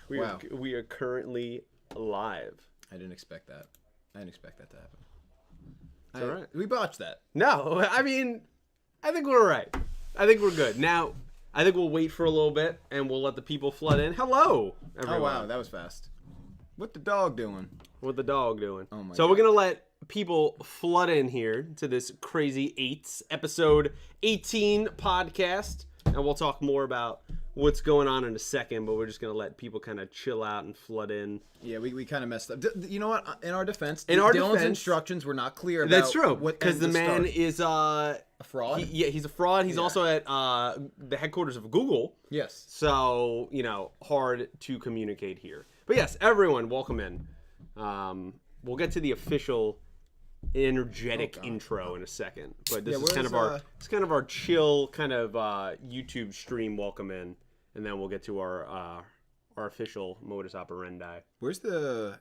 We are currently live. I didn't expect that. I didn't expect that to happen. It's all right. We botched that. No, I mean, I think we're right. I think we're good. Now, I think we'll wait for a little bit, and we'll let the people flood in. Hello, everyone. Oh, wow. That was fast. What the dog doing? What the dog doing? Oh, my So God. we're going to let people flood in here to this crazy 8's episode 18 podcast, and we'll talk more about what's going on in a second, but we're just going to let people kind of chill out and flood in. Yeah, we kind of messed up. You know what? In our defense, Dylan's defense, instructions were not clear about That's true, what because the man start. is A fraud? he's a fraud. He's also at the headquarters of Google. Yes. So, hard to communicate here. But yes, everyone, welcome in. We'll get to the official energetic intro in a second. But this is kind of our chill kind of YouTube stream welcome in, and then we'll get to our official modus operendi. Where's the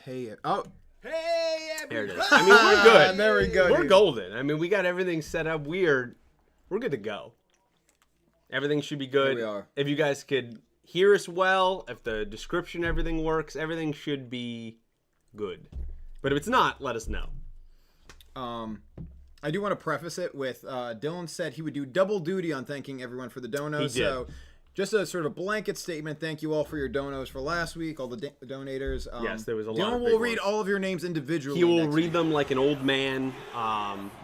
hey? Oh, hey! There it is. I mean, we're good. There we go. We're dude. golden. I mean, we got everything set up. We're good to go. Everything should be good. Here we are. If you guys could hear us well, if the description, everything works, everything should be good. But if it's not, let us know. I do want to preface it with Dylan said he would do double duty on thanking everyone for the donos. He did. So just a sort of blanket statement. Thank you all for your donos for last week, all the donators. Yes, there was a lot Dylan of will big read ones. all of your names individually. He will next read week. them like an old man,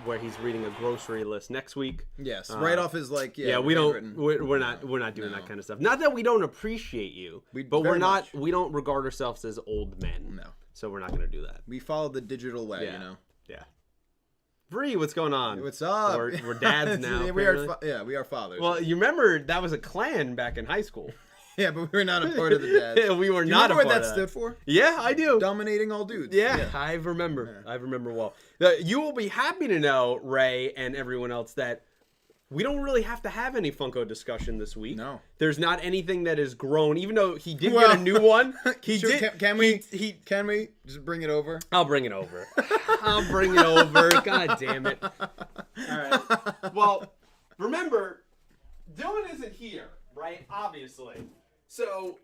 where he's reading a grocery list next week. Yes, right off his Yeah, we don't. We're not doing that kind of stuff. Not that we don't appreciate you, but we're not. much. We don't regard ourselves as old men. No. So we're not going to do that. We follow the digital way, Yeah. you know. Yeah. Bree, what's going on? What's up? We're dads now. we are. apparently. We are fathers. Well, you remember that was a clan back in high school. yeah, but we were not a part of the dads. Yeah, we were Do you not a remember part what that of stood for? Yeah, I do. Dominating all dudes. Yeah, I remember. I remember well. You will be happy to know, Ray and everyone else, that we don't really have to have any Funko discussion this week. No. There's not anything that has grown, even though he did get a new one. He Sure, did. Can we just bring it over? I'll bring it over. I'll bring it over. God damn it. All right. Well, remember, Dylan isn't here, right? Obviously. So,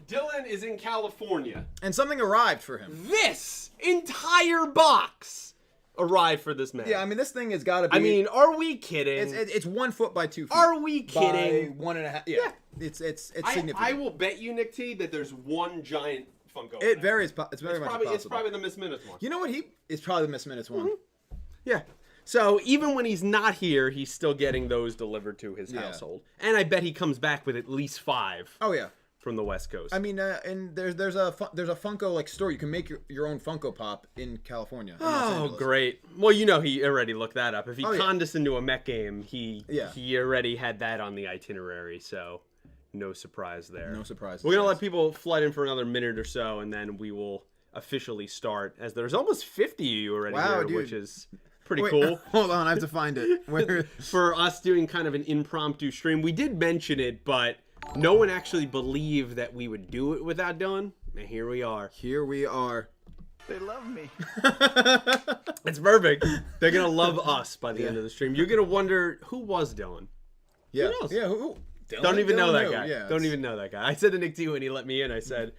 Dylan is in California. And something arrived for him. This entire box arrived for this man. Yeah, I mean, this thing has got to be. I mean, are we kidding? it's 1 foot by 2 feet. Are we kidding? By 1.5. Yeah. It's significant. I will bet you, Nick T, that there's one giant Funko. It varies. It's very much possible. It's probably the Miss Minutes one. You know what? It's probably the Miss Minutes one. Yeah. So even when he's not here, he's still getting those delivered to his household. And I bet he comes back with at least 5. Oh yeah. From the West Coast. I mean, and there's a Funko like store. You can make your own Funko Pop in California. In Los Oh, Angeles. Great. Well, he already looked that up. If he Oh, yeah. conned us into a mech game, he already had that on the itinerary. So no surprise there. No surprise. We're going to let people flood in for another minute or so, and then we will officially start, as there's almost 50 of you already here, dude. which is pretty Wait, cool. Hold on, I have to find it. Where? For us doing kind of an impromptu stream. We did mention it, but no one actually believed that we would do it without Dylan, and here we are. Here we are. They love me. It's perfect. They're going to love us by the end of the stream. You're going to wonder, who was Dylan? Yeah. Who knows? Yeah. Who? Dylan? Don't even know Dylan that who? guy. Yeah, Don't even know that guy. I said to Nick T when he let me in, I said,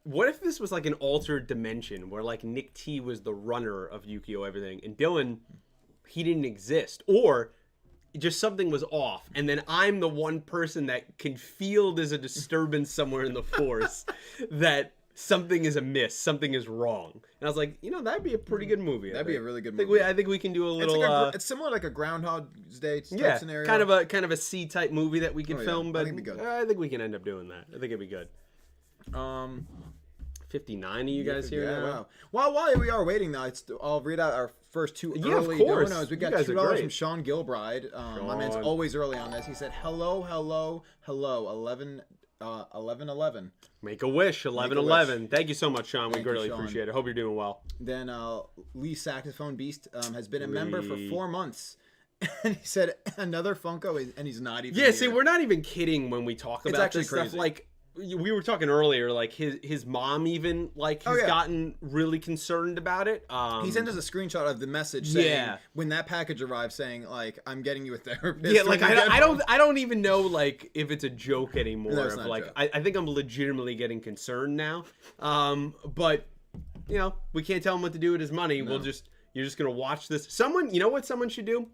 what if this was like an altered dimension where like Nick T was the runner of Yugioh everything, and Dylan, he didn't exist, or just something was off, and then I'm the one person that can feel there's a disturbance somewhere in the force that something is amiss, something is wrong. And I was like, that'd be a pretty good movie. That'd be a really good movie. I think we can do a little. It's similar like a Groundhog's Day type yeah, scenario. kind of a C type movie that we could Oh, yeah. film, but I think it'd be good. I think we can end up doing that. I think it'd be good. 59 of you guys here now. Wow. Well, while we are waiting though, I'll read out our first 2 Yeah, of early course. donos. We You got guys are $2 great. from Sean Gilbride. My man's Sean. always early on this. He said, hello, 11:11. Make a wish, 11:11. Thank you so much, Sean. We Thank you, greatly Sean. appreciate it. Hope you're doing well. Then Lee Saxophone Beast has been a member for Lee. 4 months. And he said, another Funko, and he's not even Yeah, here. see, we're not even kidding when we talk about actually this stuff. crazy. Like, we were talking earlier, like his mom even like has gotten really concerned about it. He sent us a screenshot of the message saying when that package arrived, saying like, "I'm getting you a therapist." Yeah, like I don't even know like if it's a joke anymore. No, it's not like a joke. I think I'm legitimately getting concerned now. But you know, we can't tell him what to do with his money. No. You're just gonna watch this. Someone, you know what someone should do?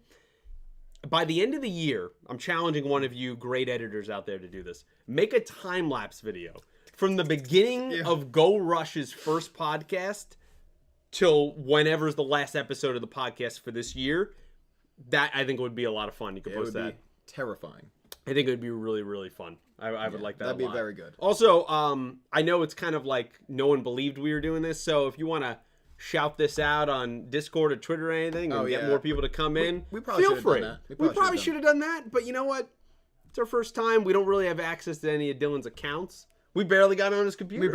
By the end of the year, I'm challenging one of you great editors out there to do this. Make a time-lapse video from the beginning of Go Rush's first podcast till whenever's the last episode of the podcast for this year. That, I think, would be a lot of fun. You could post that. It would be terrifying. I think it would be really, really fun. I would like that That'd a lot. be very good. Also, I know it's kind of like no one believed we were doing this, so if you want to shout this out on Discord or Twitter or anything and get more people to come in, we probably feel free. Done that. We probably should have done that, but you know what? It's our first time. We don't really have access to any of Dylan's accounts. We barely got on his computer.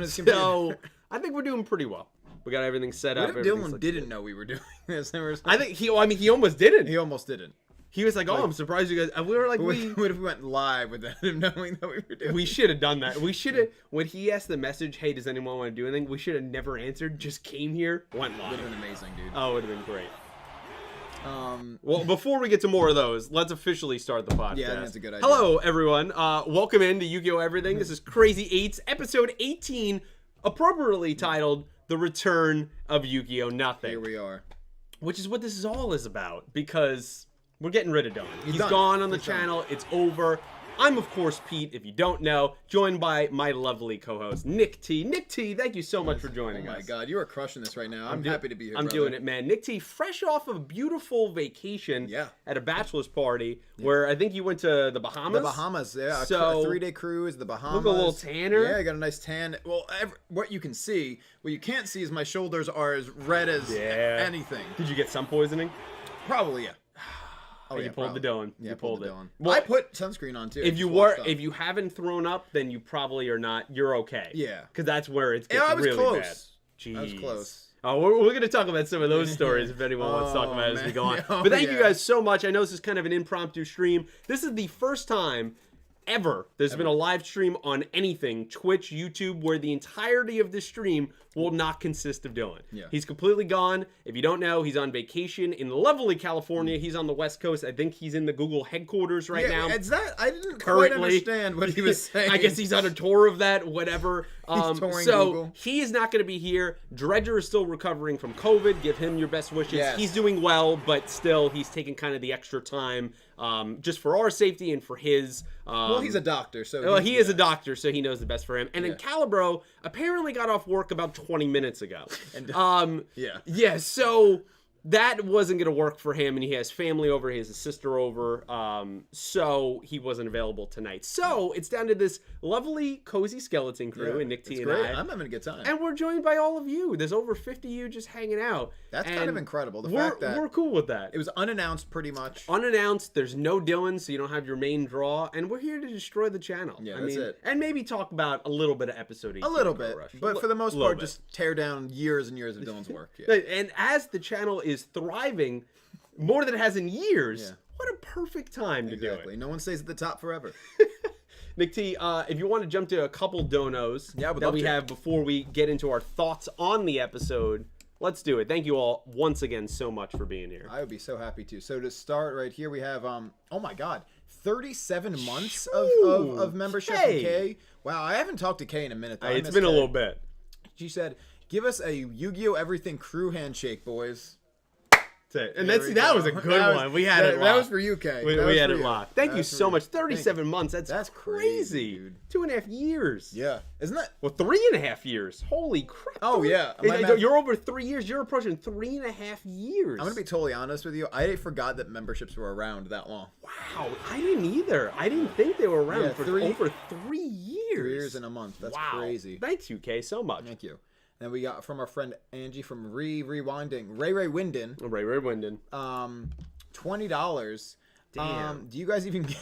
So I think we're doing pretty well. We got everything set up. What if Dylan didn't know we were doing this? I think he almost didn't. He almost didn't. He was like, "Oh, I'm surprised you guys." And we were like, What if we went live without him knowing that we were doing? We should have done that. We should have. When he asked the message, "Hey, does anyone want to do anything?" We should have never answered. Just came here, went live. Would have been amazing, dude. Oh, it would have been great. Well, before we get to more of those, let's officially start the podcast. Yeah, I think that's a good idea. Hello, everyone. Welcome in to Yu-Gi-Oh! Everything. This is Crazy 8's episode 18, appropriately titled "The Return of Yu-Gi-Oh! Nothing." Here we are. Which is what this is all is about, because we're getting rid of Dylan. He's done. gone on the channel. It's over. I'm, of course, Pete, if you don't know, joined by my lovely co-host, Nick T. Nick T, thank you so much for joining us. Oh, my God. You are crushing this right now. I'm happy to be here, I'm doing it, man. Nick T, fresh off of a beautiful vacation at a bachelor's party where I think you went to the Bahamas. The Bahamas, yeah. So, a 3-day cruise, the Bahamas. Look a little tanner. Yeah, I got a nice tan. Well, what you can see, what you can't see is my shoulders are as red as anything. Did you get sun poisoning? Probably, yeah. Oh, you pulled the Dylan. Yeah, you pulled it. Dylan. Well, I put sunscreen on too. If you haven't thrown up, then you probably are not. You're okay. Yeah, because that's where it gets really bad. Jeez. I was close. Oh, we're going to talk about some of those stories if anyone wants to talk about it as we go on. But thank you guys so much. I know this is kind of an impromptu stream. This is the first time ever there's been a live stream on anything, Twitch, YouTube, where the entirety of this stream will not consist of Dylan. Yeah. He's completely gone. If you don't know, he's on vacation in lovely California. He's on the West Coast. I think he's in the Google headquarters right now. It's that I didn't quite understand what he was saying. I guess he's on a tour of that, whatever. He's touring so Google. He is not going to be here. Dredger is still recovering from COVID. Give him your best wishes. Yes. He's doing well, but still he's taking kind of the extra time just for our safety and for his. Well, he's a doctor, so well, he is a doctor, so he knows the best for him. And then Calibro apparently got off work about 20 minutes ago. And, yeah. So that wasn't going to work for him, and he has family over. He has a sister over, so he wasn't available tonight. So it's down to this lovely, cozy skeleton crew, and Nick T and great. I. I'm having a good time. And we're joined by all of you. There's over 50 of you just hanging out. That's kind of incredible. The we're, fact that we're cool with that. It was unannounced pretty much. Unannounced. There's no Dylan, so you don't have your main draw. And we're here to destroy the channel. Yeah, that's it. And maybe talk about a little bit of episode 18. A little bit. But for the most part, bit. Just tear down years and years of Dylan's work. Yeah. And as the channel is thriving more than it has in years, what a perfect time to do it. No one stays at the top forever. Nick T, if you want to jump to a couple donos that we have before we get into our thoughts on the episode, let's do it. Thank you all once again so much for being here. I would be so happy to. So to start right here, we have, oh my God, 37 months of membership from Kay. Wow, I haven't talked to Kay in a minute, though. It's been a little bit. She said, give us a Yu-Gi-Oh! Everything crew handshake, boys. And that was a good one. We had it locked. That was for you, Kay. We had it locked. Thank you so much. 37 months. That's crazy. Dude. 2.5 years. Yeah. Isn't that? Well, 3.5 years. Holy crap. Oh, yeah. You're over 3 years. You're approaching 3.5 years. I'm going to be totally honest with you. I forgot that memberships were around that long. Wow. I didn't either. I didn't think they were around for over 3 years. 3 years and a month. That's crazy. Thanks you, Kay, so much. Thank you. And we got from our friend Angie from Rewinding, Ray Winden. Ray Winden. $20. Damn. Do you guys even get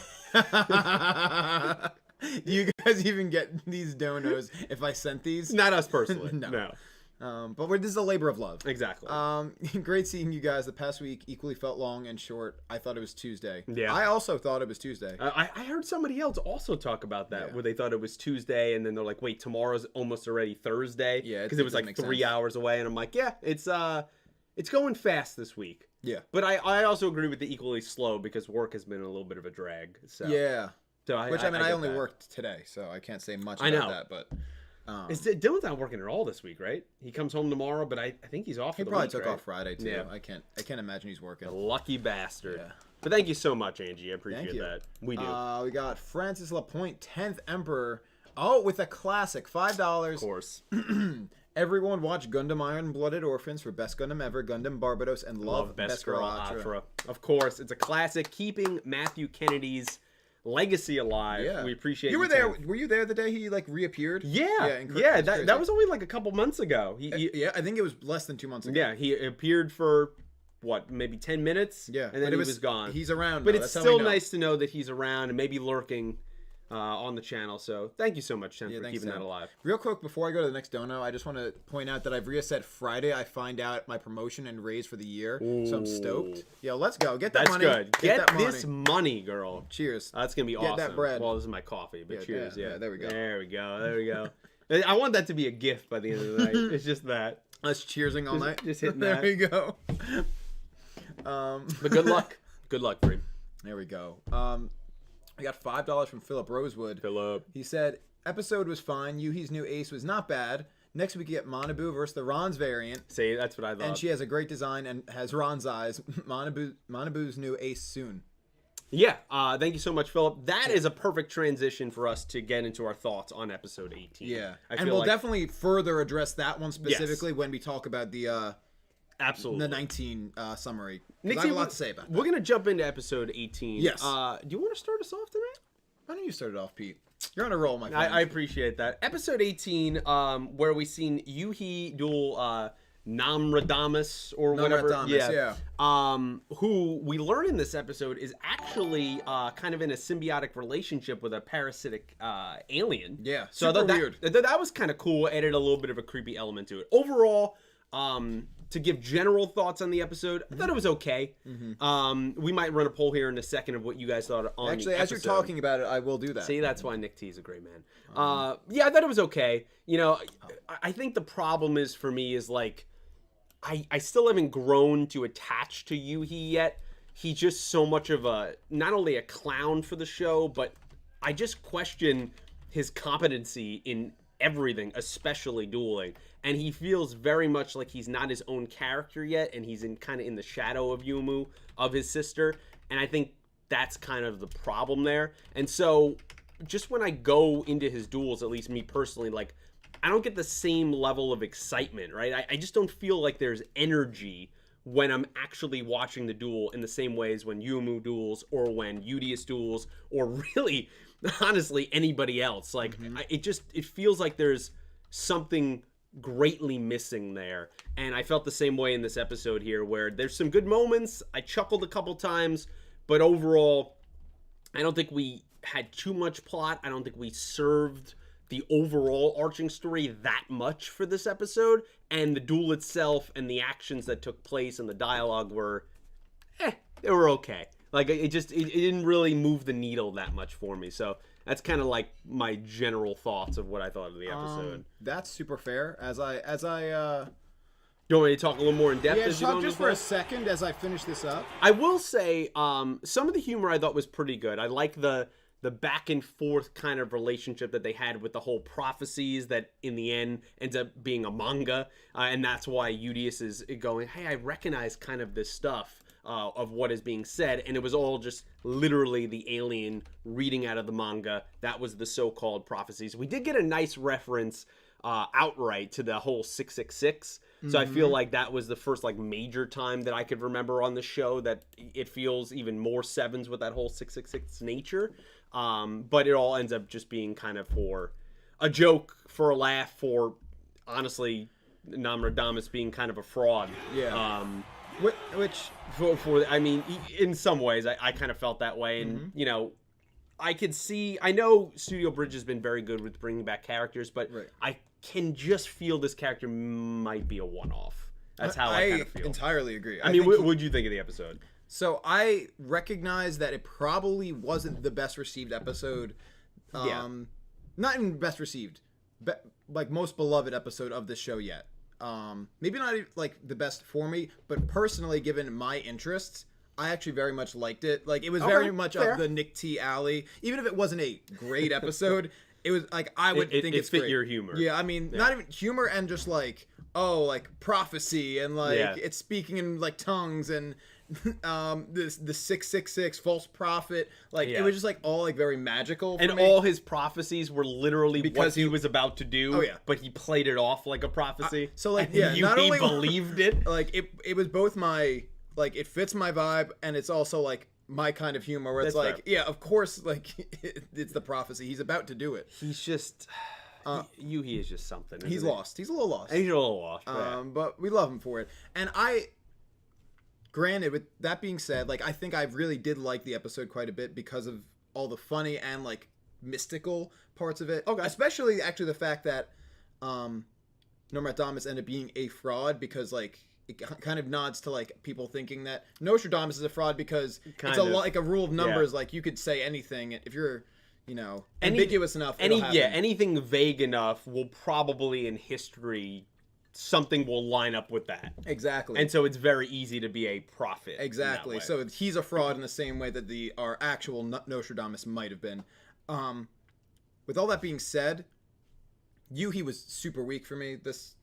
Do you guys even get these donos if I sent these? Not us personally. No. But this is a labor of love. Exactly. Great seeing you guys. The past week equally felt long and short. I thought it was Tuesday. Yeah. I also thought it was Tuesday. I heard somebody else also talk about that, where they thought it was Tuesday, and then they're like, wait, tomorrow's almost already Thursday? Yeah, because it was like 3 hours away, and I'm like, yeah, it's going fast this week. Yeah. But I also agree with the equally slow, because work has been a little bit of a drag. So Yeah. So I only worked today, so I can't say much about that, but... Dylan's not working at all this week, right? He comes home tomorrow, but I think he's off. He for the probably week, took right? off Friday too. Yeah. I can't imagine he's working. A lucky bastard. Yeah. But thank you so much, Angie. I appreciate that. We do. We got Francis Lapointe, 10th Emperor. Oh, with a classic, $5. Of course. Everyone watch Gundam Iron-Blooded Orphans for Best Gundam Ever, Gundam Barbados, and love Best Girl Atra. Of course, it's a classic, keeping Matthew Kennedy's legacy alive. Yeah. We appreciate you were there. Were you there the day he reappeared? Yeah. That was only like a couple months ago. Yeah, I think it was less than 2 months ago. Yeah, he appeared for maybe 10 minutes? Yeah. And then he was gone. He's around. But it's still nice to know that he's around and maybe lurking on the channel. So thank you so much, Tim, for keeping that alive. Real quick, before I go to the next dono, I just want to point out that I've reset Friday. I find out my promotion and raise for the year. Ooh. So I'm stoked. Yo, let's go. Get that money. That's good. Get this money, girl. Cheers. That's going to be awesome. Get that bread. Well, this is my coffee, but cheers. Yeah, there we go. There we go. I want that to be a gift by the end of the night. It's just that. Us cheersing all night. Just hitting there that. We go. But good luck. Good luck, Freed. There we go. I got $5 from Philip Rosewood. Philip. He said, episode was fine. Yuhi's new ace was not bad. Next week we get Manabu versus the Ron's variant. See, that's what I thought. And she has a great design and has Ron's eyes. Manabu's new ace soon. Yeah, thank you so much, Philip. That is a perfect transition for us to get into our thoughts on episode 18. Yeah, and we'll definitely further address that one specifically when we talk about the... Absolutely. The 19 summary. Nick, I have a lot to say about that. We're going to jump into episode 18. Yes. Do you want to start us off tonight? Why don't you start it off, Pete? You're on a roll, my friend. I appreciate that. Episode 18, where we seen Yuhi duel Namradamus or whatever. Yeah. Who we learn in this episode is actually kind of in a symbiotic relationship with a parasitic alien. Yeah. So super weird. That was kind of cool. Added a little bit of a creepy element to it. Overall, to give general thoughts on the episode, I thought it was okay. Mm-hmm. We might run a poll here in a second of what you guys thought on Actually, the as episode. you're talking about it, I will do that. See, that's why Nick T is a great man. Yeah, I thought it was okay. You know, I think the problem is for me is like, I still haven't grown to attach to Yuhi yet. He's just so much of not only a clown for the show, but I just question his competency in everything, especially dueling. And he feels very much like he's not his own character yet, and he's kind of in the shadow of Yumu, of his sister. And I think that's kind of the problem there. And so, just when I go into his duels, at least me personally, like, I don't get the same level of excitement, right? I just don't feel like there's energy when I'm actually watching the duel in the same way as when Yumu duels, or when Udius duels, or really, honestly, anybody else. Like, it feels like there's something greatly missing there. And I felt the same way in this episode here, where there's some good moments. I chuckled a couple times, but overall, I don't think we had too much plot. I don't think we served the overall arching story that much for this episode. And the duel itself and the actions that took place and the dialogue were, they were okay. Like, it didn't really move the needle that much for me. So that's kind of like my general thoughts of what I thought of the episode. That's super fair. As I You want me to talk a little more in depth? Yeah, as you go just for a second as I finish this up. I will say, some of the humor I thought was pretty good. I like the back and forth kind of relationship that they had with the whole prophecies that in the end ends up being a manga. And that's why Udius is going, hey, I recognize kind of this stuff of what is being said. And it was all just literally the alien reading out of the manga. That was the so-called prophecies. We did get a nice reference outright to the whole 666. So I feel like that was the first like major time that I could remember on the show that it feels even more sevens with that whole 666 nature. But it all ends up just being kind of for a joke, for a laugh, for honestly Namradamus being kind of a fraud. Yeah. Which for I mean, in some ways I kind of felt that way. And you know, I know Studio Bridge has been very good with bringing back characters, but I can just feel this character might be a one-off. That's how I kind of feel. I entirely agree. I mean, what would you think of the episode? So I recognize that it probably wasn't the best received episode. Not even best received, but like most beloved episode of this show yet. Maybe not like the best for me, but personally, given my interests, I actually very much liked it. Like it was very much up the Nick T alley. Even if it wasn't a great episode, it was like I would think it's fit great. your humor. Yeah, I mean, not even humor and just like like prophecy and like it's speaking in like tongues and the 666 false prophet, like it was just like all like very magical for me. All his prophecies were literally because he was about to do, but he played it off like a prophecy. So like not only believed it, like it was both my like it fits my vibe and it's also like my kind of humor where it's That's like fair. of course, like it's the prophecy, he's about to do it. He's just Yuhi is just something. He's lost. He's a little lost. He's a little lost. But we love him for it. And granted, with that being said, like I think I really did like the episode quite a bit because of all the funny and like mystical parts of it. Okay. Especially actually the fact that Nostradamus ended up being a fraud because like it kind of nods to like people thinking that Nostradamus is a fraud because it's like a rule of numbers. Like you could say anything if you're ambiguous enough. Anything vague enough will probably in history something will line up with that. Exactly. And so it's very easy to be a prophet. Exactly. So he's a fraud in the same way that our actual Nostradamus might have been. With all that being said, Yuhi was super weak for me this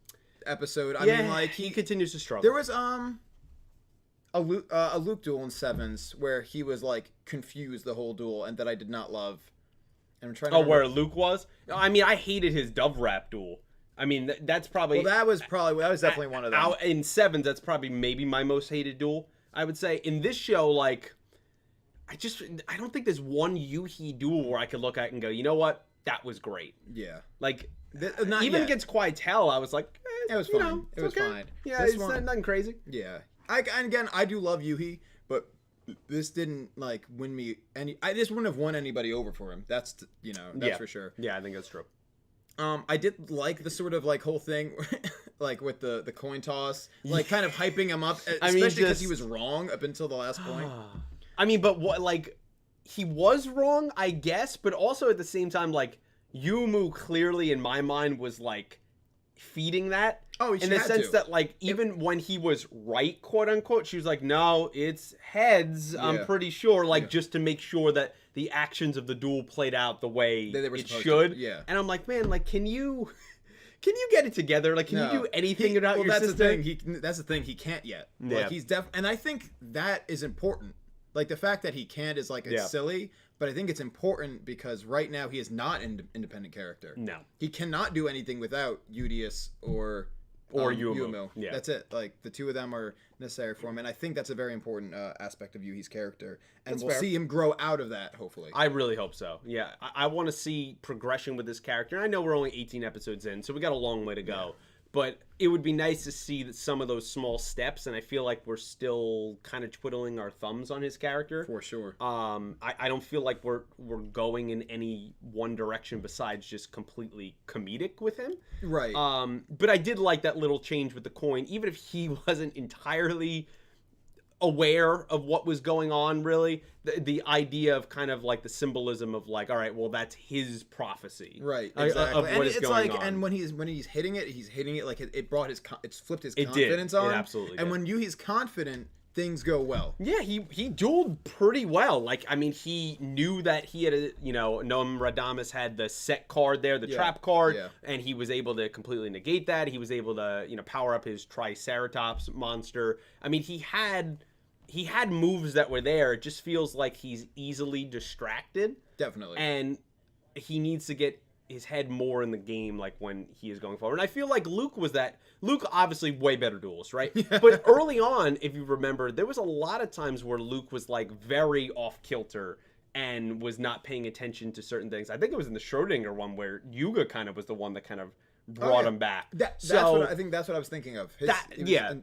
episode. I mean, like he continues to struggle. There was a Luke duel in Sevens where he was like confused the whole duel and that I did not love. And I'm trying to where Luke was? I mean, I hated his dove rap duel. I mean, that's probably... Well, that was definitely one of them. In Sevens, that's probably maybe my most hated duel, I would say. In this show, like, I don't think there's one Yuhi duel where I could look at and go, you know what? That was great. Yeah. Like, even against Quietel, I was like, it was fine. It was fine. Yeah, it's nothing crazy. Yeah. And again, I do love Yuhi, but this didn't like win me this wouldn't have won anybody over for him. That's for sure. Yeah, I think that's true. I did like the sort of like whole thing like with the coin toss, like kind of hyping him up, especially because he was wrong up until the last point. I mean, but what, like, he was wrong, I guess, but also at the same time, like, Yumu clearly in my mind was like feeding that. Oh, in the sense that, like, even when he was right, quote unquote, she was like, no, it's heads, I'm pretty sure, like, just to make sure that the actions of the duel played out the way it should. Yeah. And I'm like, man, like, can you get it together? Like, can you do anything about your sister? That's the thing. He can't yet. Yeah. Like, he's and I think that is important. Like, the fact that he can't is, like, it's silly, but I think it's important because right now he is not an independent character. No. He cannot do anything without Udius or Yumu. Yeah. That's it. Like, the two of them are necessary for him, and I think that's a very important aspect of Yuhi's character, and we'll see him grow out of that, hopefully. I really hope so. Yeah, I want to see progression with this character. And I know we're only 18 episodes in, so we got a long way to go. Yeah. But it would be nice to see some of those small steps, and I feel like we're still kind of twiddling our thumbs on his character. For sure. I don't feel like we're going in any one direction besides just completely comedic with him. Right. But I did like that little change with the coin, even if he wasn't entirely aware of what was going on, really. The idea of kind of like the symbolism of like, all right, well, that's his prophecy, right? Exactly. Of what is going on. And when he's hitting it like it brought it's flipped his confidence on. It absolutely. And when Yuhi's confident, things go well. Yeah, he dueled pretty well. Like, I mean, he knew that he had Nostradamus had the set card there, the trap card, and he was able to completely negate that. He was able to power up his Triceratops monster. I mean, he had moves that were there. It just feels like he's easily distracted. Definitely. And he needs to get his head more in the game, like when he is going forward. And I feel like Luke obviously way better duelist, right? But early on, if you remember, there was a lot of times where Luke was like very off kilter and was not paying attention to certain things. I think it was in the Schrodinger one where Yugioh kind of was the one that kind of brought him back. That's what I was thinking of.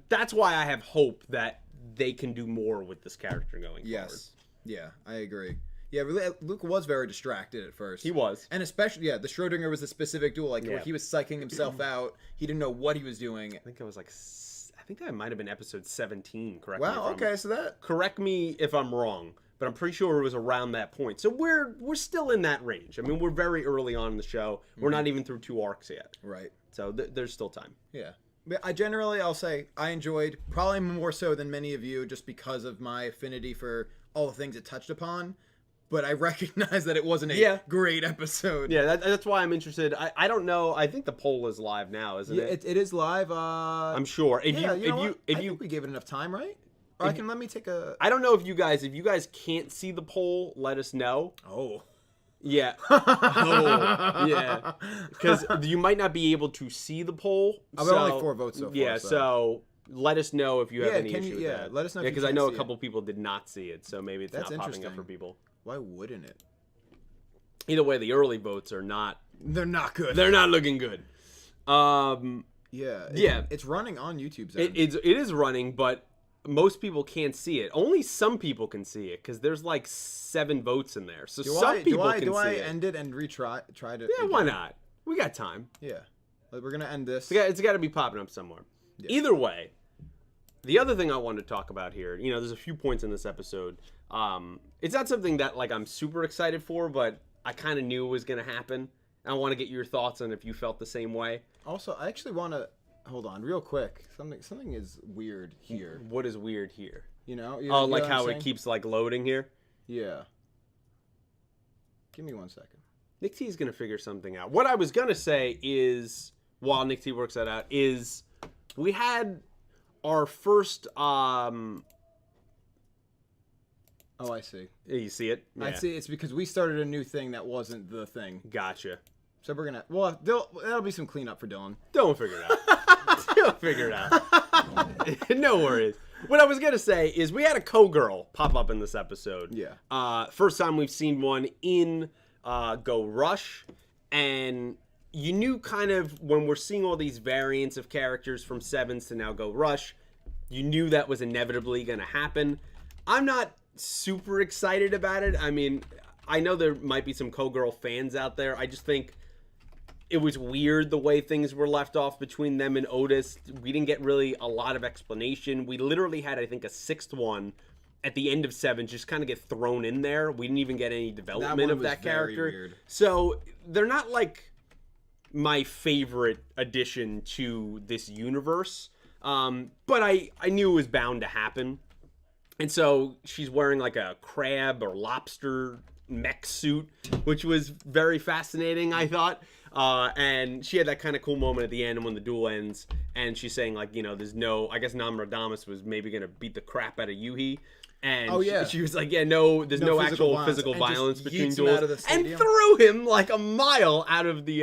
That's why I have hope that they can do more with this character going forward. Yeah, I agree. Yeah, really, Luke was very distracted at first. He was. And especially, the Schrodinger was a specific duel, where he was psyching himself out. He didn't know what he was doing. I think it was I think that might have been episode 17, correct Correct me if I'm wrong, but I'm pretty sure it was around that point. So we're still in that range. I mean, we're very early on in the show. We're not even through 2 arcs yet. Right. So there's still time. Yeah. But I'll say, I enjoyed, probably more so than many of you, just because of my affinity for all the things it touched upon. But I recognize that it wasn't a great episode. Yeah, that's why I'm interested. I don't know. I think the poll is live now, isn't it? It is live. I'm sure. I think we gave it enough time, right? Or let me take a... I don't know if you guys can't see the poll, let us know. Oh. Yeah. Oh, yeah. Because you might not be able to see the poll. I've only 4 votes so far. Yeah, so let us know if you have any issue with that. Let us know if you because I know a couple people did not see it, so maybe it's That's not popping up for people. Why wouldn't it? Either way, the early votes are not... They're not good. They're not looking good. It's running on YouTube's end. It is running, but most people can't see it. Only some people can see it, because there's like 7 votes in there. So some people can see it. Do I end it and try to... Yeah, why not? We got time. Yeah. We're going to end this. It's got to be popping up somewhere. Yeah. Either way, the other thing I wanted to talk about here, there's a few points in this episode. It's not something that I'm super excited for, but I kind of knew it was going to happen. I want to get your thoughts on if you felt the same way. Also, I actually want to hold on real quick. Something is weird here. What is weird here? You know how it keeps loading here? Yeah. Give me 1 second. Nick T is going to figure something out. What I was going to say is, while Nick T works that out, is we had our first Oh, I see. You see it? Yeah. I see. It's because we started a new thing that wasn't the thing. Gotcha. So we're gonna... Well, that'll be some cleanup for Dylan. Don't figure it out. Don't figure it out. No worries. What I was going to say is we had a co-girl pop up in this episode. Yeah. First time we've seen one in Go Rush. And you knew kind of when we're seeing all these variants of characters from 7's to now Go Rush, you knew that was inevitably going to happen. I'm not super excited about it. I mean, I know there might be some co-girl fans out there. I just think it was weird the way things were left off between them and Otis. We didn't get really a lot of explanation. We literally had, I think, a 6th one at the end of 7 just kind of get thrown in there. We didn't even get any development of that character. Weird. So they're not my favorite addition to this universe. But I knew it was bound to happen. And so she's wearing a crab or lobster mech suit, which was very fascinating, I thought. And she had that kind of cool moment at the end when the duel ends. And she's saying, there's no... I guess Nostradamus was maybe going to beat the crap out of Yuhi. And she was like, there's no actual physical violence between duels. And threw him a mile out of the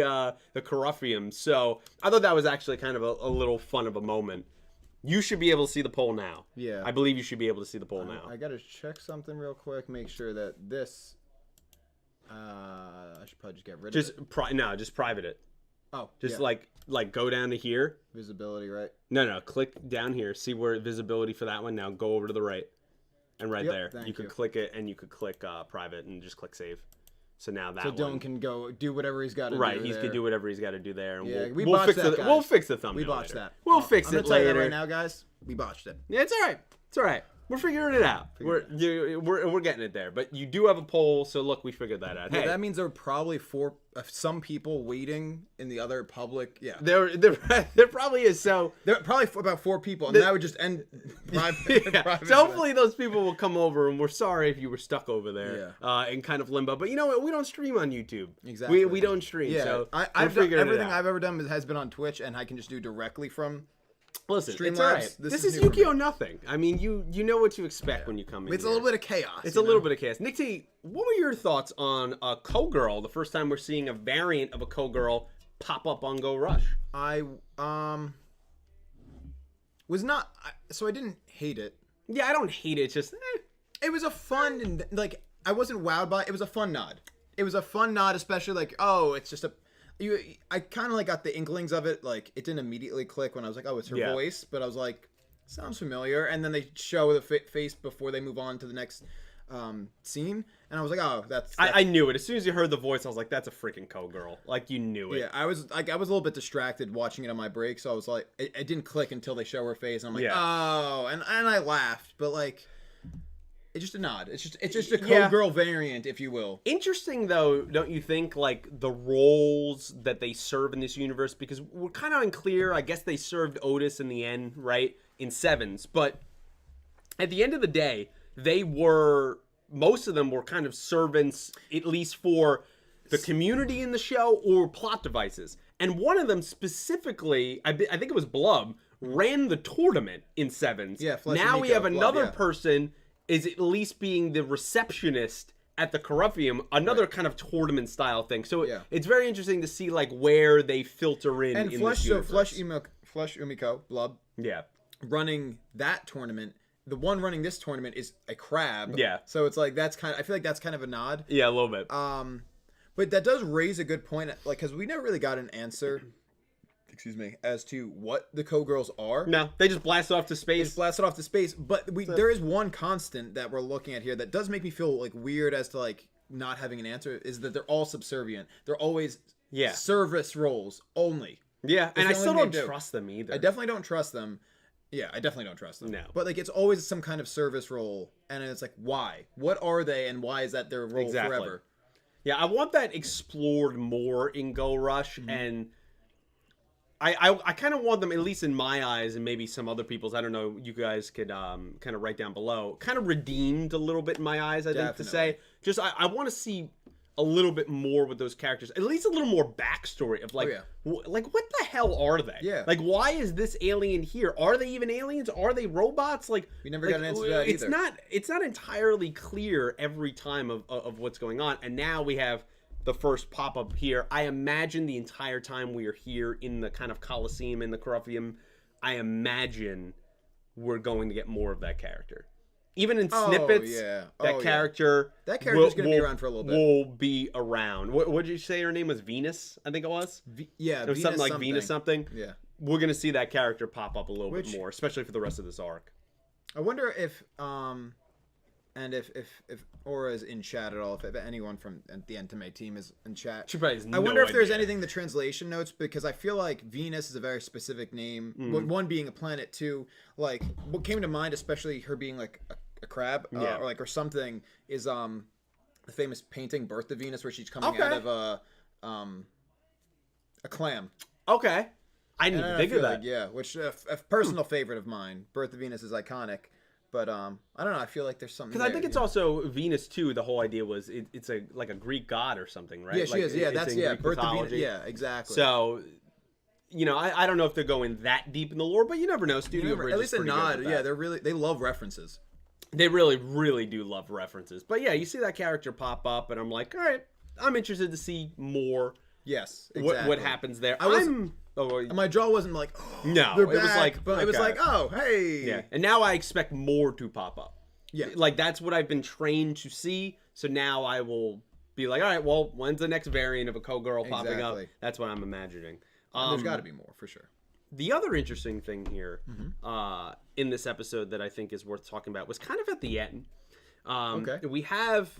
Coruffium. So I thought that was actually kind of a little fun of a moment. You should be able to see the poll now. Yeah. I believe you should be able to see the poll now. I got to check something real quick. Make sure that this... I should probably just get rid of it. Just private it. Oh, just go down to here. Visibility, right? No. Click down here. See where visibility for that one. Now go over to the right. And right there. You could click it and you could click private and just click save. So now that Dylan can go do whatever he's got to do. Right, he can do whatever he's got to do there. And we'll fix that, we'll fix the thumbnail. We botched that. We'll fix it later. Right now, guys, we botched it. Yeah, it's all right. It's all right. We're figuring it out. We're getting it there. But you do have a poll, so look, we figured that out. Yeah, that means there are probably some people waiting in the other public. Yeah, there probably is. So there are probably about 4 people, and that would just end. Private so hopefully those people will come over, and we're sorry if you were stuck over there in kind of limbo. But you know what? We don't stream on YouTube. Exactly. We don't stream. Yeah. So everything I've ever done has been on Twitch, and I can just do directly from. Listen, it's all right. This is Yugioh nothing. I mean, you know what to expect when you come in. It's a little bit of chaos. It's a little bit of chaos. Nick T, what were your thoughts on a co-girl? The first time we're seeing a variant of a co-girl pop up on Go Rush. I was not. So I didn't hate it. Yeah, I don't hate it. It's just it was a fun and I wasn't wowed by it. It was a fun nod. It was a fun nod, especially it's just a. I kind of got the inklings of it. It didn't immediately click when I was like, oh, it's her voice. But I was like, sounds familiar. And then they show the face before they move on to the next scene, and I was like, oh, that's I knew it as soon as you heard the voice. I was like, that's a freaking Girl. Like, you knew it. Yeah, I was a little bit distracted watching it on my break, so I was like, it didn't click until they show her face, and I'm like, oh, and I laughed, but like, it's just a nod. It's just a Girl variant, if you will. Interesting though, don't you think? Like the roles that they serve in this universe, because we're kind of unclear. I guess they served Otis in the end, right, in 7's, but at the end of the day, most of them were kind of servants, at least for the community in the show or plot devices. And one of them specifically, I think it was Blub, ran the tournament in 7's. Yeah, now we have another person is at least being the receptionist at the Ccapacappuuu, another kind of tournament style thing. So it's very interesting to see like where they filter in. And in Flesh, this universe. Flesh Umiko, Blub, running that tournament. The one running this tournament is a crab. Yeah. So it's like I feel like that's kind of a nod. Yeah, a little bit. But that does raise a good point, like, because we never really got an answer, as to what the Co-Girls are. No, they just blast off to space. But there is one constant that we're looking at here that does make me feel like weird as to like not having an answer, is that they're all subservient. They're always service roles only. Yeah, and I still don't trust them either. I definitely don't trust them. Yeah, I definitely don't trust them. No. But, like, it's always some kind of service role, and it's like, why? What are they, and why is that their role forever? Yeah, I want that explored more in Go Rush, and I kind of want them, at least in my eyes, and maybe some other people's, I don't know, you guys could kind of write down below, kind of redeemed a little bit in my eyes, I think, to say. Just, I want to see a little bit more with those characters, at least a little more backstory of like, like what the hell are they? Yeah. Like, why is this alien here? Are they even aliens? Are they robots? Like, we never got an answer to that either. It's not entirely clear every time of what's going on. And now we have the first pop up here. I imagine the entire time we are here in the kind of Coliseum in the Ccapacappuuu, I imagine we're going to get more of that character. Even in snippets, that character is going to be around for a little bit. Will be around. What did you say her name was? Venus, I think it was. It was something like Venus something. Yeah, we're going to see that character pop up a little bit more, especially for the rest of this arc. I wonder if Aura's in chat at all. If anyone from the Entame team is in chat, she probably has I wonder if there's anything in the translation notes, because I feel like Venus is a very specific name. One being a planet, two, like what came to mind, especially her being like a crab, or something, is the famous painting Birth of Venus, where she's coming out of a clam. Okay, I didn't even think of that. Like, which a personal favorite of mine. Birth of Venus is iconic. But I don't know. I feel like there's something. Because I think it's also Venus too. The whole idea was it's like a Greek god or something, right? Yeah, she is. Yeah, that's Birth of Venus. Yeah, exactly. So, I don't know if they're going that deep in the lore, but you never know. Studio Bridge, at least a nod. Yeah, they love references. They really, really do love references. But yeah, you see that character pop up, and I'm like, all right, I'm interested to see more. Yes, exactly. What happens there? My jaw wasn't like, oh, no, they're back, it was like, but it was like, oh, hey. Yeah, and now I expect more to pop up. Yeah, like that's what I've been trained to see. So now I will be like, all right, well, when's the next variant of a Co-Girl popping up? That's what I'm imagining. There's got to be more for sure. The other interesting thing here in this episode that I think is worth talking about was kind of at the end. We have,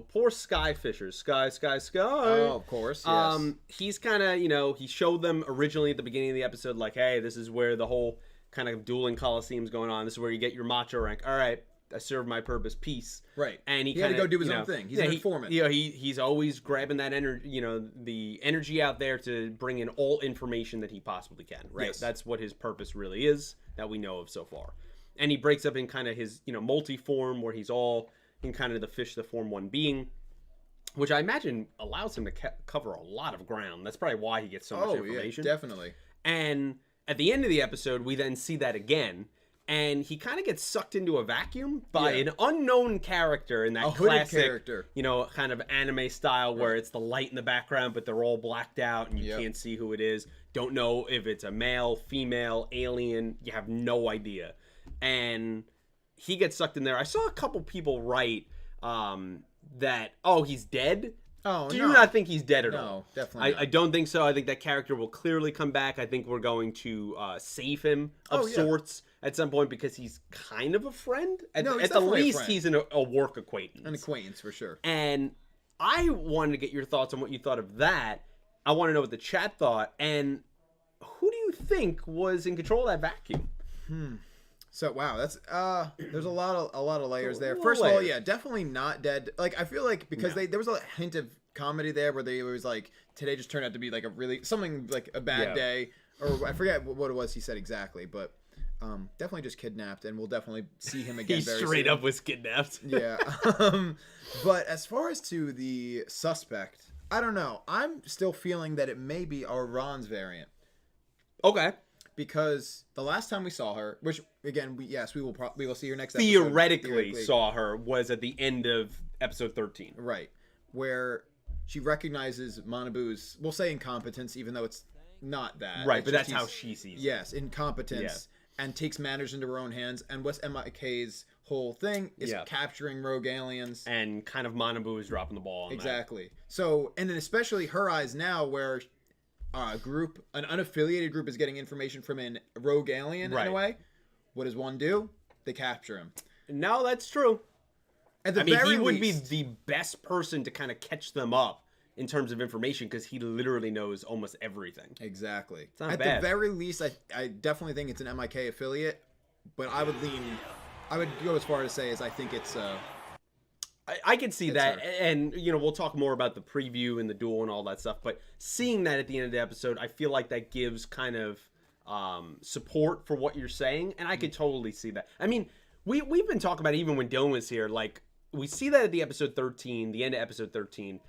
poor Sky Fisher. Sky. Oh, of course, yes. He's kind of, he showed them originally at the beginning of the episode, like, hey, this is where the whole kind of dueling coliseum's going on. This is where you get your macho rank. All right, I served my purpose, peace. Right. And he had to go do his own thing. He's an informant. He's always grabbing that energy, the energy out there to bring in all information that he possibly can, right? Yes. That's what his purpose really is that we know of so far. And he breaks up in kind of his, multi-form, where he's all in kind of the fish, the form one being, which I imagine allows him to cover a lot of ground. That's probably why he gets so much information. Yeah, definitely. And at the end of the episode, we then see that again. And he kind of gets sucked into a vacuum by an unknown character in that classic, character. Kind of anime style where it's the light in the background, but they're all blacked out and you can't see who it is. Don't know if it's a male, female, alien. You have no idea. And he gets sucked in there. I saw a couple people write that, he's dead. Oh, Do you not think he's dead at all? No, definitely not. I don't think so. I think that character will clearly come back. I think we're going to save him of sorts at some point because he's kind of a friend. At the definitely a least, friend. he's a work acquaintance. An acquaintance, for sure. And I wanted to get your thoughts on what you thought of that. I want to know what the chat thought. And who do you think was in control of that vacuum? So wow, that's there's a lot of layers there. First of all, yeah, definitely not dead. Like I feel like because there was a hint of comedy there where they was like today just turned out to be like a really something like a bad day, or I forget what it was he said exactly, but definitely just kidnapped, and we'll definitely see him again. He very straight soon. up was kidnapped. Yeah. But as far as to the suspect, I don't know. I'm still feeling that it may be our Ron's variant. Okay. Because the last time we saw her, which again, we will see her next episode. Theoretically saw her was at the end of episode 13. Right. Where she recognizes Manabu's, we'll say incompetence, even though it's not that. Right, it's but just that's how she sees it. Yes, incompetence, and takes matters into her own hands. And what's MIK's whole thing is capturing rogue aliens. And kind of Manabu is dropping the ball on exactly. So, and then especially her eyes now where an unaffiliated group is getting information from a rogue alien in a way. What does one do? They capture him. No, that's true. At the I mean, very he would least, be the best person to kind of catch them up in terms of information because he literally knows almost everything. Exactly. It's not At bad. the very least, I definitely think it's an MIK affiliate, but I would go as far as to say I think it's I can see that, her. and we'll talk more about the preview and the duel and all that stuff. But seeing that at the end of the episode, I feel like that gives kind of support for what you're saying, and I could totally see that. I mean, we've been talking about it even when Dylan was here. Like we see that at the episode 13, the end of episode 13.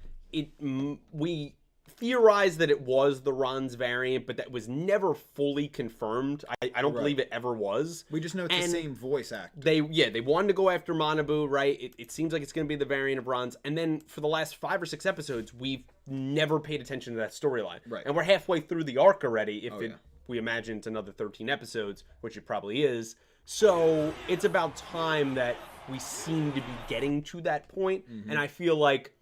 We theorized that it was the Ron's variant, but that was never fully confirmed. I don't believe it ever was. We just know it's the same voice actor. They wanted to go after Manabu, right? It seems like it's going to be the variant of Ron's. And then for the last 5 or 6 episodes, we've never paid attention to that storyline. Right. And we're halfway through the arc already. We imagine it's another 13 episodes, which it probably is. So it's about time that we seem to be getting to that point. And I feel like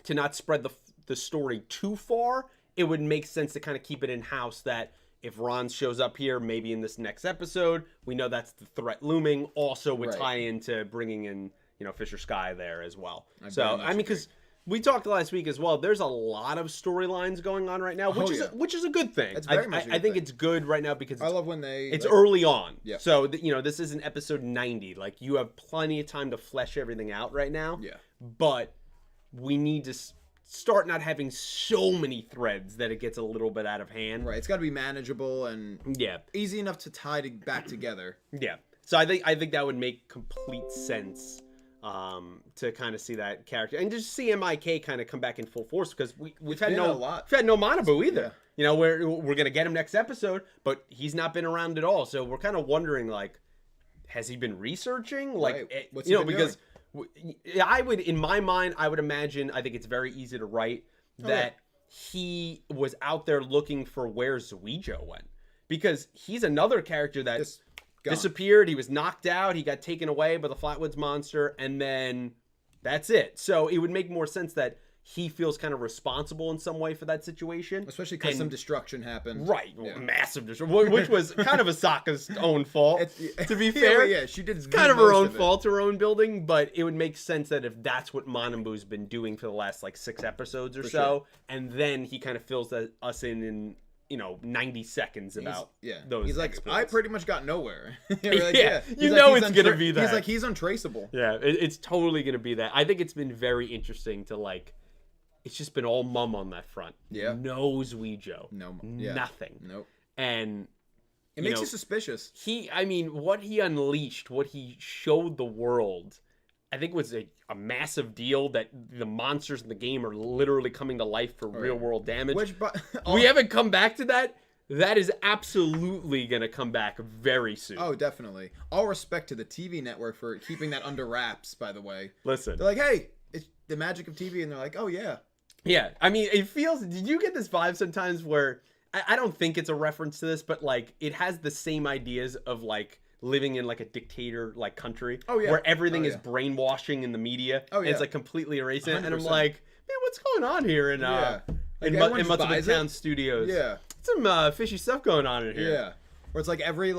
to not spread the story too far, it would make sense to kind of keep it in house that if Ron shows up here, maybe in this next episode, we know that's the threat looming. Also would tie into bringing in, Fisher Sky there as well. Because we talked last week as well, there's a lot of storylines going on right now, which is a good thing. I think it's good right now because I love when it's early on. Yeah. So, this isn't episode 90. Like, you have plenty of time to flesh everything out right now. Yeah. But we need to start not having so many threads that it gets a little bit out of hand. Right. It's got to be manageable and easy enough to tie back together. Yeah. So I think that would make complete sense to kind of see that character and just see MIK kind of come back in full force because we've had no Manabu either. Yeah. We're gonna get him next episode, but he's not been around at all. So we're kind of wondering like, has he been researching? Like, what's he been because. Doing? In my mind, I would imagine, I think it's very easy to write that he was out there looking for where Yugioh went. Because he's another character that disappeared, he was knocked out, he got taken away by the Flatwoods monster, and then that's it. So it would make more sense that he feels kind of responsible in some way for that situation. Especially because some destruction happened. Right. Yeah. Massive destruction. Which was kind of Asaka's own fault, to be fair. Yeah, she did. It's kind of her own fault, her own building, but it would make sense that if that's what Manabu's been doing for the last, 6 episodes or so, and then he kind of fills us in 90 seconds about those He's like, exploits. I pretty much got nowhere. It's going to be that. He's like, he's untraceable. Yeah, it's totally going to be that. I think it's been very interesting to, it's just been all mum on that front. Yeah. No Yugioh. No. Yeah. Nothing. Nope. And it makes you suspicious. What he unleashed, what he showed the world, I think was a massive deal that the monsters in the game are literally coming to life for real world damage. We haven't come back to that. That is absolutely going to come back very soon. Oh, definitely. All respect to the TV network for keeping that under wraps, by the way. Listen. They're like, hey, it's the magic of TV. And they're like, oh, yeah. Yeah, it feels... Did you get this vibe sometimes where... I don't think it's a reference to this, but, it has the same ideas of, living in, a dictator, country. Oh, yeah. Where everything is brainwashing in the media. Oh, yeah. And it's, completely erasing. 100%. And I'm like, man, what's going on here in Mutzman Town Studios? Yeah. Some fishy stuff going on in here. Yeah. Where it's, every,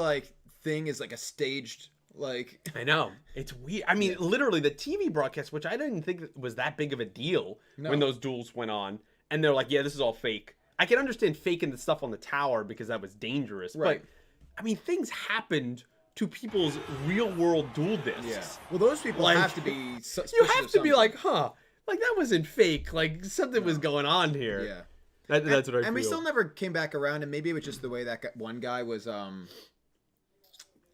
thing is like a staged like. I know, it's weird. I mean, literally the TV broadcast, which I didn't think was that big of a deal when those duels went on, and they're like, yeah, this is all fake. I can understand faking the stuff on the tower because that was dangerous, right? But I mean, things happened to people's real world duel discs. Yeah. Well, those people like, have to be. You have to be like, huh? Like that wasn't fake. Like something was going on here. Yeah. That's what I feel. And we still never came back around, and maybe it was just the way that one guy was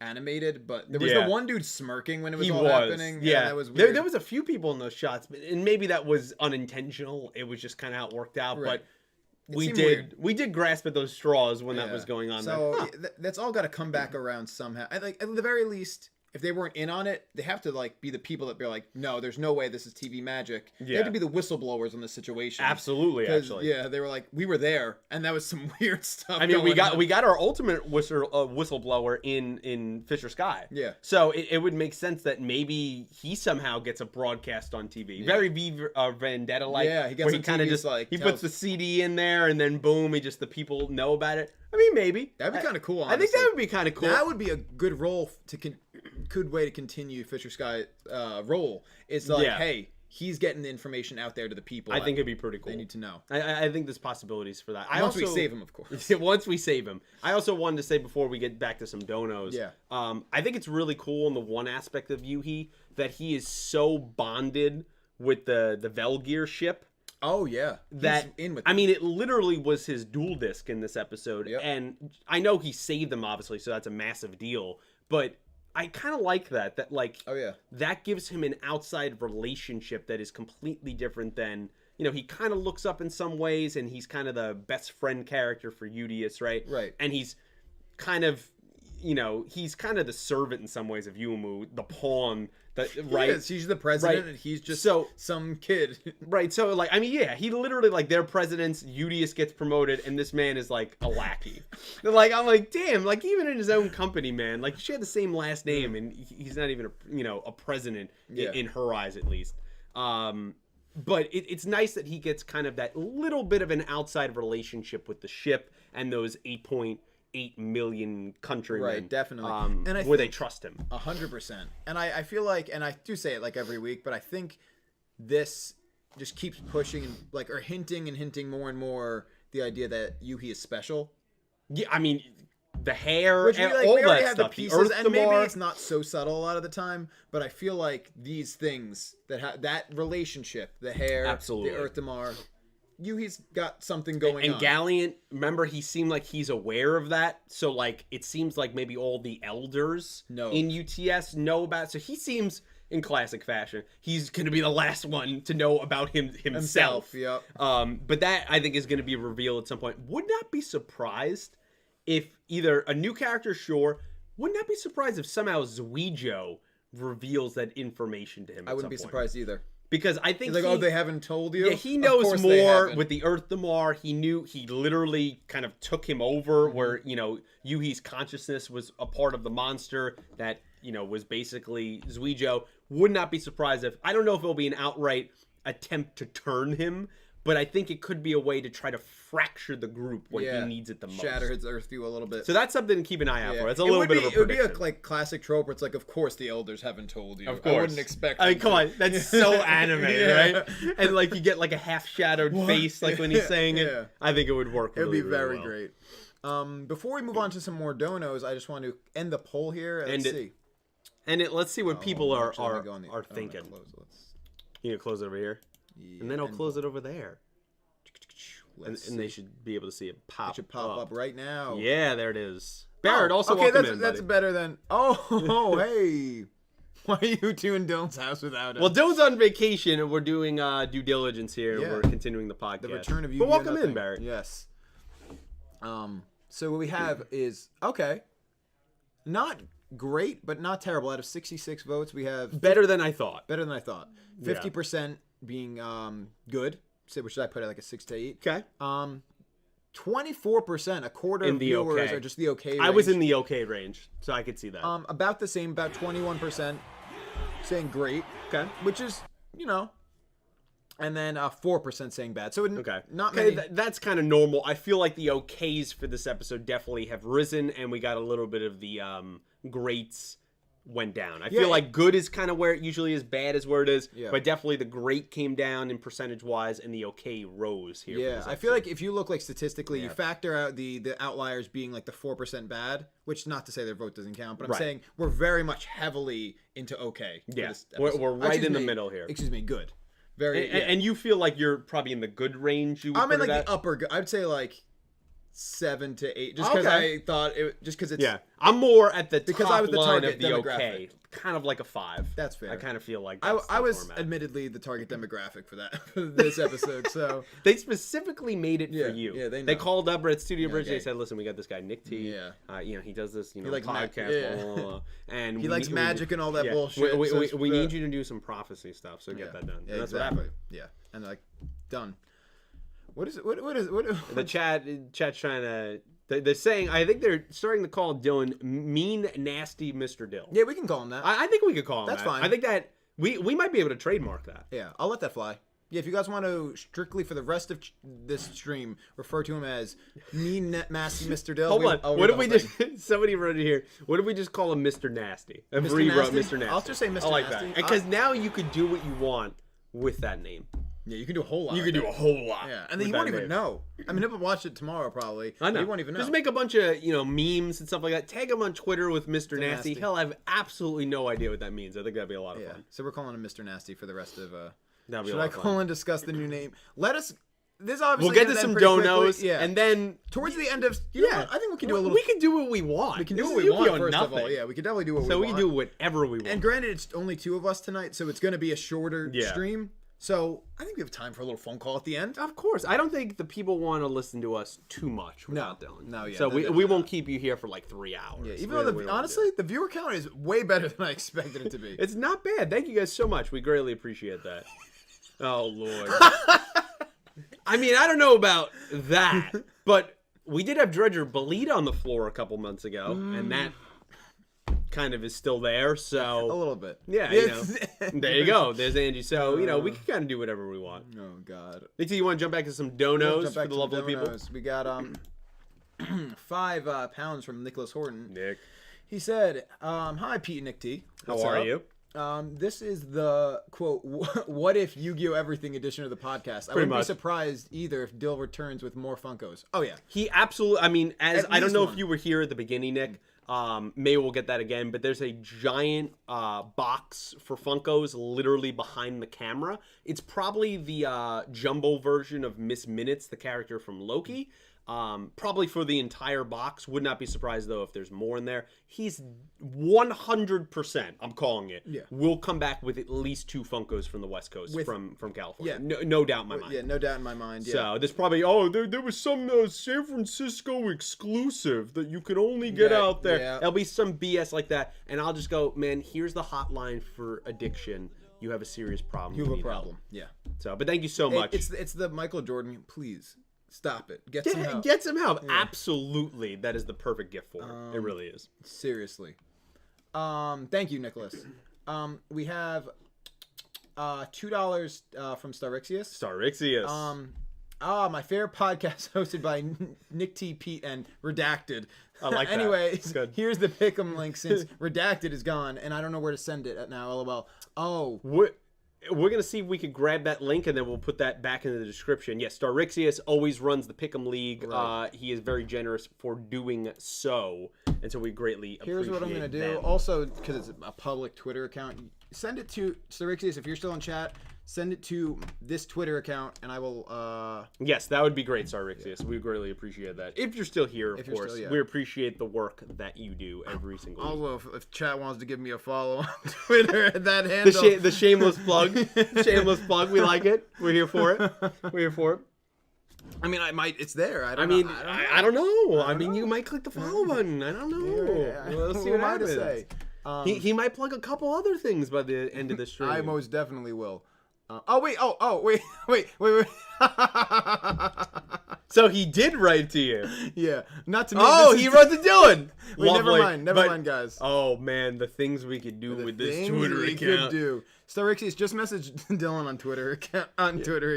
animated, but there was the one dude smirking when it was happening. Yeah, that was weird. There was a few people in those shots, and maybe that was unintentional. It was just kind of how it worked out, right. But we did grasp at those straws when that was going on. So that's all got to come back around somehow. I think at the very least, if they weren't in on it, they have to like be the people that be like, no, there's no way this is TV magic. They have to be the whistleblowers in this situation. Absolutely, actually. Yeah, they were like, we were there, and that was some weird stuff. I mean, we got our ultimate whistleblower in Fisher Sky. Yeah. So it would make sense that maybe he somehow gets a broadcast on TV. Yeah. Very Vendetta like. Yeah, he gets where he kind of just like he puts the CD in there, and then boom, the people know about it. I mean, maybe that'd be kind of cool. Honestly. I think that would be kind of cool. That would be a good role good way to continue Fisher Sky role. It's like, hey, he's getting the information out there to the people. I think it'd be pretty cool. They need to know. I think there's possibilities for that. Once we save him, of course. Once we save him. I also wanted to say before we get back to some donos. Yeah. I think it's really cool in the one aspect of Yugioh that he is so bonded with the Velgear ship. Oh yeah, that in with. I mean, it literally was his dual disc in this episode, and I know he saved them obviously, so that's a massive deal. But I kind of like that. That like, that gives him an outside relationship that is completely different than he kind of looks up in some ways, and he's kind of the best friend character for Yugioh, right? Right, and he's kind of. He's kind of the servant in some ways of Yuumu, the pawn. Right? He's the president, and he's just some kid. Right. So, like, I mean, yeah, he literally, like, their presidents, Yugioh gets promoted, and this man is, like, a lackey. Like, I'm like, damn, like, even in his own company, man, like, he share the same last name, and he's not even, a president in her eyes, at least. But it's nice that he gets kind of that little bit of an outside relationship with the ship and those 8.8 million countrymen, right? Definitely, and where they trust him 100%. And I feel like, and I do say it like every week, but I think this just keeps pushing and like or hinting more and more the idea that Yugioh is special. Yeah, I mean the hair, which and we already have stuff, the pieces, and maybe it's not so subtle a lot of the time, but I feel like these things that relationship, the hair, absolutely, the Earth Damar. Yugioh's got something going on. And Galliant, remember, he seemed like he's aware of that. So, like, it seems like maybe all the elders in UTS know about it. So he seems, in classic fashion, he's going to be the last one to know about himself. Yep. But that, I think, is going to be revealed at some point. Would not be surprised if either a new character, would not be surprised if somehow Yugioh reveals that information to him at some point. I wouldn't be surprised either. Because I think he's like, they haven't told you? Yeah, he knows more with the Earth Damar. He literally kind of took him over where, Yugioh's consciousness was a part of the monster that, was basically Yugioh. Would not be surprised if, I don't know if it'll be an outright attempt to turn him, but I think it could be a way to try to fracture the group when he needs it the most. Shatter his Earth view a little bit. So that's something to keep an eye out for. It's a little bit of a prediction. It would be a classic trope where it's like, of course the elders haven't told you. Of course. I wouldn't expect I mean, come on. That's so anime, right? And like you get like a half-shadowed face like when he's saying it. I think it would work really, It'd be very well. great. Before we move on to some more donos, I just want to end the poll here. Let's see what people are thinking. You gonna close it over here? Yeah, and then I'll close it over there. And they should be able to see it pop. It should pop up right now. Yeah, there it is. Barrett, also welcome in, that's better than... Oh, hey. Why are you two in Dylan's house without us? Well, Dylan's on vacation, and we're doing due diligence here. Yeah. We're continuing the podcast. The return of you. But welcome in, Barrett. Yes. So what we have is... Okay. Not great, but not terrible. Out of 66 votes, we have... Better than I thought. 50% being good. Which should I put it like a 6 to 8? Okay. 24%, a quarter of viewers are just the okay range. I was in the okay range, so I could see that. About the same, about 21% saying great. Okay. Which is, And then 4% saying bad. So not okay, many. that's kind of normal. I feel like the okays for this episode definitely have risen, and we got a little bit of the greats went down. I feel like good is kind of where it usually is, bad is where it is, but definitely the great came down in percentage-wise, and the okay rose here. Yeah, I feel like if you look like statistically, you factor out the outliers being like the 4% bad, which not to say their vote doesn't count, but I'm saying we're very much heavily into okay. Yeah, we're right in the middle here. Excuse me, good. Very. And you feel like you're probably in the good range. I'm in like the upper good. I'd say like 7 to 8, just because I thought just because it's I'm more at the because top I was the line target of the demographic. Okay, kind of like a 5. That's fair. I kind of feel like I was admittedly the target demographic for this episode. So they specifically made it for you. Yeah, they called up at Studio Bridge. They said, "Listen, we got this guy Nick T. Yeah, he does this, like podcast, blah, blah, blah, and he likes magic and all that bullshit. We need you to do some prophecy stuff, so get that done." Yeah, and that's what happened. Yeah, and they're like, done. What is it? The chat's trying to. They're saying, I think they're starting to call Dylan Mean Nasty Mr. Dill. Yeah, we can call him that. I think we could call him That's that. fine. I think that we might be able to trademark that. Yeah, I'll let that fly. Yeah, if you guys want to strictly for the rest of this stream refer to him as Mean Nasty Mr. Dill. Hold on. What if we just somebody wrote it here? What if we just call him Mr. Nasty? Mr. Wrote Mr. Nasty. I'll just say Mr. I like Nasty. that. Because now you could do what you want with that name. Yeah, you can do a whole lot. You can do a whole lot. Yeah, and then he won't even know. I mean, he'll watch it tomorrow probably. I know. He won't even know. Just make a bunch of memes and stuff like that. Tag him on Twitter with Mr. Nasty. He'll have absolutely no idea what that means. I think that'd be a lot of fun. So we're calling him Mr. Nasty for the rest of. That'd be should a lot I call and discuss the new name? Let us. This obviously we'll get to some donos, and then towards the end of know what? I think we can do a little. We can do what we want. We can do what we want. First of all, yeah, we can definitely do what we want. So we can do whatever we want. And granted, it's only 2 of us tonight, so it's going to be a shorter stream. So I think we have time for a little phone call at the end. Of course. I don't think the people want to listen to us too much without Dylan. No, yeah. So we won't keep you here for like 3 hours. Yeah, even though honestly, the viewer count is way better than I expected it to be. It's not bad. Thank you guys so much. We greatly appreciate that. Oh, Lord. I mean, I don't know about that, but we did have Dredger bleed on the floor a couple months ago, and that kind of is still there, so a little bit. Yeah, there you go. There's Angie. So we can kind of do whatever we want. Oh God. Nick, you want to jump back to some donos for the lovely people? We got 5 pounds from Nicholas Horton. Nick. He said, "Hi Pete and Nick T. How are you? This is the quote. What if Yu-Gi-Oh everything edition of the podcast? I wouldn't be surprised either if Dill returns with more Funkos. Oh yeah, he absolutely. I mean, I don't know if you were here at the beginning, Nick. Maybe we'll get that again, but there's a giant box for Funkos literally behind the camera. It's probably the jumbo version of Miss Minutes, the character from Loki. Probably for the entire box. Would not be surprised though if there's more in there. He's 100%, I'm calling it. Yeah. Will come back with at least 2 Funkos from the West Coast from California. Yeah. No doubt in my mind. Yeah, no doubt in my mind. Yeah. So there's probably there was some San Francisco exclusive that you could only get out there. Yeah. There'll be some BS like that, and I'll just go, man. Here's the hotline for addiction. You have a serious problem. You have a problem. Help. Yeah. So, but thank you so much. It's the Michael Jordan. Please. Stop it. Get some help. Get some help. Yeah. Absolutely. That is the perfect gift for it. It really is. Seriously. Thank you, Nicholas. We have $2 from Starixous. My favorite podcast hosted by Nick T, Pete, and Redacted. I like that. Anyways, here's the Pick'em link since Redacted is gone, and I don't know where to send it now. LOL. Oh. We're going to see if we could grab that link, and then we'll put that back in the description. Yes, Starixous always runs the Pick'em League. Right. He is very generous for doing so, and so we greatly appreciate Here's what I'm going to do. Also, because it's a public Twitter account, send it to Starixous. If you're still in chat, send it to this Twitter account, and I will... Yes, that would be great, Starixous. We greatly appreciate that. If you're still here, of course. We appreciate the work that you do every single week. Also, if chat wants to give me a follow on Twitter at that handle... The shameless plug. Shameless plug. We like it. We're here for it. We're here for it. I mean, it's there. I don't know. I mean, you might click the follow button. I don't know. Yeah. Let's see what happens. He might plug a couple other things by the end of the stream. I most definitely will. Wait. So he did write to you. Yeah, not to me. Oh, he wrote to Dylan. Wait, never Lovely. mind, guys. Oh man, the things we could do with this Twitter account. Could do. Starixous, just message Dylan on Twitter.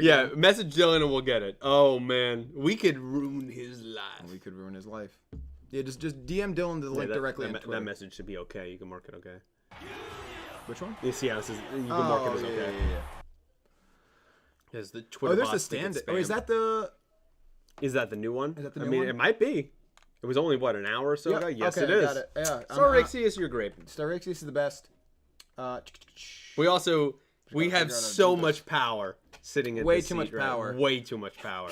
Yeah, message Dylan and we'll get it. Oh man, we could ruin his life. Yeah, just DM Dylan the link directly on Twitter. That message should be okay. You can mark it okay. Which one? You see how it says you can mark it as okay. Yeah. There's the Twitter. There's the stand. Oh, is that the new one? Is that the new one? It might be. It was only an hour or so ago. Yes, okay, it is. Got it. Yeah. Starixous, you're great. Starixous is the best. We have so much power sitting in way this too seat, much power. Right? Way too much power.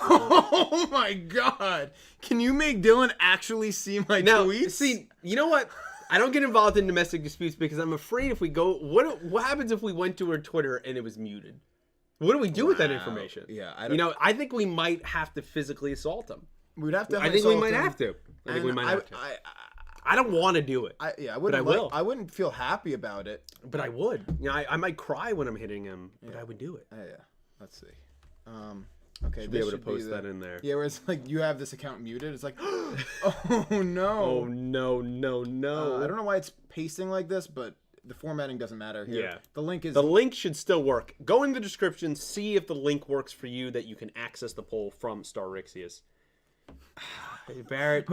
Oh my god! Can you make Dylan actually see my tweets? See, you know what? I don't get involved in domestic disputes because I'm afraid if we go, what happens if we went to her Twitter and it was muted? What do we do with that information? Yeah, I think we might have to physically assault him. We'd have to. I think we might have to. I don't want to do it. I wouldn't. Will. I wouldn't feel happy about it. But I would. I might cry when I'm hitting him, but I would do it. Yeah. Let's see. Okay. Should be able to post that in there. Yeah, where it's like you have this account muted. It's like, oh no. Oh no. I don't know why it's pasting like this, but the formatting doesn't matter here. Yeah. The link should still work. Go in the description, see if the link works for you that you can access the poll from Starixous. Barrett.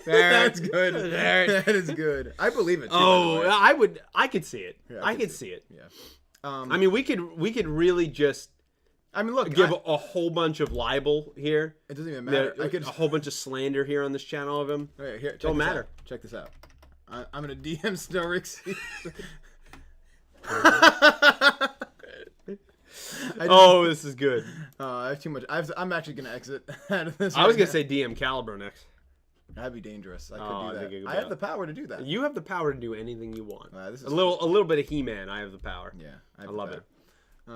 That's good. That is good. I believe it too. Oh, I could see it. Yeah, I could see it. Yeah. I mean, we could really just look, give a whole bunch of libel here. It doesn't even matter. I could a whole bunch of slander here on this channel of him. Right, here, don't matter. Check this out. I'm gonna DM Starixous. This is good. I have too much. I'm actually gonna exit out of this. I was gonna say DM Caliber next. That'd be dangerous. I could do that. I have the power to do that. You have the power to do anything you want. This is a little bit of He-Man. I have the power. Yeah, I love it.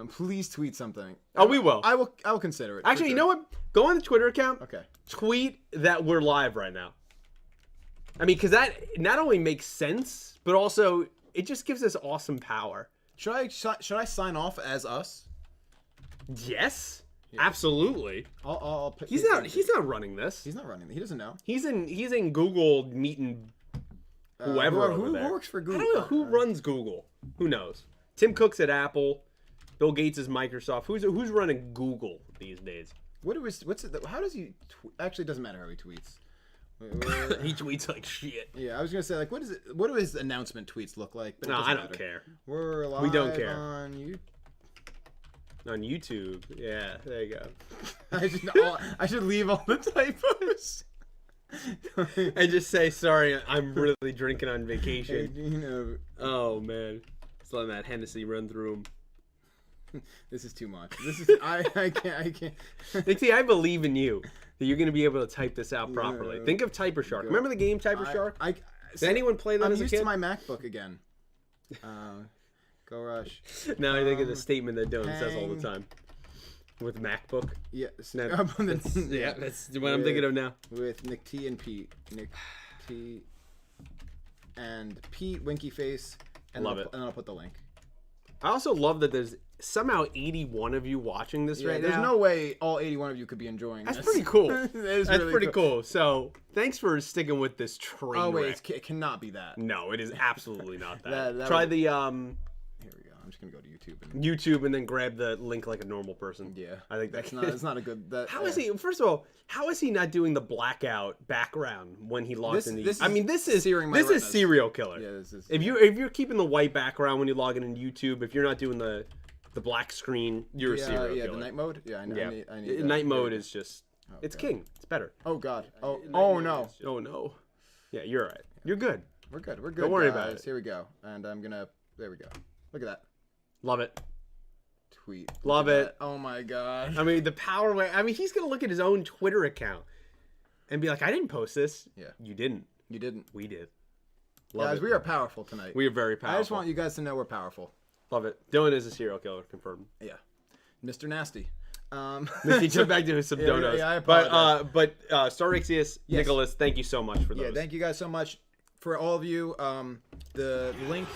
Please tweet something. Oh, we will. I will consider it. Actually, you know what? Go on the Twitter account. Okay. Tweet that we're live right now. I mean, because that not only makes sense, but also it just gives us awesome power. Should I sign off as us? Yes, absolutely. I'll he's not running this. He's not running. He doesn't know. He's in Google meeting whoever over there. Who works for Google? I don't know who runs Google. Who knows? Tim Cook's at Apple. Bill Gates is Microsoft. Who's running Google these days? How does he? Actually, it doesn't matter how he tweets. He tweets like shit. Yeah, I was gonna say like, what do his announcement tweets look like? But no, I don't care. We're live. We don't care. On YouTube. Yeah, there you go. I should leave all the typos. And just say sorry. I'm really drinking on vacation. Oh man, just letting that Hennessy run through him. This is too much. I can't. Nixie, I believe in you that you're going to be able to type this out properly. Think of Typer Shark. Remember the game Typer Shark? Did anyone play that as a kid? I'm used to my MacBook again. Go Rush. Now I think of the statement that Dylan says all the time. With MacBook? Yeah. Yeah, that's what I'm thinking of now. With Nick T and Pete. Nick T and Pete, Winky Face. And love it. And then I'll put the link. I also love that there's somehow 81 of you watching this right now. There's no way all 81 of you could be enjoying this. That's pretty cool. That's really pretty cool. So thanks for sticking with this train wreck. It cannot be that. No, it is absolutely not that. That Try would... the Here we go. I'm just gonna go to YouTube and then grab the link like a normal person. Yeah, I think that's not a good. Is he? First of all, how is he not doing the blackout background when he logs in? This is serial killer. Yeah, this is. If you're keeping the white background when you log in YouTube, if you're not doing the black screen, you're a serial killer. Yeah, the night mode. Yeah, I know. Yeah. I need night mode is just. It's king. It's better. Oh God. Oh no. Oh no. Yeah, you're all right. You're good. We're good. Don't worry about it. Here we go. And I'm gonna. There we go. Look at that. Love it. Tweet. Love it. Oh my God. I mean, the power. I mean, he's gonna look at his own Twitter account and be like, "I didn't post this." Yeah. You didn't. You didn't. We did. Guys, we are powerful tonight. We are very powerful. I just want you guys to know we're powerful. Love it. Dylan is a serial killer, confirmed. Yeah. Mr. Nasty. He took back to some donuts. Yeah, I apologize. But Starixous, Nicholas, thank you so much for those. Yeah, thank you guys so much for all of you. The link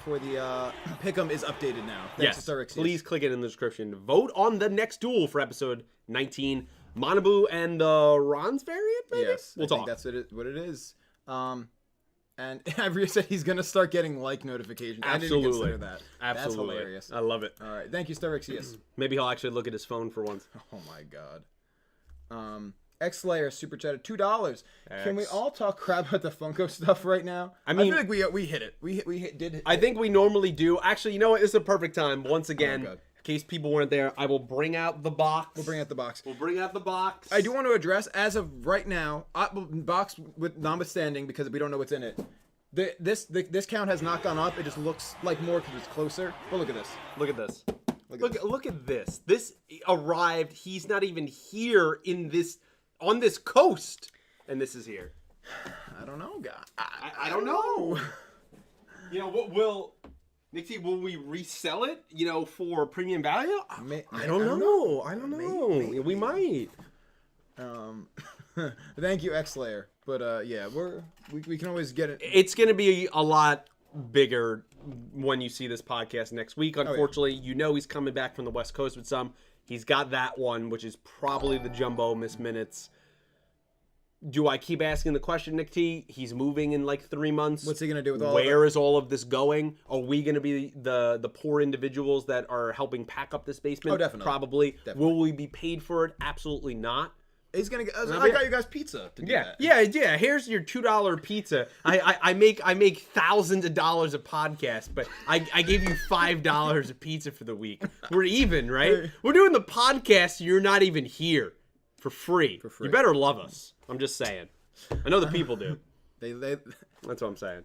for the Pick'em is updated now. Yes, please click it in the description. Vote on the next duel for episode 19 Manabu and the Ron's variant, maybe? Yes, We'll I talk. think that's what it is. And Avila said he's gonna start getting like notifications. Absolutely. I didn't consider that. Absolutely. That's hilarious. I love it. All right, thank you, Starixous. Maybe he'll actually look at his phone for once. Oh my god. X Slayer super chatted $2. Can we all talk crap about the Funko stuff right now? I mean, I feel like we hit it. We did. I think we normally do. Actually, you know what? This is a perfect time. Once again, God. in case people weren't there, I will bring out the box. We'll bring out the box. We'll bring out the box. I do want to address, as of right now, box with notwithstanding, because we don't know what's in it. This count has not gone up. It just looks like more because it's closer. But look at this. Look at this. Look at this. This arrived. He's not even here on this coast, and this is here. I don't know, guy. I don't know. You know what? Will we resell it? You know, for premium value? I don't know. Maybe. We might. Thank you, X Slayer. But yeah, we can always get it. It's gonna be a lot bigger when you see this podcast next week. Unfortunately, you know he's coming back from the West Coast with some. He's got that one, which is probably the jumbo Miss Minutes. Do I keep asking the question, Nick T? He's moving in like 3 months. What's he gonna do with all? Where is all of this going? Are we gonna be the poor individuals that are helping pack up this basement? Oh, definitely. Probably. Definitely. Will we be paid for it? Absolutely not. He's gonna get. I got you guys pizza to do that. Yeah. Here's your $2 pizza. I make thousands of dollars a podcast, but I gave you $5 of pizza for the week. We're even, right? We're doing the podcast. You're not even here for free. You better love us. I'm just saying. I know the people do. They. That's what I'm saying.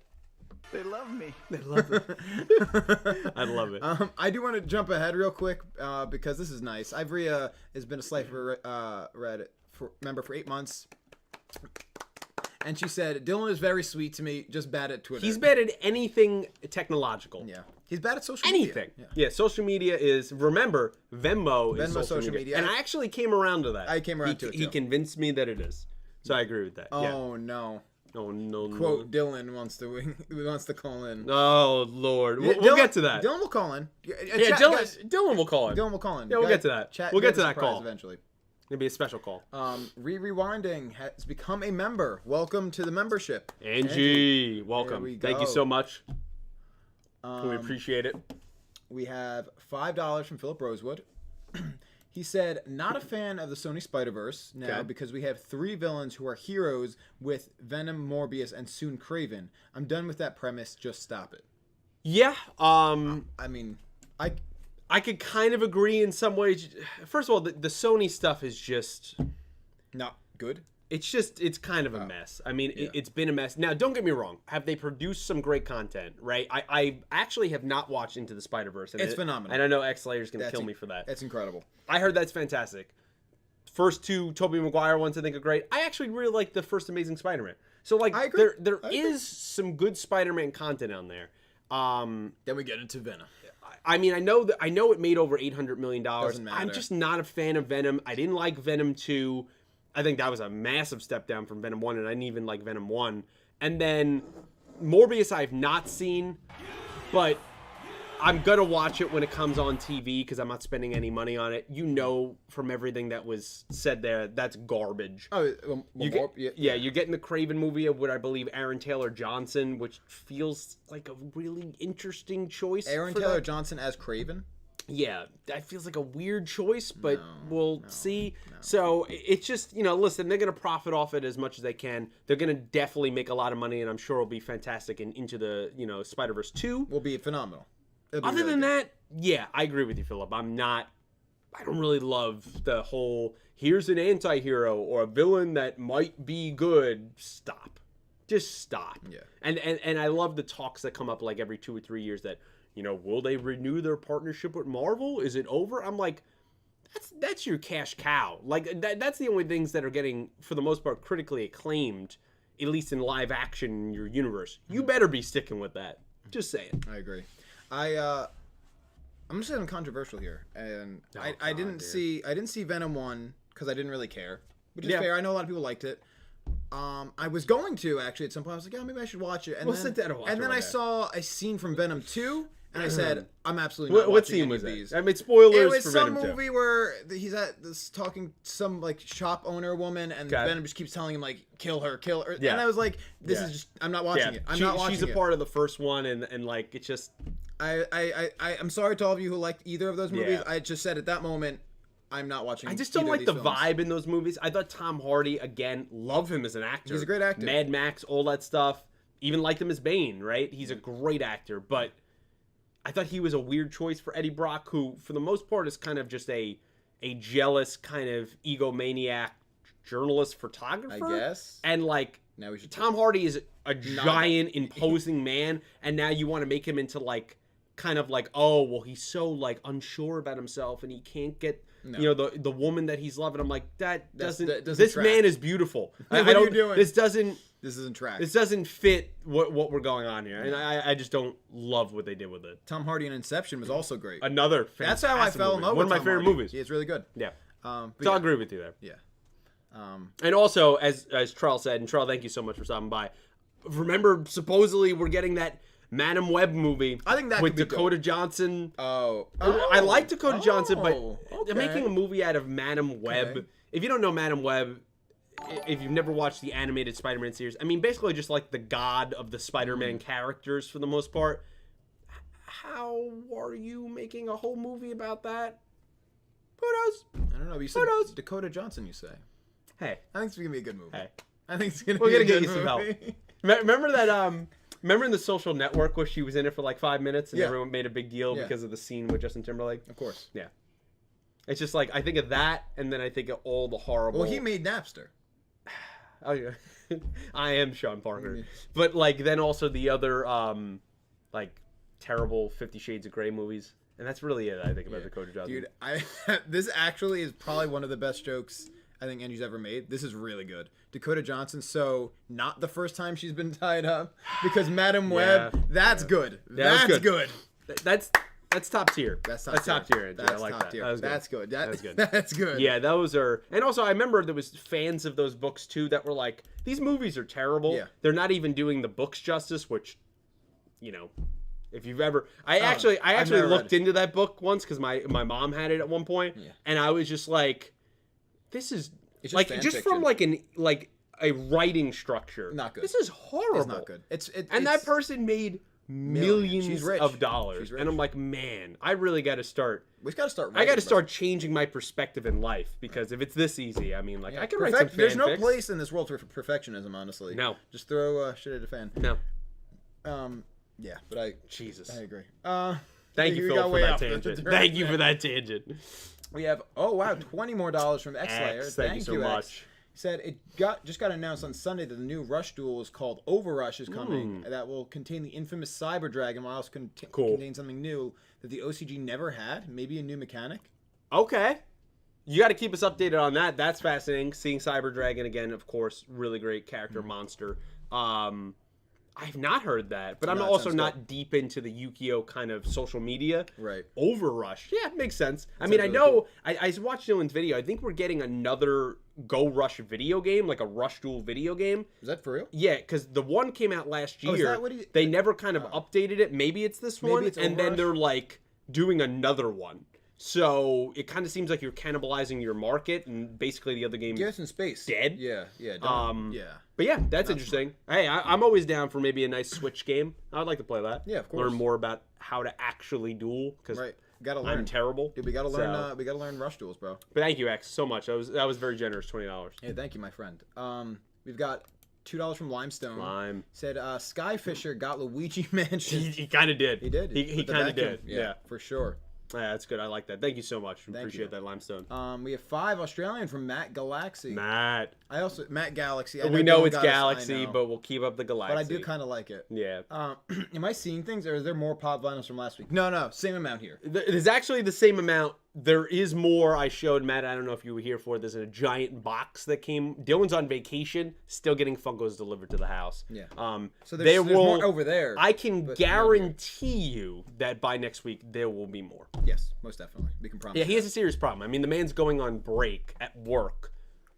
They love me. They love it. I love it. I do want to jump ahead real quick because this is nice. Ivrea has been a Slifer Reddit member for 8 months. And she said, Dylan is very sweet to me, just bad at Twitter. He's bad at anything technological. Yeah. He's bad at social media. Yeah, social media is, remember, Venmo is social media. And I actually came around to that. I came around to it, too. He convinced me that it is. So I agree with that. Oh, no. Oh, no. Quote, Dylan wants to call in. Oh, Lord. We'll get to that. Dylan will call in. Dylan will call in. Dylan will call in. Yeah, we'll get to that. We'll get to that call. Eventually. It'll be a special call. Rewinding has become a member. Welcome to the membership. Angie, welcome. Thank you so much. We appreciate it. We have $5 from Philip Rosewood. He said, not a fan of the Sony Spider-Verse now because we have 3 villains who are heroes with Venom, Morbius, and soon Kraven. I'm done with that premise. Just stop it. Yeah. I mean, I could kind of agree in some ways. First of all, the Sony stuff is just not good. It's kind of a mess. I mean, it's been a mess. Now, don't get me wrong. Have they produced some great content, right? I actually have not watched Into the Spider-Verse. It's phenomenal. And I know X Slayer's going to kill me for that. It's incredible. I heard that's fantastic. First 2 Tobey Maguire ones I think are great. I actually really like the first Amazing Spider-Man. So, like, there is some good Spider-Man content on there. Then we get into Venom. I mean, I know it made over $800 million. Doesn't matter. I'm just not a fan of Venom. I didn't like Venom 2. I think that was a massive step down from Venom 1, and I didn't even like Venom 1. And then Morbius I've not seen, but I'm going to watch it when it comes on TV because I'm not spending any money on it. You know from everything that was said there, that's garbage. Oh, you're getting the Kraven movie of what I believe Aaron Taylor Johnson, which feels like a really interesting choice. Aaron Taylor Johnson as Kraven? Yeah, that feels like a weird choice, but we'll see. No. So it's just, listen, they're going to profit off it as much as they can. They're going to definitely make a lot of money, and I'm sure it'll be fantastic. And Into the, Spider-Verse 2 will be phenomenal. Other than that, yeah, I agree with you, Philip. I don't really love the whole, here's an anti-hero or a villain that might be good. Stop. Just stop. Yeah. And I love the talks that come up like every 2 or 3 years that, will they renew their partnership with Marvel? Is it over? I'm like, that's your cash cow. Like, that's the only things that are getting, for the most part, critically acclaimed, at least in live action in your universe. You better be sticking with that. Just saying. I agree. I'm just saying I'm controversial here, and I didn't see Venom 1 because I didn't really care, which is fair. I know a lot of people liked it. I was going to actually at some point. I was like, maybe I should watch it. And then I saw a scene from Venom 2, And I said, I'm absolutely not What watching scene any was of that? these. I mean, spoilers It was for some Venom 2. movie where he's at this talking some like shop owner woman, and Venom just keeps telling him like, kill her. Yeah. And I was like, this is just, I'm not watching it. I'm not watching it. She's a part of the first one, and like it's just. I'm sorry to all of you who liked either of those movies. I just said at that moment, I'm not watching. I just don't like the films. vibe in those movies. I thought Tom Hardy, again, love him as an actor. He's a great actor. Mad Max, all that stuff. Even liked him as Bane, right? He's a great actor, but I thought he was a weird choice for Eddie Brock, who, for the most part, is kind of just a jealous, kind of egomaniac journalist photographer. I guess. And, like, now we should Tom Hardy is a giant, imposing man, and now you want to make him into, like, kind of like, oh, well, he's so, like, unsure about himself, and he can't get, you know, the woman that he's loving. I'm like, that doesn't this track. man is beautiful. What are you doing? This doesn't track. This doesn't fit what we're going on here, and I just don't love what they did with it. Tom Hardy in Inception was also great. Another fantastic That's how I fell in love with one of my Tom favorite Hardy. movies. Yeah, it's really good. Yeah. So I'll agree with you there. Yeah. And also, as Trell said, and Trell, thank you so much for stopping by. Remember, supposedly we're getting that Madam Web movie. I think that with could be Dakota dope. Johnson. I like Dakota Johnson, but they're okay. making a movie out of Madam Web. Okay. If you don't know Madam Web, if you've never watched the animated Spider-Man series, I mean, basically just like the god of the Spider-Man characters for the most part. How are you making a whole movie about that? Who knows? I don't know. You said Dakota Johnson, you say. Hey. I think it's going to be a good movie. Hey. I think it's going to We're be a gonna good get you some movie. help. Remember that, remember in The Social Network where she was in it for like 5 minutes and Yeah. everyone made a big deal because of the scene with Justin Timberlake? Of course. Yeah. It's just like, I think of that, and then I think of all the horrible... Well, he made Napster. Oh, yeah. I am Sean Parker. But, like, then also the other, like, terrible 50 Shades of Grey movies. And that's really it, I think, about Dakota Johnson. Dude, this actually is probably one of the best jokes I think Andrew's ever made. This is really good. Dakota Johnson, so not the first time she's been tied up, because Madam Web, that's good. Yeah, that's good. That's top tier. That's top tier. That's I like top that. tier. That was good. That's good. That's good. That's good. Yeah, those are... And also, I remember there was fans of those books, too, that were like, these movies are terrible. Yeah. They're not even doing the books justice, which, you know, if you've ever... I actually looked into that book once, because my mom had it at one point, and I was just like, this is... It's like, just from, like, a writing structure. Not good. This is horrible. It's not good. And that person made... millions She's rich. of dollars. She's rich. And I'm like, man, I really got to start. We've got to start. I got to start changing my perspective in life, because if it's this easy, I mean, like, I can write some There's no fanfics. place in this world for perfectionism, honestly. No. Just throw shit at a fan. No. Yeah, but Jesus. I agree. Thank you, Phil, for that tangent. Thank you for that tangent. We have $20 more from X-Layer. Thank you so much. He said it just got announced on Sunday that the new Rush duel is called Overrush is coming. That will contain the infamous Cyber Dragon, while also contain something new that the OCG never had. Maybe a new mechanic. Okay. You got to keep us updated on that. That's fascinating. Seeing Cyber Dragon again, of course, really great character, monster. I've not heard that, but I'm also not deep into the Yugioh kind of social media. Right. Overrush. Yeah, it makes sense. I mean, I know, cool. I watched Dylan's video. I think we're getting another Go Rush video game, like a Rush Duel video game. Is that for real? Yeah, because the one came out last year. Is that what they never kind of updated it. Maybe it's this one. It's and then Overrush? they're like doing another one. So it kind of seems like you're cannibalizing your market, and basically the other game in space. Dead. Yeah. But yeah, that's interesting. Hey, I'm always down for maybe a nice Switch game. I'd like to play that. Yeah, of course. Learn more about how to actually duel, because gotta learn. I'm terrible. Dude, we gotta learn. We gotta learn Rush duels, bro. But thank you, X, so much. That was very generous. $20. Yeah, thank you, my friend. We've got $2 from Limestone. Lime said Skyfisher got Luigi Mansion. He kind of did. He did. He kind of did. Yeah, for sure. Yeah, that's good. I like that. Thank you so much. Appreciate that, Limestone. We have 5 Australian from Matt Galaxy. Matt Galaxy. We know it's Galaxy, but we'll keep up the Galaxy. But I do kind of like it. Yeah. Am I seeing things, or is there more pod vinyls from last week? No, same amount here. There's actually the same amount. There is more. I showed Matt. I don't know if you were here for it. There's a giant box that came. Dylan's on vacation, still getting Funkos delivered to the house. Yeah. So there's more over there. I can guarantee you that by next week there will be more. Yes, most definitely. We can promise. Yeah, he has a serious problem. I mean, the man's going on break at work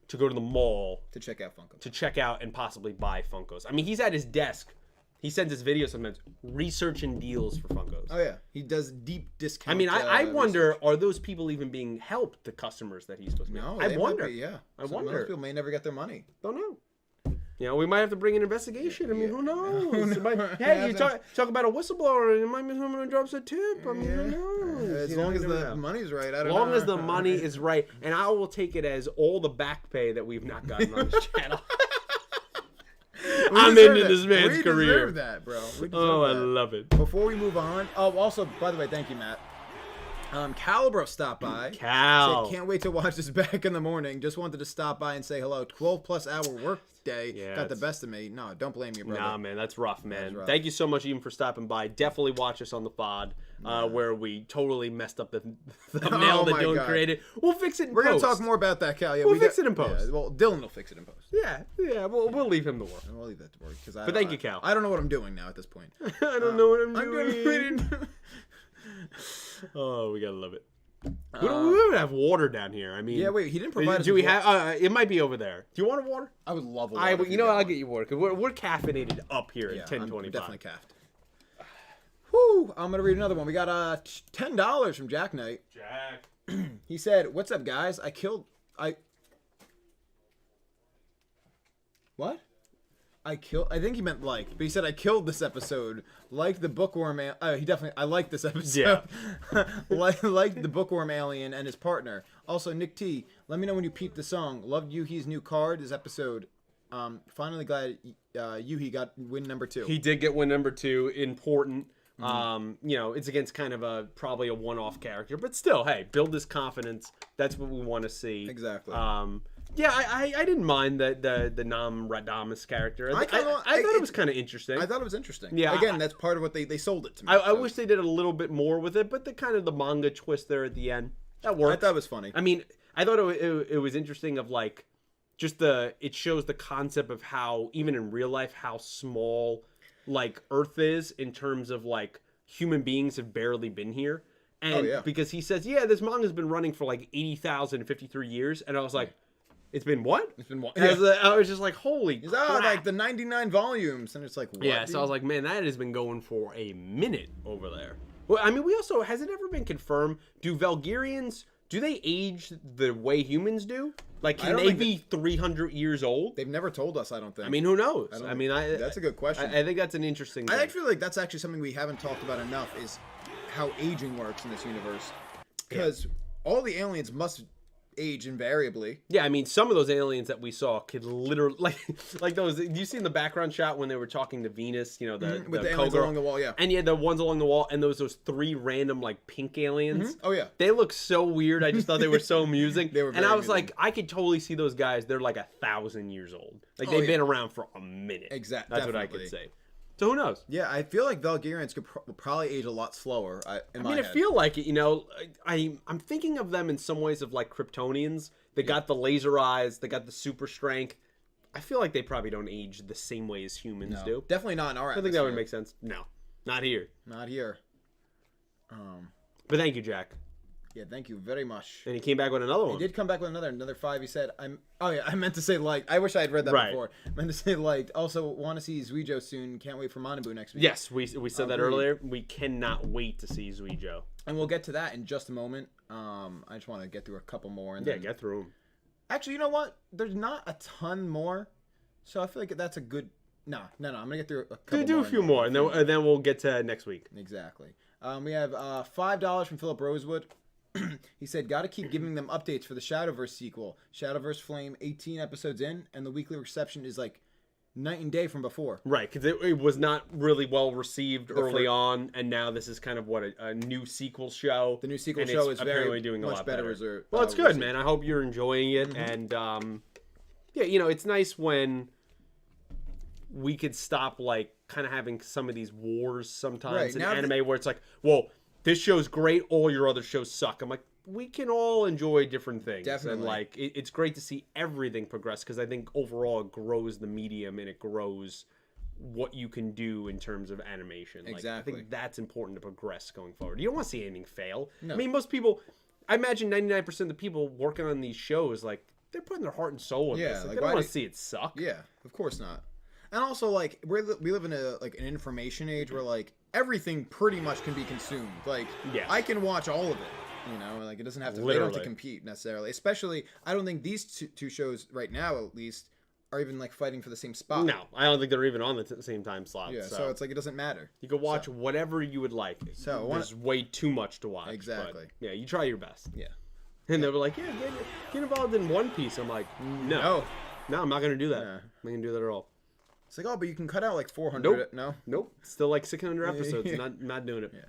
to go to the mall to check out Funkos. To check out and possibly buy Funkos. I mean, he's at his desk he sends his videos sometimes researching deals for Funkos. Oh yeah, he does deep discount. I mean, I wonder, are those people even being helped? The customers that he's supposed to be. No, I wonder. I wonder. Most people may never get their money. Don't know. You know, we might have to bring an investigation. I mean, who knows? Who knows? Hey, you talk about a whistleblower, and it might be someone who drops a tip. I mean, who knows? As long as the money's right, I don't know. As long as the money is right, and I will take it as all the back pay that we've not gotten on this channel. I'm into this man's career. We deserve that, bro. I love it. Before we move on, also, by the way, thank you, Matt. Calibro stopped by. Cal. Said, can't wait to watch this back in the morning. Just wanted to stop by and say hello. 12+ hour work day got the best of me. No, don't blame me, brother. Nah, man, that's rough, man. That's rough. Thank you so much even for stopping by. Definitely watch us on the pod where we totally messed up the thumbnail that Dylan created. We'll fix it in post. We're going to talk more about that, Cal. Yeah, we'll fix it in post. Yeah, well, Dylan will fix it in post. Yeah, we'll leave him to work. We'll leave that to work. But thank you, Cal. I don't know what I'm doing now at this point. I don't know what I'm doing. Oh, we got to love it. We don't have water down here. I mean, yeah. Wait, he didn't provide. Do we have? It might be over there. Do you want a water? I would love a water. You know what? I'll get you water because we're caffeinated up here at 10:25. I'm definitely caffed. Whew! I'm gonna read another one. We got $10 from Jack Knight. Jack. He said, "What's up, guys? What? I think he meant like, but he said I killed this episode. Like the bookworm. I like this episode. Yeah. like the bookworm alien and his partner. Also, Nick T. Let me know when you peep the song. Loved Yuhi's new card this episode. Finally glad Yuhi got win number 2. He did get win number 2. Important. You know, it's against kind of probably a one-off character, but still, hey, build this confidence. That's what we want to see. Exactly. Yeah, I didn't mind the Nam Radamas character. I thought it was kind of interesting. I thought it was interesting. Yeah. Again, that's part of what they sold it to me. I wish they did a little bit more with it, but the manga twist there at the end, that worked. I thought it was funny. I mean, I thought it was interesting of like, just it shows the concept of how, even in real life, how small, like, Earth is in terms of, like, human beings have barely been here. And because he says, yeah, this manga's been running for like 53 years. And I was like, it's been what? It's been what? I was just like, holy crap. Like the 99 volumes. And it's like, what? Yeah, so I was like, man, that has been going for a minute over there. Well, I mean, has it ever been confirmed, do Valgyrians, do they age the way humans do? Like, can they be 300 years old? They've never told us, I don't think. I mean, who knows? That's a good question. I think that's an interesting thing. I feel like that's actually something we haven't talked about enough, is how aging works in this universe. Because all the aliens must age invariably. Yeah, I mean, some of those aliens that we saw could literally, like those. You see in the background shot when they were talking to Venus, you know, with the aliens along the wall, yeah. And the ones along the wall, and those 3 random like pink aliens. Oh yeah, they look so weird. I just thought they were so amusing. They were, and I was like, I could totally see those guys. They're like 1,000 years old. Like they've been around for a minute. Exactly, that's what I could say. So who knows? Yeah, I feel like Valgyrians could probably age a lot slower. I feel like it. You know, I'm thinking of them in some ways of like Kryptonians. They got the laser eyes. They got the super strength. I feel like they probably don't age the same way as humans do. Definitely not in our atmosphere. I think that would make sense. No, not here. Not here. But thank you, Jack. Yeah, thank you very much. And he came back with another one. He did come back with another 5. He said, I meant to say liked. I wish I had read that before. I meant to say liked. Also, want to see Yugioh soon. Can't wait for Manabu next week. Yes, we said that earlier. We cannot wait to see Yugioh. And we'll get to that in just a moment. I just want to get through a couple more. And then... get through them. Actually, you know what? There's not a ton more. So I feel like that's a good... No. I'm going to get through a couple do more. A few more, and then we'll get to next week. Exactly. We have $5 from Philip Rosewood. He said, got to keep giving them updates for the Shadowverse sequel. Shadowverse Flame 18 episodes in, and the weekly reception is like night and day from before. Right, because it was not really well received early on, and now this is kind of what a new sequel show. The new sequel show is apparently doing a much lot better. Well, it's good, man. I hope you're enjoying it, and yeah, you know, it's nice when we could stop like kind of having some of these wars sometimes in anime where it's like, well, this show's great, all your other shows suck. I'm like, we can all enjoy different things. Definitely. And like, it's great to see everything progress because I think overall it grows the medium and it grows what you can do in terms of animation. Exactly. Like, I think that's important to progress going forward. You don't want to see anything fail. No. I mean, most people, I imagine 99% of the people working on these shows, like, they're putting their heart and soul in this. Like, they don't want to see it suck. Yeah, of course not. And also, like, we live in an information age where, like, everything pretty much can be consumed. Like, I can watch all of it. You know, like, it doesn't have to. Literally. They don't have to compete necessarily. Especially, I don't think these two shows right now, at least, are even like fighting for the same spot. No, I don't think they're even on the same time slot. Yeah, so it's like it doesn't matter. You can watch whatever you would like. So there's way too much to watch. Exactly. Yeah, you try your best. Yeah. And they were like, yeah, get involved in One Piece. I'm like, no, I'm not gonna do that. I'm not gonna do that at all. It's like, oh, but you can cut out like 400. Nope. Nope. Still like 600 episodes. Not doing it. Yeah.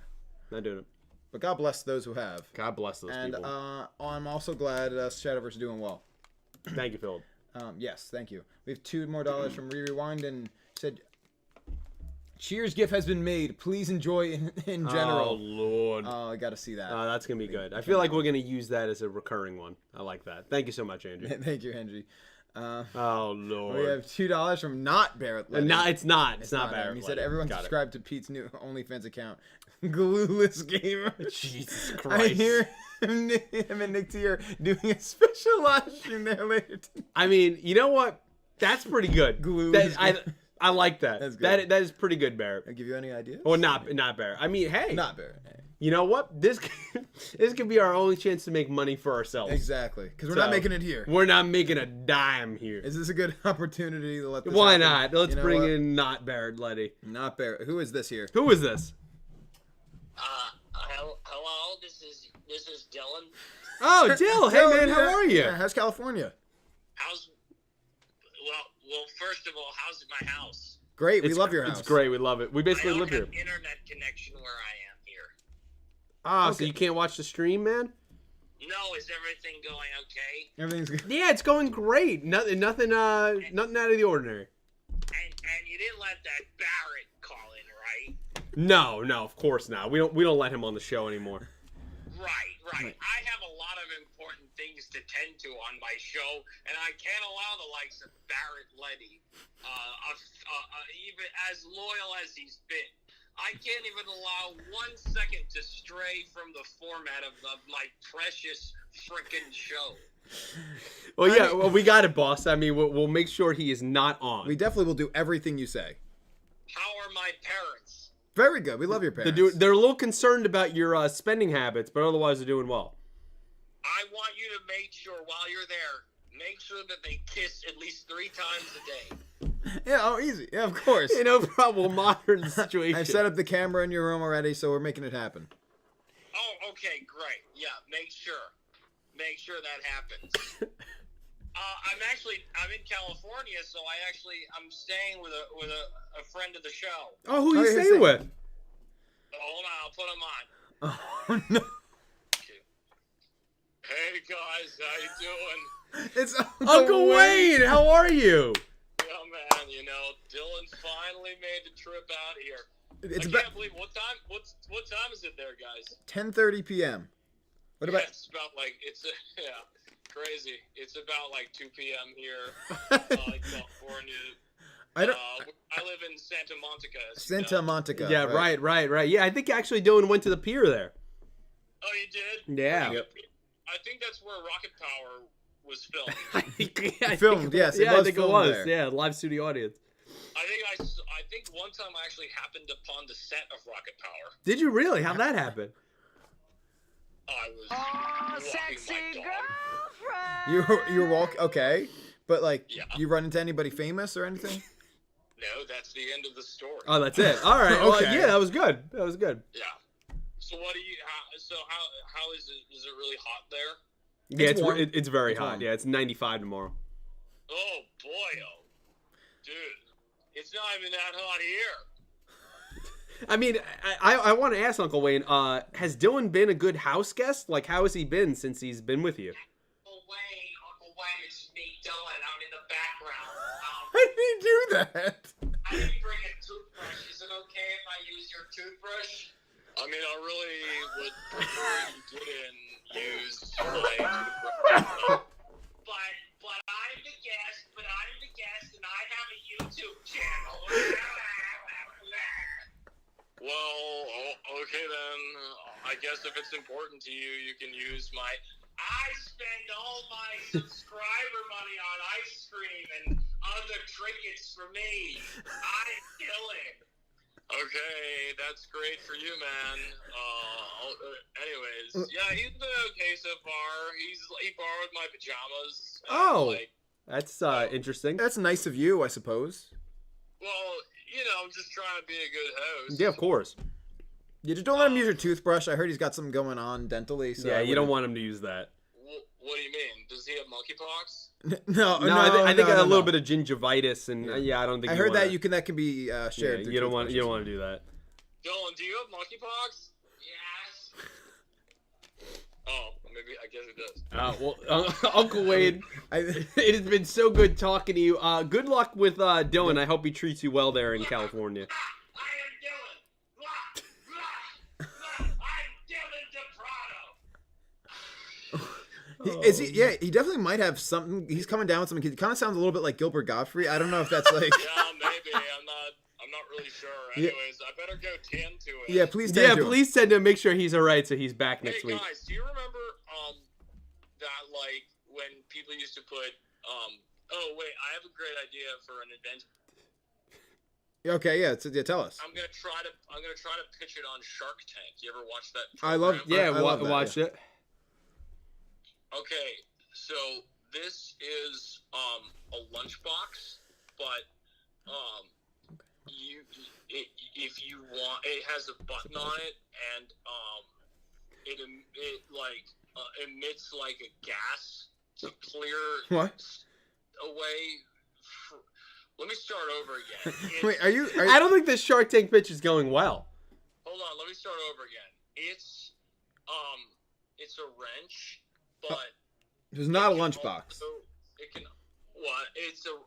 Not doing it. But God bless those who have. God bless those people. And I'm also glad Shadowverse is doing well. Thank you, Phil. Yes, thank you. We have $2 more from Rewind and said, Cheers GIF has been made. Please enjoy in general. Oh, Lord. Oh, I got to see that. That's going to be good. I feel like we're going to use that as a recurring one. I like that. Thank you so much, Andrew. Thank you, Henry. Oh, Lord. We have $2 from Not Barrett. No, it's not. It's not Barrett. He said, everyone subscribe to Pete's new OnlyFans account. Glueless Gamer. Jesus Christ. I hear him and Nick T are doing a special live stream there later tonight. I mean, you know what? That's pretty good. I like that. That's good. That is pretty good, Barrett. I'll give you any ideas? Well, not Barrett. I mean, hey. Not Barrett. Hey. You know what? This could be our only chance to make money for ourselves. Exactly. Because we're not making it here. We're not making a dime here. Is this a good opportunity to let this Why happen? not? Let's bring in Not Barrett Letty. Not Barrett. Who is this here? Who is this? Hello. This is Dylan. Oh, Dill. Hey, man. How are you? Yeah, how's California? Well, first of all, how's my house? Great. We love your house. It's great. We love it. We basically live here. I don't have internet connection where I am here. Okay. So you can't watch the stream, man? No, is everything going okay? Everything's good. Yeah, it's going great. Nothing out of the ordinary. And you didn't let that Barrett call in, right? No, of course not. We don't let him on the show anymore. Right. I have a lot of important things to tend to on my show, and I can't allow the likes of Barrett Letty, even as loyal as he's been. I can't even allow 1 second to stray from the format of my precious frickin' show. Well, we got it, boss. I mean, we'll make sure he is not on. We definitely will do everything you say. How are my parents? Very good. We love your parents. They're a little concerned about your spending habits, but otherwise they're doing well. I want you to make sure while you're there, make sure that they kiss at least 3 times a day. Yeah, easy. Yeah, of course. No problem. We'll monitor the situation. I've set up the camera in your room already, so we're making it happen. Oh, okay, great. Yeah, make sure that happens. I'm in California, so I'm staying with a friend of the show. Oh, who are you staying with? Hold on, I'll put him on. Oh no. Hey guys, how you doing? It's Uncle Wayne. How are you? Yeah, man. Dylan finally made the trip out here. I can't believe what time is it there, guys? 10:30 p.m. What about? Yeah, it's about crazy. It's about 2 p.m. here, California. I live in Santa Monica. Santa Monica. Yeah, right. Yeah, I think actually Dylan went to the pier there. Oh, you did? Yeah. Yep. I think that's where Rocket Power was filmed. I think filmed. Yes, it was filmed there. Yeah, live studio audience. I think one time I actually happened upon the set of Rocket Power. Did you really? How'd that happen? I was walking sexy my dog. girlfriend. You were walking. Okay, but yeah. You run into anybody famous or anything? No, that's the end of the story. Oh, that's it. All right. Okay. Well, yeah, that was good. Yeah. So how is it? Is it really hot there? Yeah, warm. it's very hot. warm. Yeah, it's 95 tomorrow. Oh boy, dude, it's not even that hot here. I mean, I want to ask Uncle Wayne, has Dylan been a good house guest? Like, how has he been since he's been with you? Uncle Wayne, it's me, Dylan. I'm in the background. How did he do that? I didn't bring a toothbrush. Is it okay if I use your toothbrush? I mean, I really would prefer you didn't use my toothbrush. But I'm the guest, and I have a YouTube channel. Well, okay then. I guess if it's important to you, you can use my... I spend all my subscriber money on ice cream and other trinkets for me. I'm Dylan. Okay, that's great for you, man. Anyways, yeah, he's been okay so far. He borrowed my pajamas. Oh, that's interesting. That's nice of you, I suppose. Well, I'm just trying to be a good host. Yeah, of course. You just don't let him use your toothbrush. I heard he's got something going on dentally. So yeah, you don't want him to use that. What do you mean? Does he have monkeypox? No, I think a little bit of gingivitis, and I don't think. I heard that that can be shared. You don't want to do that. Dylan, do you have monkeypox? Yes. Oh, maybe I guess it does. Uncle Wade, it has been so good talking to you. Good luck with Dylan. I hope he treats you well there in California. I am Dylan. I'm Dylan DePrado. Is he? Yeah, he definitely might have something. He's coming down with something. He kind of sounds a little bit like Gilbert Gottfried. I don't know if that's like. Yeah, maybe. I'm not really sure. Anyways, I better go tend to it. Yeah, please tend to him. Please tend to him. Make sure he's all right, so he's back next week. Hey guys, do you remember that like when people used to put oh wait, I have a great idea for an invention. Okay, yeah, tell us. I'm gonna try to pitch it on Shark Tank. You ever watch that program? I love. Yeah, I love that, watched it. Okay, so this is a lunchbox, but if you want, it has a button on it, and it emits like a gas to clear away. Let me start over again. Wait, are you? I don't think this Shark Tank pitch is going well. Hold on, let me start over again. It's a wrench, but it's not a lunchbox. So it can. What?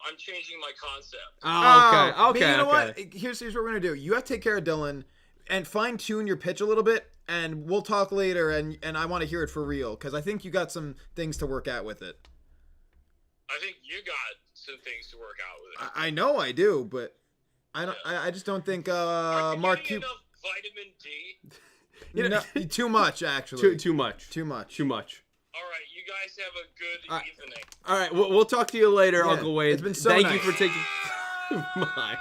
I'm changing my concept. Oh, okay. But you know what? Here's what we're gonna do. You have to take care of Dylan and fine tune your pitch a little bit, and we'll talk later. And I want to hear it for real because I think you got some things to work out with it. I think you got some things to work out with it. I know I do, but I don't. I just don't think Mark Q. Enough vitamin D? Too much actually. Too much. All right, you guys have a good evening. All right, we'll talk to you later, Uncle Wade. It's been so Thank nice. you for taking. My.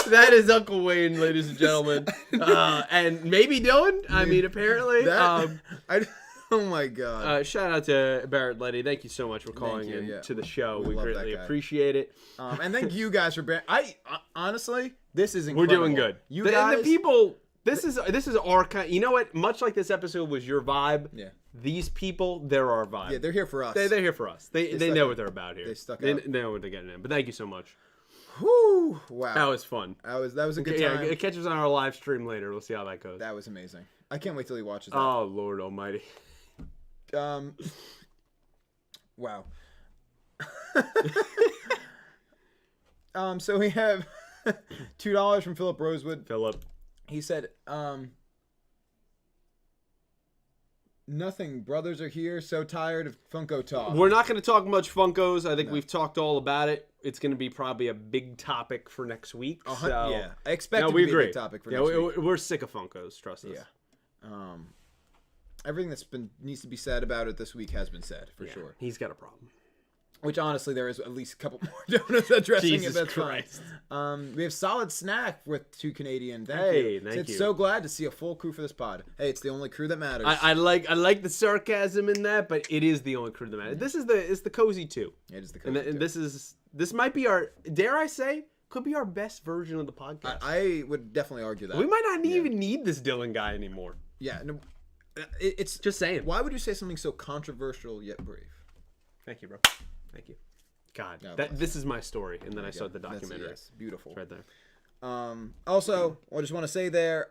That is Uncle Wayne, ladies and gentlemen, and maybe Dylan. I mean, apparently. Oh my God! Shout out to Barrett Letty. Thank you so much for calling in to the show. We greatly appreciate it. And thank you guys for. Honestly, this is incredible. We're doing good. You guys, the people. This is our kind. You know what? Much like this episode was your vibe. Yeah. These people, they're our vibe. Yeah, they're here for us. They're here for us. They know what they're about here. They stuck out. They know what they're getting in. But thank you so much. Whew! Wow. That was fun. That was a good time. Yeah, catch us on our live stream later. We'll see how that goes. That was amazing. I can't wait till he watches that. Oh Lord Almighty. Wow. So we have $2 from Philip Rosewood. Philip. He said, nothing. Brothers are here. So tired of Funko talk. We're not going to talk much Funkos. I think we've talked all about it. It's going to be probably a big topic for next week. So yeah, I expect it to be a big topic for next week. We're sick of Funkos. Trust us. Yeah. Everything that's needs to be said about it this week has been said for sure. He's got a problem. Which honestly, there is at least a couple more donuts addressing Jesus it. That's Christ. Fine. We have Solid Snack with 2 Canadian. Thank you. Thank you. So glad to see a full crew for this pod. Hey, it's the only crew that matters. I like the sarcasm in that, but it is the only crew that matters. This is the cozy 2. It is the cozy 2. And this might be our, dare I say, could be our best version of the podcast. I would definitely argue that. We might not even need this Dylan guy anymore. Yeah. No, it's just saying. Why would you say something so controversial yet brave? Thank you, bro. Thank you. God, this is my story, and then I start the documentary. Yes, beautiful. It's right there. Also, I just want to say there,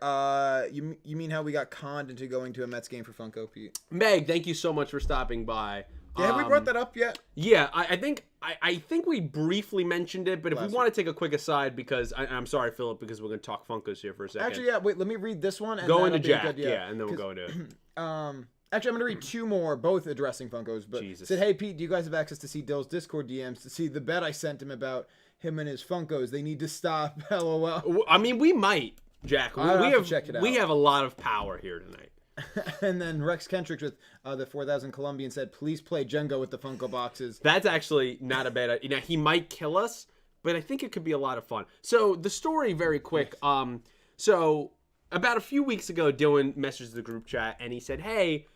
you mean how we got conned into going to a Mets game for Funko, Pete? Meg, thank you so much for stopping by. Yeah, have we brought that up yet? Yeah, I think we briefly mentioned it, but if we want to take a quick aside, because I'm sorry, Philip, because we're going to talk Funkos here for a second. Actually, yeah, wait, let me read this one. And go into Jack, and then we'll go into it. Actually, I'm going to read 2 more, both addressing Funkos. But said, hey, Pete, do you guys have access to see Dill's Discord DMs to see the bet I sent him about him and his Funkos? They need to stop, LOL. I mean, we might, Jack. I'll have to check it out. We have a lot of power here tonight. And then Rex Kendricks with the 4000 Colombian said, please play Jenga with the Funko boxes. That's actually not a bad idea. Now, he might kill us, but I think it could be a lot of fun. So the story, very quick. So about a few weeks ago, Dylan messaged the group chat, and he said, hey,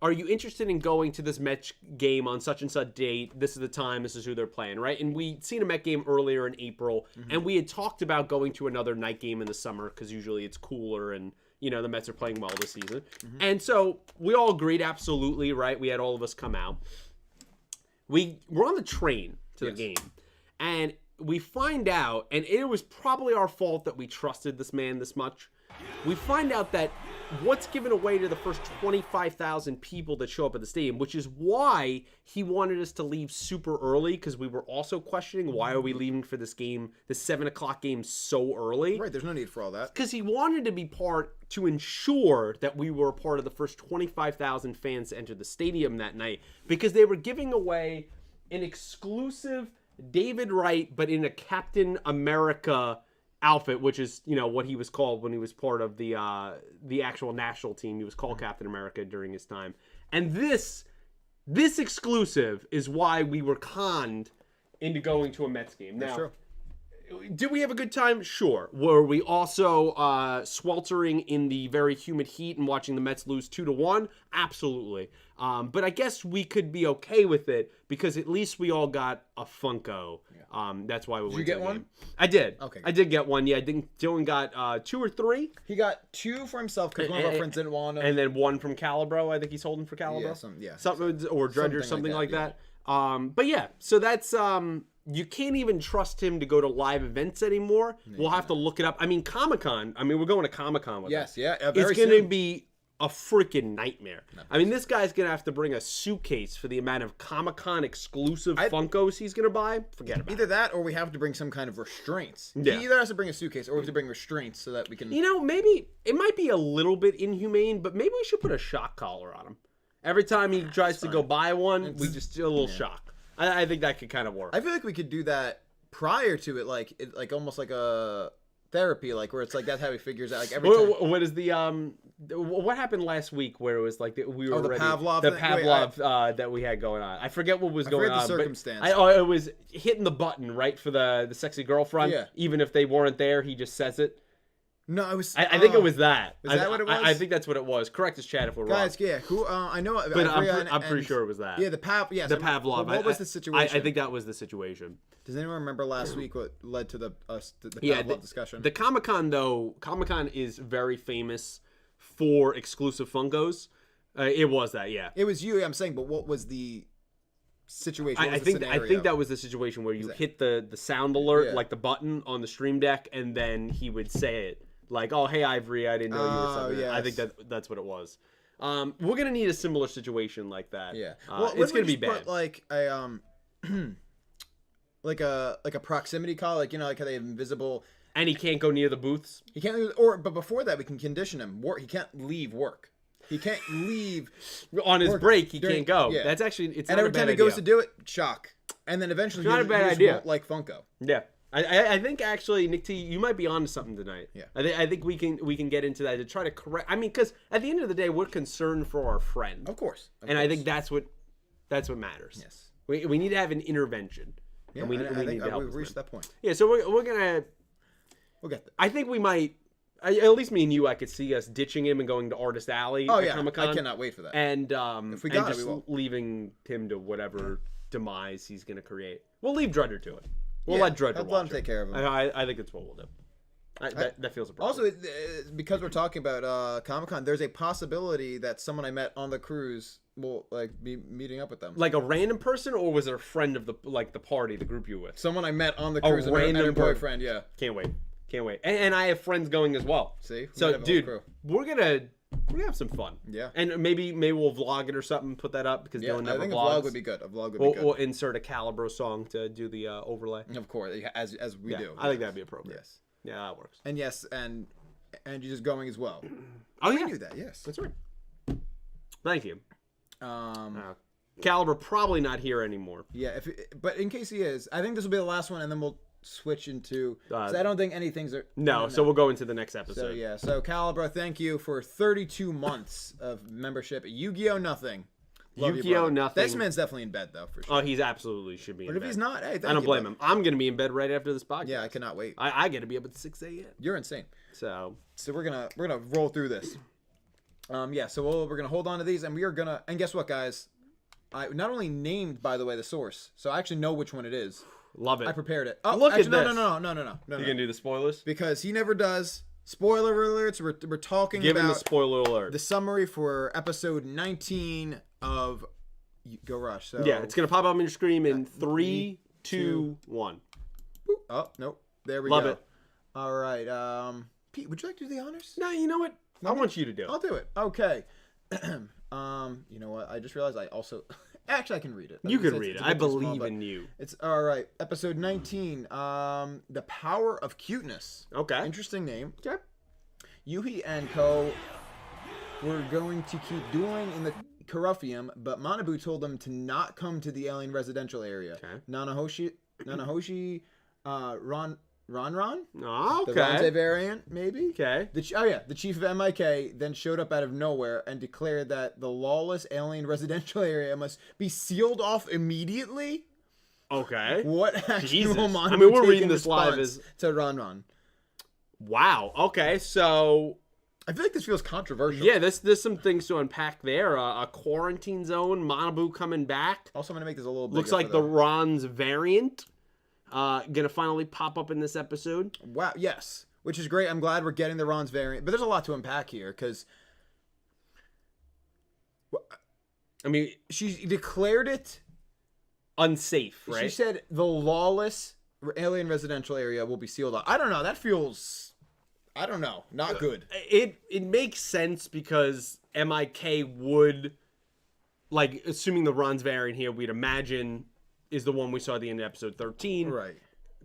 are you interested in going to this Mets game on such and such date? This is the time. This is who they're playing, right? And we'd seen a Met game earlier in April, and we had talked about going to another night game in the summer because usually it's cooler and, you know, the Mets are playing well this season. And so we all agreed, absolutely, right? We had all of us come out. We're on the train to the game, and we find out, and it was probably our fault that we trusted this man this much. We find out that what's given away to the first 25,000 people that show up at the stadium, which is why he wanted us to leave super early, because we were also questioning why are we leaving for this game, this 7 o'clock game, so early. Right, there's no need for all that. Because he wanted to be part to ensure that we were a part of the first 25,000 fans to enter the stadium that night, because they were giving away an exclusive David Wright, but in a Captain America outfit, which is, you know, what he was called when he was part of the actual national team. He was called Captain America during his time. And this exclusive is why we were conned into going to a Mets game. Now, That's true. did we have a good time? Sure. Were we also sweltering in the very humid heat and watching the Mets lose 2-1? Absolutely. But I guess we could be okay with it because at least we all got a Funko. That's why we went to the game. Did you get one? I did. Okay. I did get one. Yeah, I think Dylan got 2 or 3. He got 2 for himself because one of our friends didn't want them. And then 1 from Calibro. I think he's holding for Calibro. Something or Dredger, something like that. But yeah, so that's you can't even trust him to go to live events anymore. We'll have to look it up. I mean, Comic-Con. I mean, we're going to Comic-Con with him. It's going to be a freaking nightmare. I mean, this guy's going to have to bring a suitcase for the amount of Comic-Con exclusive Funkos he's going to buy. Forget about it. Either that or we have to bring some kind of restraints. Yeah. He either has to bring a suitcase or we have to bring restraints so that we can... You know, maybe it might be a little bit inhumane, but maybe we should put a shock collar on him. Every time he tries to go buy one, we just do a little shock. I think that could kind of work. I feel like we could do that prior to it, like almost like a therapy, like where it's like that's how he figures out. Like every time. What is the what happened last week where it was like we were the ready, Pavlov the thing? Pavlov that we had going on. I forget what was going on. The circumstance. It was hitting the button right for the sexy girlfriend. Yeah. Even if they weren't there, he just says it. No, it was. I think it was that. Is that what it was? I think that's what it was. Correct us, Chad, if we're Guys, wrong. yeah. Who? I know. But I'm pretty sure it was that. Yeah, the Pavlov. What was the situation? I think that was the situation. Does anyone remember last week what led to the Pavlov discussion? The Comic-Con, though, Comic-Con is very famous for exclusive Funkos. It was that, yeah. It was you, I'm saying, but what was the situation? I think that was the situation where you hit the sound alert, like the button on the stream deck, and then he would say it. Like, oh, hey, Ivory, I didn't know you were something. Yes. I think that's what it was. We're going to need a similar situation like that. Yeah. It's going to be bad. Put like a like a proximity call, like, you know, like how they have invisible. And he can't go near the booths. He can't, but before that, we can condition him. He can't leave work. He can't leave on his break. He can't go. Yeah. That's actually it's and not every a bad time he idea. goes to do it, shock. And then eventually, not a bad he idea. Won't like Funko. Yeah. I think actually, Nick T, you might be onto something tonight. Yeah. I think we can get into that to try to correct. I mean, because at the end of the day, we're concerned for our friend. Of course. I think that's what matters. Yes. We need to have an intervention. Yeah. And we need to help. We've reached that point. Yeah. So we're gonna. We'll get there. I think we might. At least me and you, I could see us ditching him and going to Artist Alley. Oh at yeah. Comic-Con, I cannot wait for that. And if we and got it, just we will. leaving him to whatever demise he's gonna create. We'll leave Drudger to it. We'll let Drudger let him take care of him. I think that's what we'll do. That feels appropriate. Also, because we're talking about Comic-Con, there's a possibility that someone I met on the cruise will be meeting up with them. Like a random person, or was it a friend of the party, the group you were with? Someone I met on the cruise, a random boyfriend. Yeah, can't wait. And I have friends going as well. See, so dude, we're gonna have some fun. Yeah, and maybe we'll vlog it or something, put that up because Dylan never I think vlogs. a vlog would be good. We'll insert a Calibro song to do the overlay. Of course, as we do. I think that'd be appropriate. Yes. Yeah, that works. And yes, and you're just going as well. Oh, I knew that. Yes, that's right. Thank you. Caliber probably not here anymore. Yeah, but in case he is, I think this will be the last one, and then switch into. So I don't think anything's. No, so we'll go into the next episode. So yeah, so Calibra, thank you for 32 months of membership. Yugioh nothing. Love you, Yugioh nothing. This man's definitely in bed though, for sure. Oh, he's absolutely should be in bed. But if he's not, hey, thank I don't you, blame bud. him. I'm gonna be in bed right after this podcast. Yeah, I cannot wait. I get to be up at 6 a.m. You're insane. So we're gonna roll through this. Yeah, so we're gonna hold on to these, and we are gonna. And guess what, guys? I not only named, by the way, the source, so I actually know which one it is. love it. I prepared it. Oh, Look actually, at this. No. You gonna do the spoilers? Because he never does. Spoiler alerts. We're talking Give him the about spoiler alert. the summary for episode 19 of Go Rush. So Yeah, it's gonna pop up on your screen in 3, 2, 1. Oh nope. There we Love go. it. All right. Pete, would you like to do the honors? No, you know what? I want you to do it. I'll do it. Okay. You know what? I just realized I also actually I can read it. You can It's read it. a I bit too small, believe but in you. It's all right. Episode 19. The Power of Cuteness. Okay. Interesting name. Okay. Yuhi and Co. were going to keep dueling in the Karuffium, but Manabu told them to not come to the alien residential area. Okay. Nanahoshi, Ron, Oh, the Ronze okay. variant, maybe. Okay. The chief of MIK then showed up out of nowhere and declared that the lawless alien residential area must be sealed off immediately. Okay. What action Jesus. will Manabu I mean, we're take reading in this live response to Ron? Wow. Okay. So I feel like this feels controversial. yeah, there's some things to unpack there. A quarantine zone. Manabu coming back. Also, I'm gonna make this a little bigger. Looks like the Ron's variant. Gonna finally pop up in this episode. Wow. Yes, which is great. I'm glad we're getting the Ron's variant, but there's a lot to unpack here because. I mean, She declared it unsafe, right? She said the lawless alien residential area will be sealed off. I don't know. That feels, I don't know, not good. It makes sense because MIK would, like, assuming the Ron's variant here, we'd imagine is the one we saw at the end of episode 13. Right.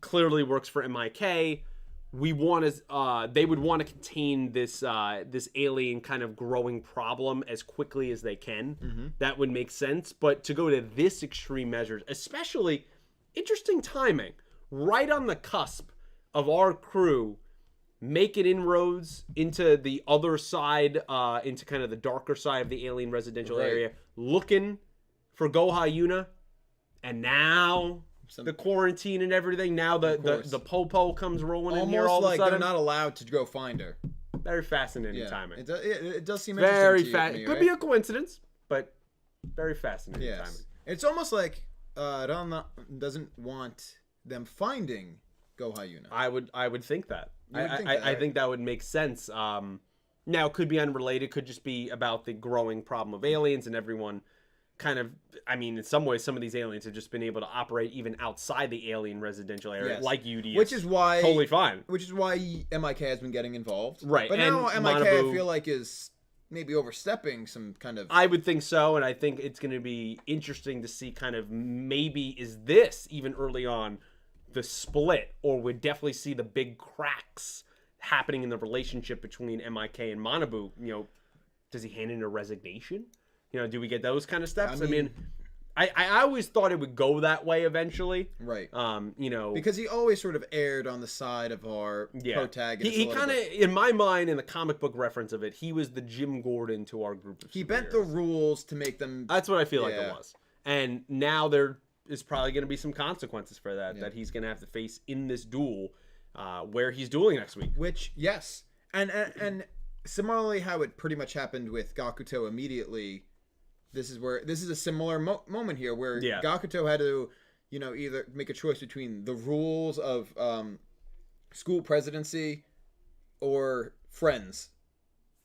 Clearly works for MIK. We want to, they would want to contain this this alien kind of growing problem as quickly as they can. Mm-hmm. That would make sense. But to go to this extreme measures, especially interesting timing, right on the cusp of our crew making inroads into the other side, into kind of the darker side of the alien residential area, looking for Goha Yuna, and now the quarantine and everything. Now the popo comes rolling in here all like of a sudden. they're not allowed to go find her. Very fascinating timing. It does seem Very interesting to me, Could right? be a coincidence, but very fascinating Yes. timing. It's almost like Rana doesn't want them finding Goha Yuna. I would think that. I think that would make sense. Now, it could be unrelated. Could just be about the growing problem of aliens and everyone kind of, I mean, in some ways, some of these aliens have just been able to operate even outside the alien residential area, like UDS. Which is why totally fine. Which is why MIK has been getting involved. Right. But and now MIK, Manabu, I feel like, is maybe overstepping some kind of... I would think so, and I think it's going to be interesting to see kind of maybe is this, even early on, the split, or we'd definitely see the big cracks happening in the relationship between MIK and Manabu. You know, does he hand in a resignation? You know, do we get those kind of steps? I mean, I always thought it would go that way eventually. Right. You know, because he always sort of erred on the side of our protagonist. He kind of, in my mind, in the comic book reference of it, he was the Jim Gordon to our group of He bent the rules to make them... That's what I feel like it was. And now there is probably going to be some consequences for that, that he's going to have to face in this duel where he's dueling next week. Which, yes. And similarly how it pretty much happened with Gakuto immediately... This is a similar moment here where Gakuto had to, you know, either make a choice between the rules of school presidency or friends,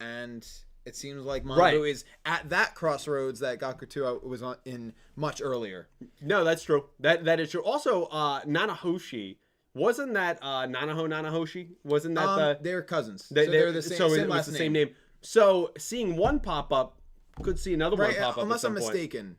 and it seems like Manabu is at that crossroads that Gakuto was in much earlier. No, that's true. That is true. Also, Nanahoshi, wasn't that Nanahoshi? Wasn't that they're cousins? They're the same. So same it was last the name. same name. So seeing one pop up. Could see another one pop up unless at some I'm point. mistaken.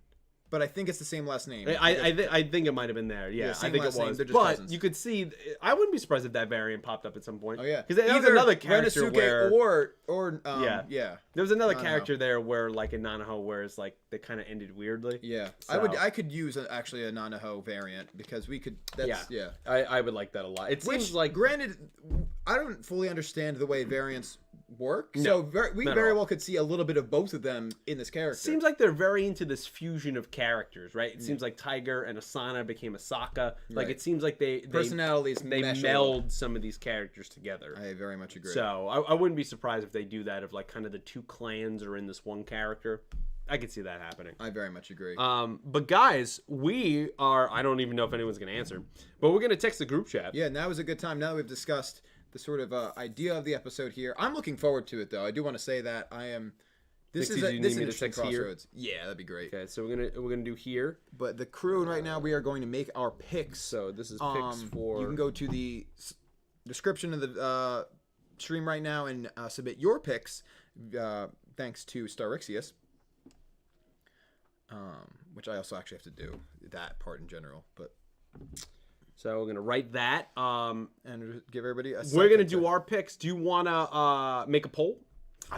but I think it's the same last name. I think it might have been there. Yeah, I think it was. But cousins. You could see, I wouldn't be surprised if that variant popped up at some point. Oh yeah, because there was another character Renosuke or yeah. There was another character there where like in Nanaho, where it's like they kind of ended weirdly. Yeah, so. I could use actually a Nanaho variant because we could. I would like that a lot. It seems like, granted, I don't fully understand the way variants work, no, so we very well could see a little bit of both of them in this character. Seems like they're very into this fusion of characters, right? It seems like Tiger and Asana became Asaka. Like it seems like they meld some of these characters together. I very much agree. So I wouldn't be surprised if they do that. If like kind of the two clans are in this one character, I could see that happening. I very much agree. But guys, we are. I don't even know if anyone's going to answer, but we're going to text the group chat. Yeah, now is a good time. Now that we've discussed the sort of idea of the episode here, I'm looking forward to it though. I do want to say that I am. This is an interesting crossroads. Here? Yeah, that'd be great. Okay, so we're gonna do here. But the crew right now, we are going to make our picks. So this is picks for. You can go to the description of the stream right now and submit your picks. Thanks to Starixous. Which I also actually have to do that part in general, but. So we're gonna write that, and give everybody a. We're gonna do our picks. Do you wanna make a poll?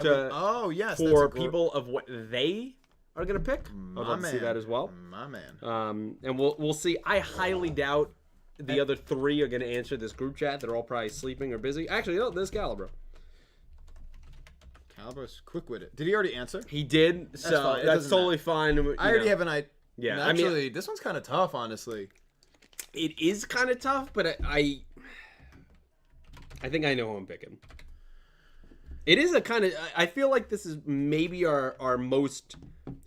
Yes. For people of what they are gonna pick. I'd love to see that as well. My man. And we'll see. I highly doubt the other three are gonna answer this group chat. They're all probably sleeping or busy. Actually, no, there's Calibro. Calibro's quick with it. Did he already answer? He did. So that's totally fine. I already have an idea. Yeah. Actually, this one's kind of tough, honestly. It is kind of tough, but I think I know who I'm picking. It is a kind of. I feel like this is maybe our most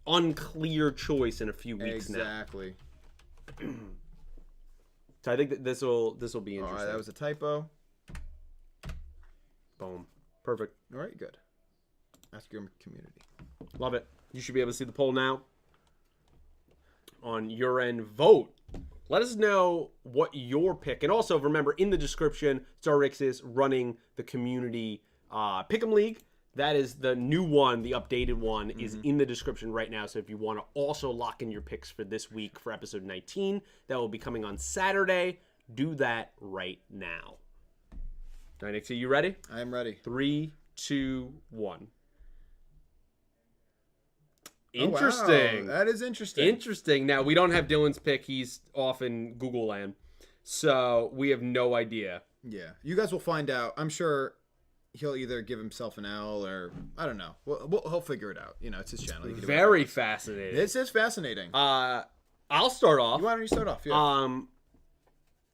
unclear choice in a few weeks now. Exactly. So I think that this will be interesting. All right, that was a typo. Boom. Perfect. All right, good. Ask your community. Love it. You should be able to see the poll now. On your end, vote. Let us know what your pick. And also, remember, in the description, Starixous running the community Pick'em League. That is the new one, the updated one, is in the description right now. So if you want to also lock in your picks for this week for episode 19, that will be coming on Saturday. Do that right now. All right, Nick, so you ready? I am ready. 3, 2, 1. Interesting. Wow. That is interesting. Interesting. Now, we don't have Dylan's pick. He's off in Google land. So, we have no idea. Yeah. You guys will find out. I'm sure he'll either give himself an L or, I don't know. He'll figure it out. You know, it's his channel. Very fascinating. This is fascinating. I'll start off. Why don't you start off? Yeah.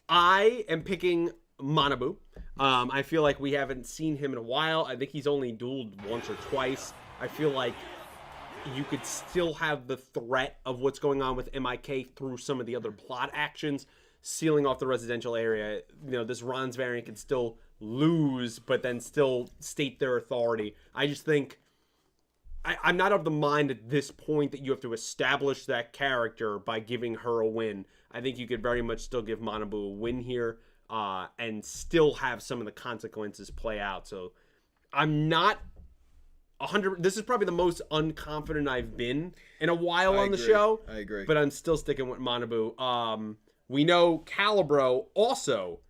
I am picking Manabu. I feel like we haven't seen him in a while. I think he's only dueled once or twice. I feel like you could still have the threat of what's going on with MIK through some of the other plot actions, sealing off the residential area. You know, this Ron's variant can still lose, but then still state their authority. I just think I'm not of the mind at this point that you have to establish that character by giving her a win. I think you could very much still give Manabu a win here and still have some of the consequences play out. So I'm not 100. This is probably the most unconfident I've been in a while on the show. I agree. But I'm still sticking with Manabu. We know Calibro also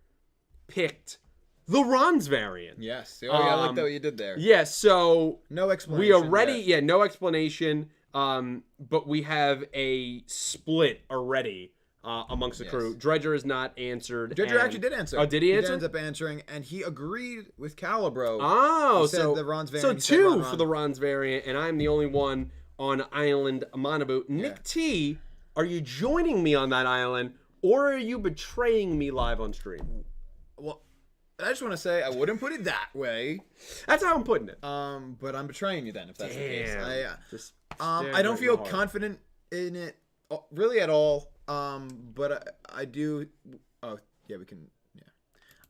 picked the Ron's variant. Yes. Oh, yeah, I like that what you did there. Yeah, so no explanation. We already, no explanation. But we have a split already amongst the crew. Dredger has not answered. Dredger actually did answer. Oh, did he answer? He ends up answering, and he agreed with Calibro. Oh, so the Ron's variant. So two for the Ron's variant, and I'm the only one on Island Manabu. Yeah. Nick T, are you joining me on that island, or are you betraying me live on stream? Well, I just want to say I wouldn't put it that way. That's how I'm putting it. But I'm betraying you then, if that's the case. I don't feel confident in it really at all. But I do. Oh, yeah, we can. Yeah,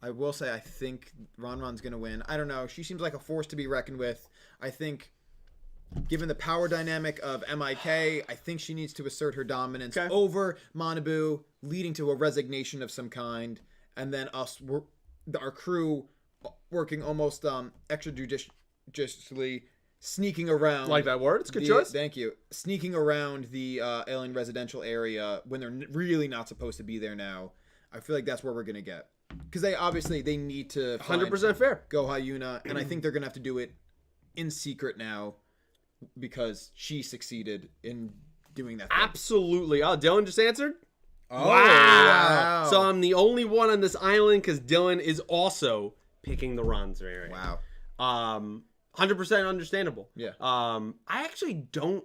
I will say I think Ron's gonna win. I don't know. She seems like a force to be reckoned with. I think, given the power dynamic of MIK, I think she needs to assert her dominance over Manabu, leading to a resignation of some kind, and then our crew working almost extrajudiciously, sneaking around. Like that word? It's a good the, choice. Thank you. Sneaking around the alien residential area when they're really not supposed to be there now. I feel like that's where we're gonna get, because they need to 100% fair. Go Hyuna, and I think they're gonna have to do it in secret now because she succeeded in doing that thing. Absolutely. Oh, Dylan just answered. Oh, Wow. So I'm the only one on this island because Dylan is also picking the Ron's variant. Wow. 100% understandable. Yeah. I actually don't.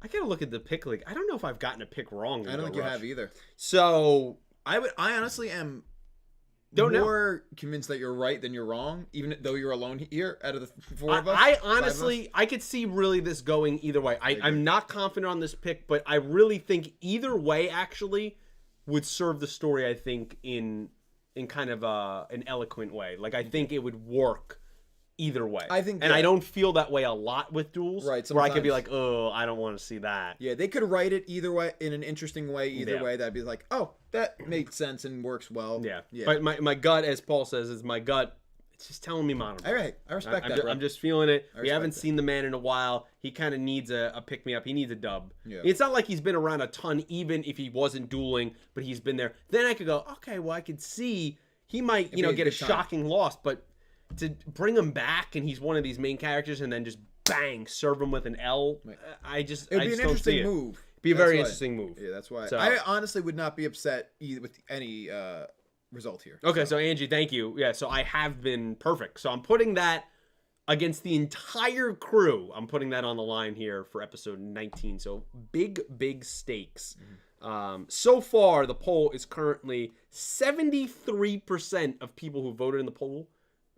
I gotta look at the pick. Like, I don't know if I've gotten a pick wrong. I don't think you have either. So I honestly am don't more convinced that you're right than you're wrong, even though you're alone here out of the four of us. I honestly, I could see really this going either way. I'm not confident on this pick, but I really think either way actually would serve the story. I think in kind of an eloquent way. Like, I think it would work either way. I think, and I don't feel that way a lot with duels. Right. Where I could be like, oh, I don't want to see that. Yeah, they could write it either way, in an interesting way, either way. That'd be like, oh, that makes sense and works well. Yeah. But my gut, as Paul says, is my gut. It's just telling me Monocle. All right. I respect that, bro. I'm just feeling it. We haven't seen the man in a while. He kind of needs a pick-me-up. He needs a dub. Yeah. It's not like he's been around a ton, even if he wasn't dueling, but he's been there. Then I could go, okay, well, I could see he might, get a shocking loss, but to bring him back and he's one of these main characters and then just bang, serve him with an L, it would be an interesting move. Be a very interesting move. Yeah, that's why. So, I honestly would not be upset either with any result here. Okay, so Angie, thank you. Yeah, so I have been perfect. So I'm putting that against the entire crew. I'm putting that on the line here for episode 19. So big stakes. Mm-hmm. So far, the poll is currently 73% of people who voted in the poll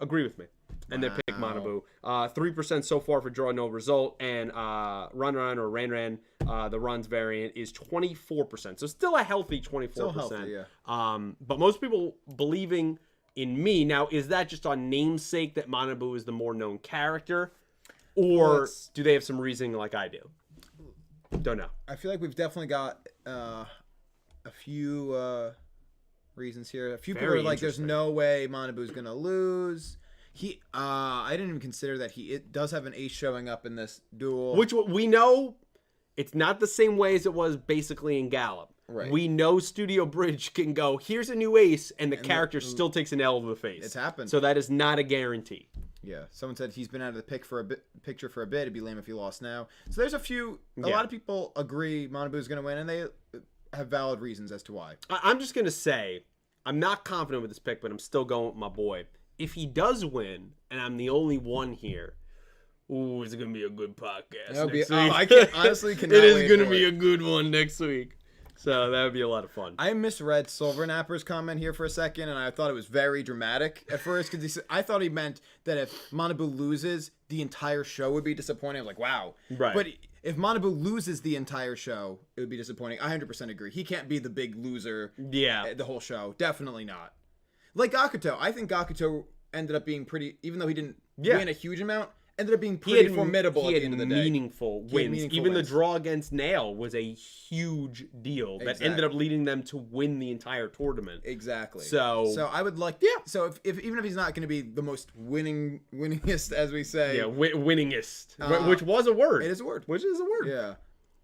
agree with me, and they pick Manabu. 3% so far for draw no result, and Run or Ran, the Run's variant is 24%. So still a healthy 24%. Still healthy, yeah. But most people believing in me. Now, is that just on namesake that Manabu is the more known character, or do they have some reasoning like I do? Don't know. I feel like we've definitely got a few reasons here. A few people are like, "There's no way Manabu's gonna lose." I didn't even consider that it does have an ace showing up in this duel, which we know it's not the same way as it was basically in Gallop. Right. We know Studio Bridge can go, here's a new ace, and the character still takes an L to the face. It's happened. So that is not a guarantee. Yeah. Someone said he's been out of the picture for a bit. It'd be lame if he lost now. So there's a lot of people agree Manabu's going to win, and they have valid reasons as to why. I'm just going to say, I'm not confident with this pick, but I'm still going with my boy. If he does win, and I'm the only one here, ooh, it's going to be a good podcast next week. I honestly cannot It is wait going to for be it. a good one next week. So that would be a lot of fun. I misread Silvernapper's comment here for a second, and I thought it was very dramatic at first, because I thought he meant that if Manabu loses, the entire show would be disappointing. I was like, wow. Right. But if Manabu loses the entire show, it would be disappointing. I 100% agree. He can't be the big loser the whole show. Definitely not. Like Gakuto. I think Gakuto ended up being pretty, even though he didn't win a huge amount, ended up being pretty formidable at the end of the day. Meaningful wins. Even the draw against Nail was a huge deal that ended up leading them to win the entire tournament. Exactly. So I would like So if even if he's not going to be the most winningest, as we say, winningest, which was a word. It is a word. Which is a word.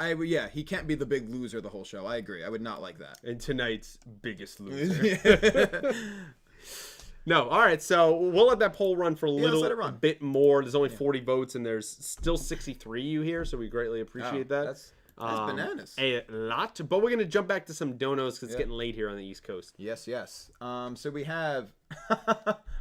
Yeah. He can't be the big loser the whole show. I agree. I would not like that. And tonight's biggest loser. No, all right, so we'll let that poll run for a bit more. There's only 40 votes, and there's still 63 you here, so we greatly appreciate that. That's bananas. A lot, but we're going to jump back to some donos because it's getting late here on the East Coast. Yes. So we have...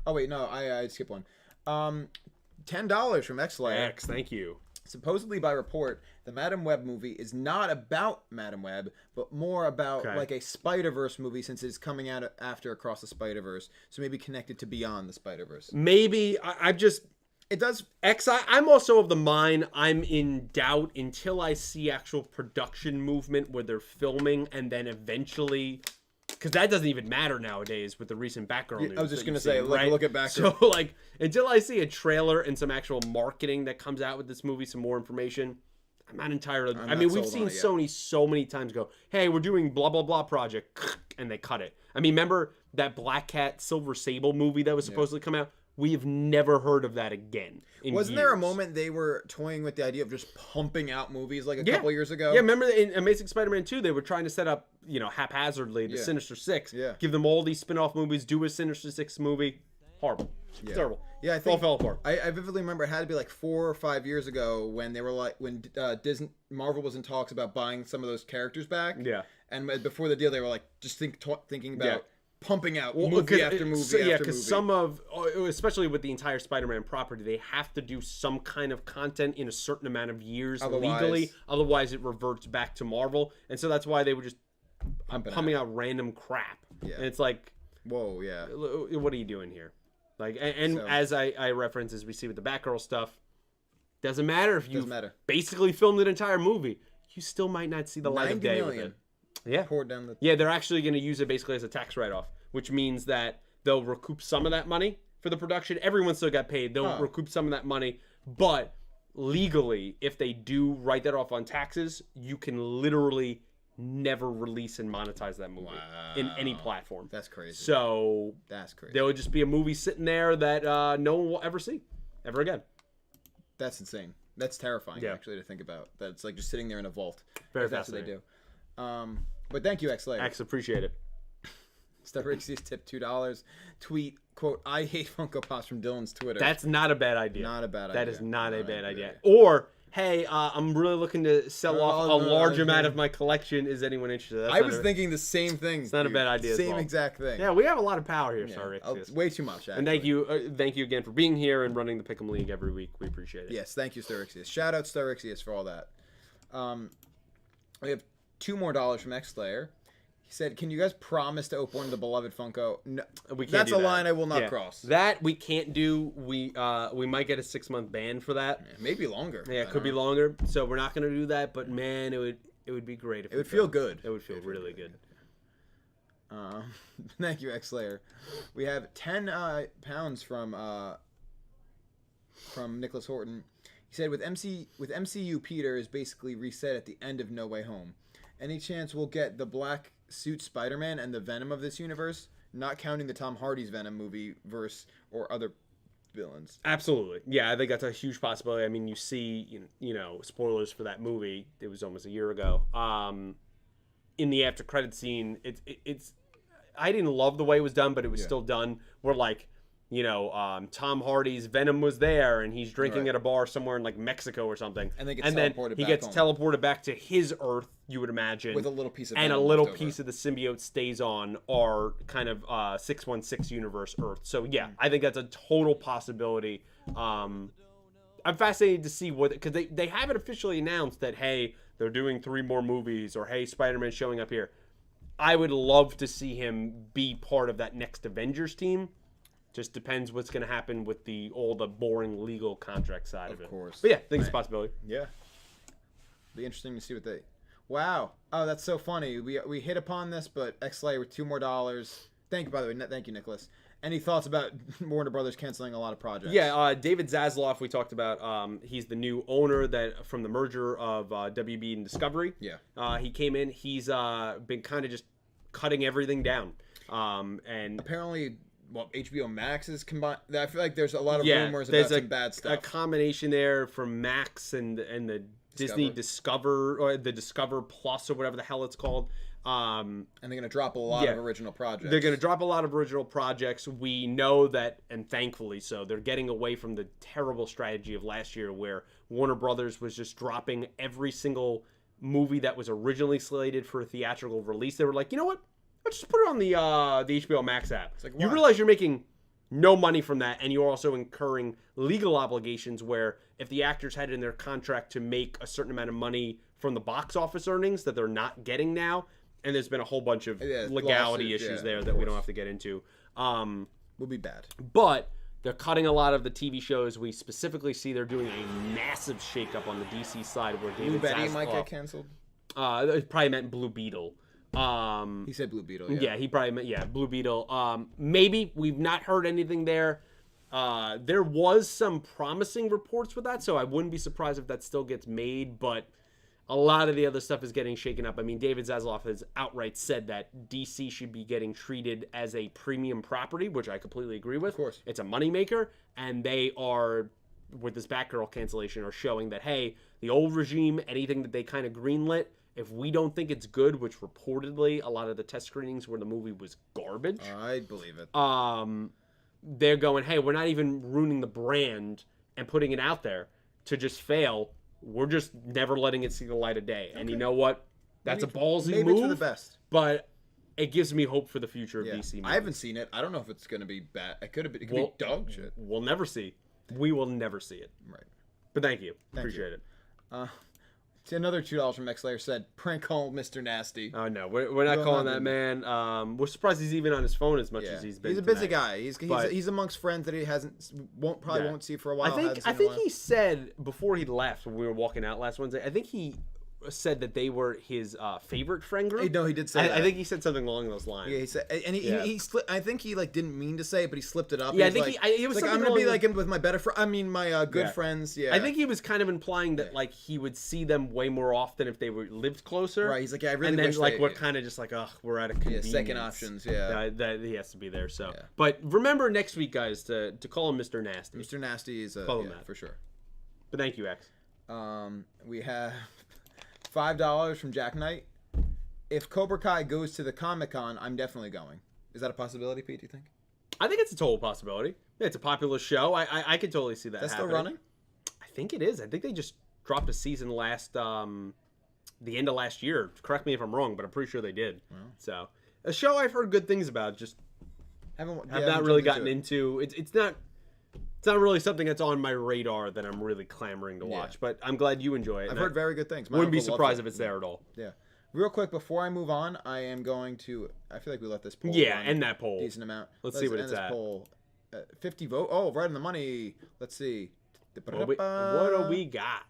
oh, wait, no, I skipped one. $10 from X-Layer. X, thank you. Supposedly by report, the Madam Web movie is not about Madam Web, but more about like a Spider-Verse movie, since it's coming out after Across the Spider-Verse. So maybe connected to Beyond the Spider-Verse. Maybe. It does. I'm also of the mind I'm in doubt until I see actual production movement where they're filming and then eventually... Because that doesn't even matter nowadays with the recent Batgirl news. I was just going to say, look at Batgirl. So, until I see a trailer and some actual marketing that comes out with this movie, some more information, I'm not entirely... we've seen Sony so many times go, hey, we're doing blah, blah, blah project, and they cut it. Remember that Black Cat Silver Sable movie that was supposed to come out? we've never heard of that again. Wasn't there a moment they were toying with the idea of just pumping out movies like a Yeah. couple years ago? Yeah, remember in Amazing Spider-Man 2, they were trying to set up, haphazardly the Yeah. Sinister Six. Yeah. Give them all these spin-off movies, do a Sinister Six movie. Horrible. Yeah. Terrible. Yeah, I All think fell apart. I vividly remember it had to be like 4 or 5 years ago when they were like when Marvel was in talks about buying some of those characters back. Yeah. And before the deal, they were like just thinking about Yeah. pumping out Well, movie after movie after movie. because some of, especially with the entire Spider-Man property, they have to do some kind of content in a certain amount of years legally. Otherwise, it reverts back to Marvel. And so that's why they were just pumping out random crap. Yeah. And it's like, whoa, yeah. what are you doing here? Like, and So- as I reference, as we see with the Batgirl stuff, doesn't matter if you Doesn't matter. basically filmed an entire movie. You still might not see the light of 90 day million. with it. Yeah. Poured down the... Yeah, they're actually going to use it basically as a tax write-off, which means that they'll recoup some of that money for the production. Everyone still got paid. They'll recoup some of that money, but legally, if they do write that off on taxes, you can literally never release and monetize that movie in any platform. That's crazy. So That's crazy. there would just be a movie sitting there that no one will ever see, ever again. That's insane. That's terrifying, Yeah. actually, to think about. That it's like just sitting there in a vault. Very if that's what they fascinating. do. But thank you, X-Layer. Ax, appreciate it. Starixous tip $2. Tweet, quote, I hate Funko Pops from Dylan's Twitter. That's not a bad idea. Not a bad idea. That is not a Not bad a idea. idea. Or, hey, I'm really looking to sell off a large okay. amount of my collection. Is anyone interested? That's I not was a- thinking the same thing. It's not a bad idea as Same well. exact thing. Yeah, we have a lot of power here, Yeah. Starixous. Way too much, actually. And thank you again for being here and running the Pick'em League every week. We appreciate it. Yes, thank you, Starixous. Shout out Starixous for all that. We have $2 more from X-Slayer. He said, "Can you guys promise to open the beloved Funko?" No, We can't that's do a that. line I will not Yeah. cross. That we can't do. We might get a 6-month ban for that. Maybe longer. Yeah, it could be longer. So we're not gonna do that. But man, it would be great if It would feel good. It would feel really good. Thank you, X-Slayer. We have 10 pounds from Nicholas Horton. He said, with MCU, Peter is basically reset at the end of No Way Home. Any chance we'll get the black suit Spider-Man and the Venom of this universe? Not counting the Tom Hardy's Venom movie verse or other villains. Absolutely. Yeah, I think that's a huge possibility. I mean, you see, spoilers for that movie. It was almost a year ago. In the after credit scene, it's I didn't love the way it was done, but it was still done. Where Tom Hardy's Venom was there, and he's drinking at a bar somewhere in like Mexico or something, And then teleported he back gets home. teleported back to his Earth. You would imagine With a little piece of and a Venom little left over. piece of the symbiote stays on our kind of 616 universe Earth. So yeah, I think that's a total possibility. I'm fascinated to see what, because they haven't officially announced that, hey, they're doing 3 more movies, or hey, Spider-Man's showing up here. I would love to see him be part of that next Avengers team. Just depends what's going to happen with all the boring legal contract side of it. Of course. But yeah, I think it's a possibility. Yeah. Be interesting to see what they... Wow. Oh, that's so funny. We hit upon this, but X-Slayer with $2 more. Thank you, by the way. Thank you, Nicholas. Any thoughts about Warner Brothers canceling a lot of projects? Yeah, David Zaslav, we talked about. He's the new owner from the merger of WB and Discovery. Yeah. He came in. He's been kind of just cutting everything down. And Apparently, HBO Max is combined. I feel like there's a lot of rumors about some bad stuff. A combination there from Max and the Disney Discover, or the Discover Plus, or whatever the hell it's called. And they're going to drop a lot of original projects. They're going to drop a lot of original projects. We know that, and thankfully so, they're getting away from the terrible strategy of last year where Warner Brothers was just dropping every single movie that was originally slated for a theatrical release. They were like, you know what? Let's just put it on the HBO Max app. like, you why? realize you're making no money from that, and you're also incurring legal obligations where if the actors had it in their contract to make a certain amount of money from the box office earnings that they're not getting now, and there's been a whole bunch of legality lawsuits, issues yeah, there of that we don't course. have to get into. Will be bad. But they're cutting a lot of the TV shows. We specifically see they're doing a massive shakeup on the DC side where Blue David Betty Zaslav, might get canceled. it probably meant Blue Beetle. He said Blue Beetle. Yeah, he probably meant, Blue Beetle. Maybe. We've not heard anything there. There was some promising reports with that, so I wouldn't be surprised if that still gets made, but a lot of the other stuff is getting shaken up. I mean, David Zaslav has outright said that DC should be getting treated as a premium property, which I completely agree with. Of course. It's a moneymaker, and they are, with this Batgirl cancellation, are showing that, hey, the old regime, anything that they kind of greenlit, if we don't think it's good, which reportedly a lot of the test screenings where the movie was garbage. I believe it. They're going, hey, we're not even ruining the brand and putting it out there to just fail. We're just never letting it see the light of day. And you know what? That's Maybe- a ballsy maybe move. for the best. But it gives me hope for the future of Yeah. DC movies. I haven't seen it. I don't know if it's going to be bad. It could be dog shit. We'll never see. We will never see it. Right. But thank you. Thank Appreciate it. See, another $2 from MXLayer said, prank call Mr. Nasty. Oh, no. We're not calling that man. We're surprised he's even on his phone as much as he's been. He's a busy tonight. guy. He's amongst friends that he won't see for a while. I think he said before he left when we were walking out last Wednesday. I think he said that they were his favorite friend group. No, he did say that. I think he said something along those lines. Yeah, he said, and he slipped. I think he didn't mean to say it, but he slipped it up. Yeah, He was he was like, something I'm gonna be along- like him with my better friend. I mean, my good friends. Yeah, I think he was kind of implying that like he would see them way more often if they lived closer. Right. He's like, yeah, I really and then wish like they- we're kind of just like, we're out of convenience. second options. Yeah. That he has to be there. So, Yeah. but remember next week, guys, to call him Mr. Nasty. Mr. Nasty is Call him that. for sure. But thank you, X. We have $5 from Jack Knight. If Cobra Kai goes to the Comic-Con, I'm definitely going. Is that a possibility, Pete, do you think? I think it's a total possibility. Yeah, it's a popular show. I could totally see that. That's happening. still running? I think it is. I think they just dropped a season the end of last year. Correct me if I'm wrong, but I'm pretty sure they did. Wow. So a show I've heard good things about. Just have not really gotten into. It's not really something that's on my radar that I'm really clamoring to watch. But I'm glad you enjoy it. I've heard very good things. My Wouldn't be uncle loves surprised it. if it's there at all. Yeah. Real quick, before I move on, I am going to. I feel like we let this poll. Yeah, run end that poll. Decent amount. Let's see what end it's this at. Poll. 50 vote. Oh, right on the money. Let's see. What do we got?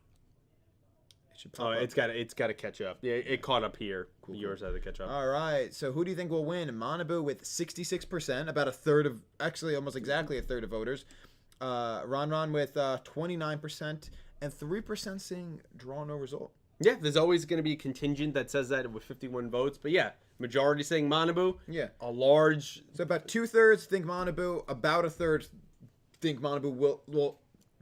It should pop up. It's got to catch up. Yeah, it caught up here. Cool. Yours had to catch up. All right. So who do you think will win? Manabu with 66%, about a third of, actually almost exactly a third of voters. Ron with 29%, and 3% saying draw no result. Yeah, there's always going to be a contingent that says that with 51 votes. But yeah, majority saying Manabu. Yeah. A large... So about 2/3 think Manabu, about a third think Manabu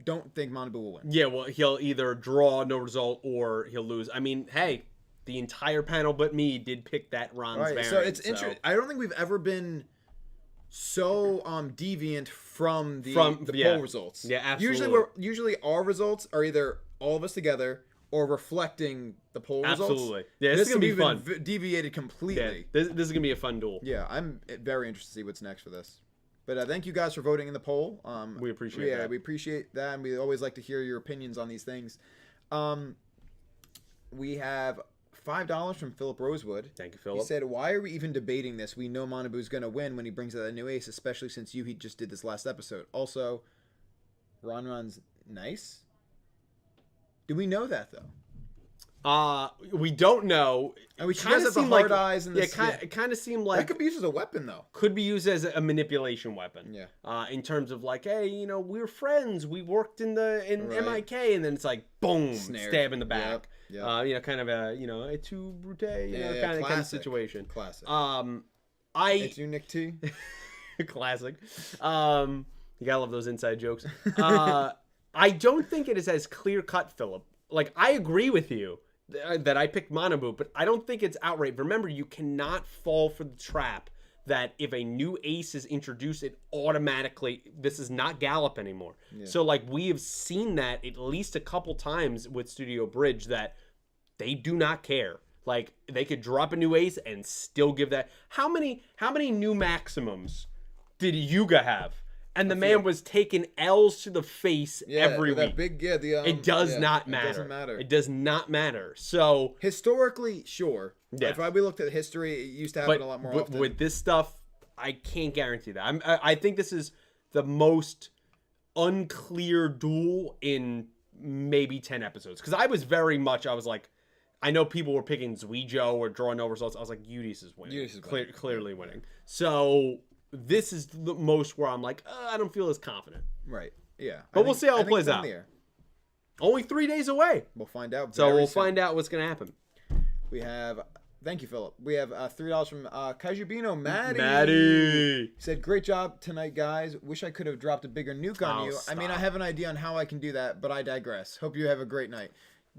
don't think Manabu will win. Yeah, well, he'll either draw no result or he'll lose. I mean, hey, the entire panel but me did pick that Ron's variant. So it's interesting. I don't think we've ever been so deviant from the poll results. Yeah, absolutely. Usually our results are either all of us together or reflecting the poll results. Absolutely. Yeah, this is going to be fun. Deviated completely. Yeah, this is going to be a fun duel. Yeah, I'm very interested to see what's next for this. But thank you guys for voting in the poll. We appreciate that. Yeah, we appreciate that, and we always like to hear your opinions on these things. We have $5 from Philip Rosewood. Thank you, Philip. He said, why are we even debating this? We know Manabu's going to win when he brings out a new ace, especially since he just did this last episode. Also, Ron's nice. Do we know that, though? We don't know. And we kind of see hard eyes in this. Yeah, it kind of seemed like that could be used as a weapon, though. Could be used as a manipulation weapon. Yeah. In terms of like, hey, we're friends. We worked in MIK, and then it's like, boom, stab in the back. Yep. Kind of a too brute, kind of situation. Classic. It's you, Nick T. Classic. You gotta love those inside jokes. I don't think it is as clear cut, Philip. Like, I agree with you that I picked Manabu, but I don't think it's outright. Remember, you cannot fall for the trap that if a new ace is introduced, it automatically, this is not Gallop anymore. Yeah. So, like, we have seen that at least a couple times with Studio Bridge that they do not care. Like, they could drop a new ace and still give that. How many new maximums did Yugioh have? And the man was taking L's to the face every week. It does not matter. It doesn't matter. It does not matter. So historically, sure. Yeah. If we looked at history, it used to happen a lot more often. With this stuff, I can't guarantee that. I think this is the most unclear duel in maybe 10 episodes. Because I was like, I know people were picking Yugioh or drawing no results. I was like, Udis is winning. Clearly winning. So this is the most where I'm like, I don't feel as confident. Right. Yeah. But we'll see how it plays out. Only 3 days away. We'll find out. So we'll soon. find out what's going to happen. We have, thank you, Philip. We have $3 from Kajubino Maddie. Maddie. He said, great job tonight, guys. Wish I could have dropped a bigger nuke on you. Stop. I mean, I have an idea on how I can do that, but I digress. Hope you have a great night.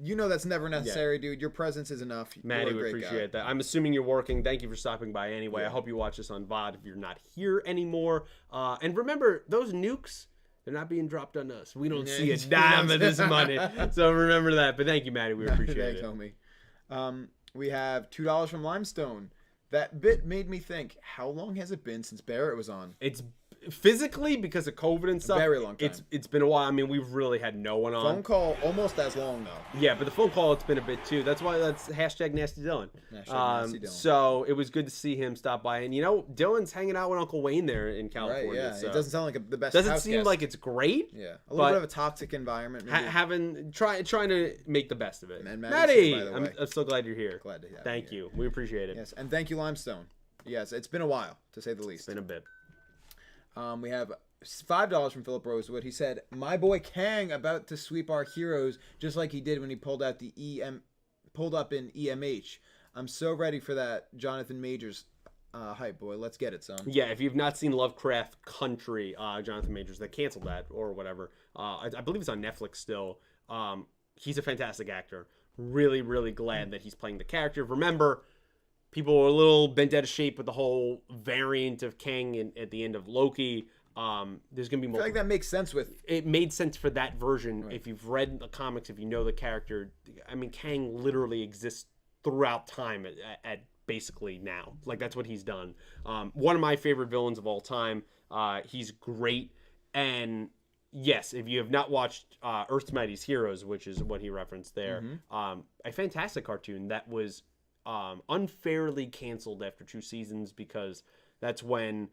You know that's never necessary, dude. Your presence is enough. Maddie, we appreciate that. I'm assuming you're working. Thank you for stopping by anyway. Yeah. I hope you watch this on VOD if you're not here anymore. And remember, those nukes, they're not being dropped on us. We don't see a dime of this money. So remember that. But thank you, Maddie. We appreciate it. Thanks, homie. We have $2 from Limestone. That bit made me think, how long has it been since Barrett was on? It's physically because of COVID and stuff. Very long time. It's been a while. I mean, we've really had no one on. Phone call almost as long though. Yeah, but the phone call, it's been a bit too. That's why that's hashtag Nasty Dylan. Nasty Dylan. So it was good to see him stop by, and Dylan's hanging out with Uncle Wayne there in California. Right, yeah. So. It doesn't sound like the best. Doesn't house seem guest. like it's great. Yeah, a little bit of a toxic environment. Maybe. Trying to make the best of it. And Maddie, by the way. I'm so glad you're here. Glad to have Thank you. you. We appreciate it. Yes, and thank you, Limestone. Yes, it's been a while to say the least. It's been a bit. We have $5 from Philip Rosewood. He said, "My boy Kang about to sweep our heroes just like he did when he pulled up in EMH. I'm so ready for that Jonathan Majors hype, boy. Let's get it, son." Yeah, if you've not seen Lovecraft Country, Jonathan Majors, they canceled that or whatever. I believe it's on Netflix still. He's a fantastic actor. Really, really glad that he's playing the character. Remember, people were a little bent out of shape with the whole variant of Kang at the end of Loki. There's gonna be more. I feel like that makes sense with. It made sense for that version. Right. If you've read the comics, if you know the character, I mean, Kang literally exists throughout time at basically now. Like, that's what he's done. One of my favorite villains of all time. He's great. And yes, if you have not watched Earth's Mightiest Heroes, which is what he referenced there, a fantastic cartoon that was unfairly canceled after 2 seasons because that's when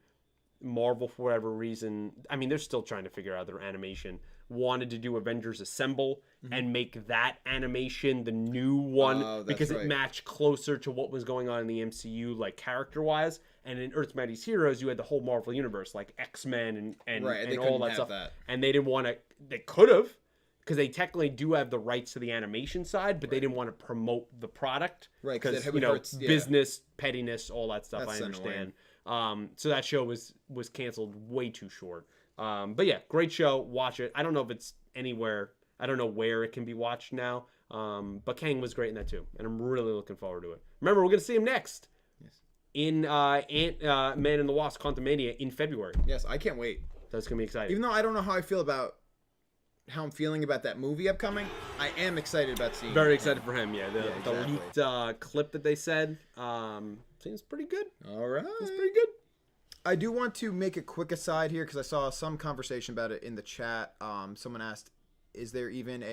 Marvel, for whatever reason, I mean, they're still trying to figure out their animation, wanted to do Avengers Assemble and make that animation the new one because it matched closer to what was going on in the MCU, like character-wise. And in Earth's Mightiest Heroes, you had the whole Marvel universe, like X-Men and all that stuff. And they didn't want to, they could have, because they technically do have the rights to the animation side, but they didn't want to promote the product. Right, because, business, pettiness, all that stuff, I understand. So that show was canceled way too short. But yeah, great show. Watch it. I don't know if it's anywhere. I don't know where it can be watched now. But Kang was great in that too, and I'm really looking forward to it. Remember, we're gonna see him next in Man and the Wasp: Quantumania in February. Yes, I can't wait. That's gonna be exciting. Even though I don't know how I feel about how I'm feeling about that movie upcoming, I am excited about seeing. Very excited for him. Yeah, the exactly. leaked clip that they said seems pretty good. All right, it's pretty good. I do want to make a quick aside here because I saw some conversation about it in the chat. Someone asked, has there been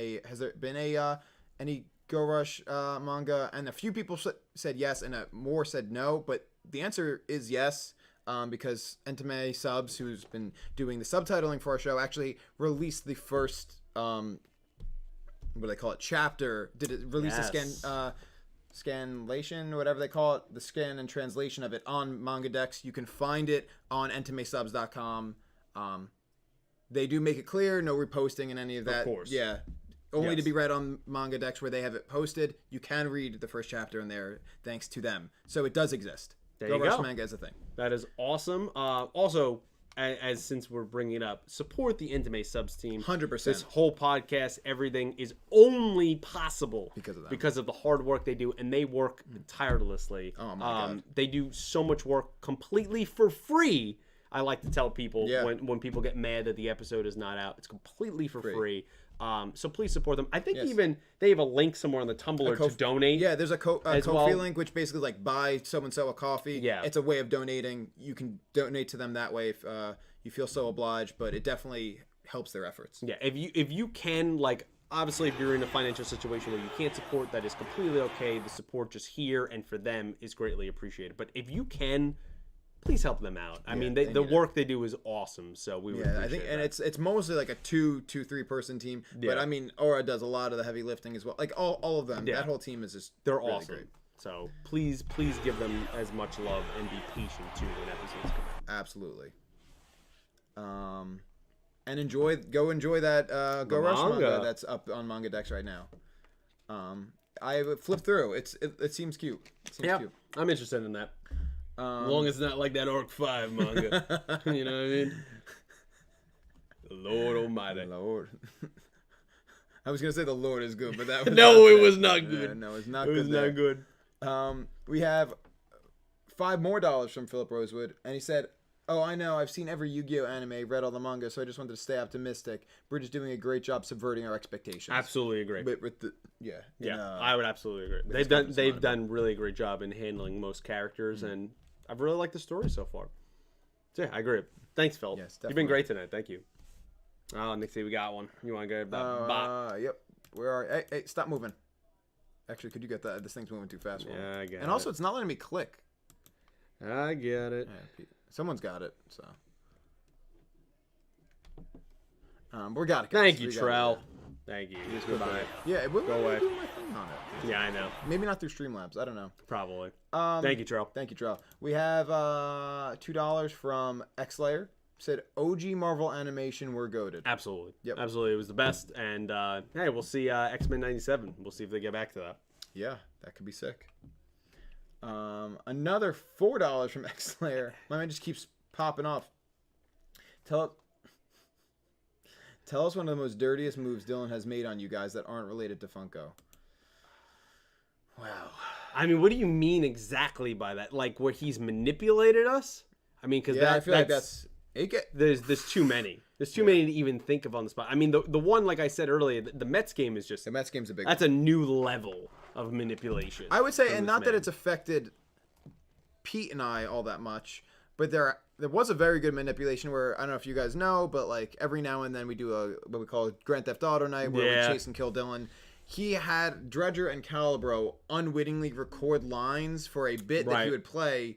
any Go Rush manga? And a few people said yes, and more said no. But the answer is yes, because Entame Subs, who's been doing the subtitling for our show, actually released the first what do they call it, chapter. Did it release the scanlation, or whatever they call it, the scan and translation of it on MangaDex. You can find it on entomesubs.com. They do make it clear, no reposting and any of that. Of course. Yeah. Only to be read on MangaDex where they have it posted. You can read the first chapter in there thanks to them. So it does exist. There you go. Manga is a thing. That is awesome. Also, since we're bringing it up, support the Entame Subs team. 100%. This whole podcast, everything is only possible because of them. Because of the hard work they do, and they work tirelessly. Oh my God. They do so much work completely for free. I like to tell people when people get mad that the episode is not out, it's completely for free. So please support them. I think even they have a link somewhere on the Tumblr to donate. Yeah, there's a Ko-fi link, which basically like buy so-and-so a coffee. Yeah. It's a way of donating. You can donate to them that way if you feel so obliged, but it definitely helps their efforts. Yeah, if you can, like, obviously if you're in a financial situation where you can't support, that is completely okay. The support just here and for them is greatly appreciated. But if you can, please help them out. I mean, the work they do is awesome, so we would appreciate and that. it's mostly like a 2-3 person team. But I mean, Aura does a lot of the heavy lifting as well. Like all of them. Yeah. That whole team is just really awesome. Great. So please give them as much love and be patient too when episodes come out. Absolutely. and go enjoy that Go Rush manga that's up on Manga Dex right now. I flipped through. It seems cute. Cute. I'm interested in that. As long as it's not like that Orc 5 manga. You know what I mean? Lord Almighty. Lord. I was gonna say the Lord is good, but that was no, it was not good. No, it's not good. It was not good. We have $5 more from Philip Rosewood, and he said, "Oh, I know. I've seen every Yu-Gi-Oh anime, read all the manga, so I just wanted to stay optimistic. Bridge is doing a great job subverting our expectations." Absolutely agree. With the I would absolutely agree. They've done really great job in handling most characters, and I've really liked the story so far. So yeah, I agree. Thanks, Phil. Yes, you've been great tonight. Thank you. Oh, Nixie, we got one. You want to go bot? Yep. Where are? Hey, stop moving. Actually, could you get that? This thing's moving too fast for me. Yeah, I get it. And also, it's not letting me click. I get it. Yeah, someone's got it, so. We got it, guys. Thank you, Trell. Thank you. Just goodbye. Yeah, go away. On it. Yeah, I know. Maybe not through Streamlabs. I don't know. Probably. Thank you, Trell. Thank you, Trell. We have $2 from Xlayer. Said OG Marvel animation were goated. Absolutely. Yep. Absolutely. It was the best. And hey, we'll see X-Men 97. We'll see if they get back to that. Yeah, that could be sick. Another $4 from Xlayer. My man just keeps popping off. Tell us one of the most dirtiest moves Dylan has made on you guys that aren't related to Funko. Wow. I mean, what do you mean exactly by that? Like where he's manipulated us? I mean, because I feel like that's... There's too many. There's too many to even think of on the spot. I mean, the one, like I said earlier, the Mets game is just... The Mets game's a big That's a new level of manipulation. I would say, and not that it's affected Pete and I all that much, but there was a very good manipulation where, I don't know if you guys know, but like every now and then we do what we call Grand Theft Auto night where we chase and kill Dylan. He had Dredger and Calibro unwittingly record lines for a bit that he would play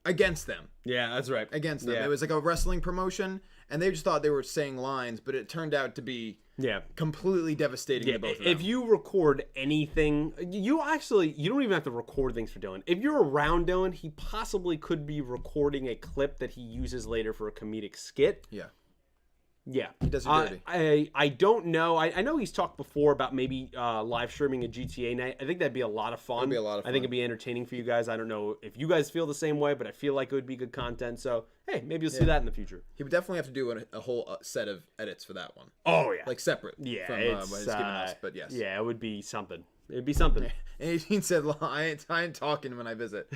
against them. Yeah, that's right. Against them. Yeah. It was like a wrestling promotion, and they just thought they were saying lines, but it turned out to be completely devastating to both of them. If you record anything, you don't even have to record things for Dylan. If you're around Dylan, he possibly could be recording a clip that he uses later for a comedic skit. Yeah. Yeah. He does it dirty. I don't know. I know he's talked before about maybe live streaming a GTA night. I think that'd be a lot of fun. It'd be a lot of fun. I think it'd be entertaining for you guys. I don't know if you guys feel the same way, but I feel like it would be good content. So, hey, maybe you'll see that in the future. He would definitely have to do a whole set of edits for that one. Oh, yeah. Like separate from what he's giving us, but yes. Yeah, it would be something. It'd be something. And 18 said, I ain't talking when I visit.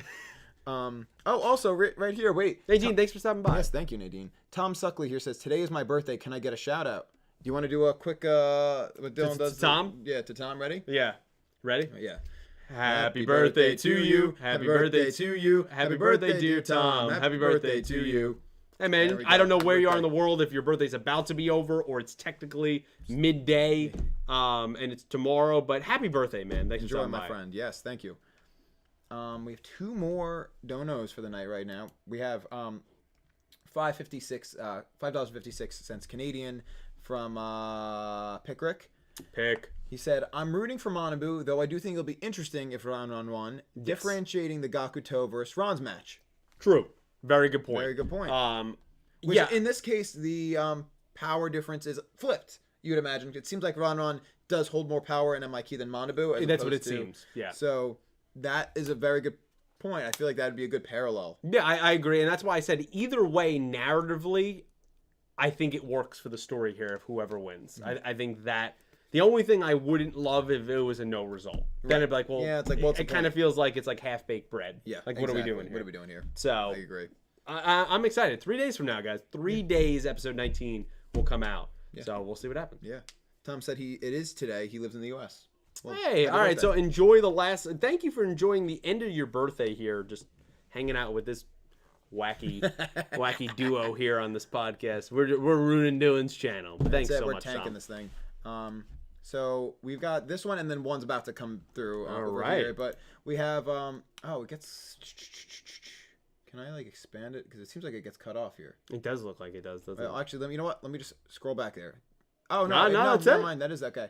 Also, right here, wait. Nadine, thanks for stopping by. Yes, thank you, Nadine. Tom Suckley here says, today is my birthday. Can I get a shout out? Do you want to do a quick, what Dylan does? To Tom? To Tom. Ready? Yeah. Ready? Yeah. Happy birthday to you. Happy birthday to you. Happy birthday, dear Tom. Happy birthday to you. Hey, man, I don't know where you are in the world, if your birthday's about to be over or it's technically midday and it's tomorrow, but happy birthday, man. Thanks for Enjoy, stopping my by. friend. Yes, thank you. We have 2 more donos for the night right now. We have $5.56 Canadian from Pickrick. He said, I'm rooting for Manabu, though I do think it'll be interesting if round on one, differentiating the Gakuto versus Ron's match. True. Very good point. Very good point. Which, in this case, the power difference is flipped, you would imagine. It seems like Ron does hold more power in MIQ than Manabu. That's what it seems. Yeah. So that is a very good point. I feel like that would be a good parallel. Yeah, I agree. And that's why I said either way, narratively, I think it works for the story here of whoever wins. Mm-hmm. I think that the only thing I wouldn't love if it was a no result. Then it'd be like, well, it's like, it kind of feels like it's like half-baked bread. Yeah, like, what are we doing here? What are we doing here? So I agree. I'm excited. 3 days from now, guys. 3 days, episode 19 will come out. Yeah. So we'll see what happens. Yeah. Tom said it is today. He lives in the U.S. Well, hey, all right. So enjoy the last. Thank you for enjoying the end of your birthday here. Just hanging out with this wacky duo here on this podcast. We're ruining Dylan's channel. Thanks so much, We're tanking Tom. this thing. So we've got this one, and then one's about to come through. All right. Here, but we have. It gets. Can I expand it? Because it seems like it gets cut off here. It does look like it does, doesn't it? Actually, you know what? Let me just scroll back there. Oh no, never mind. That is okay.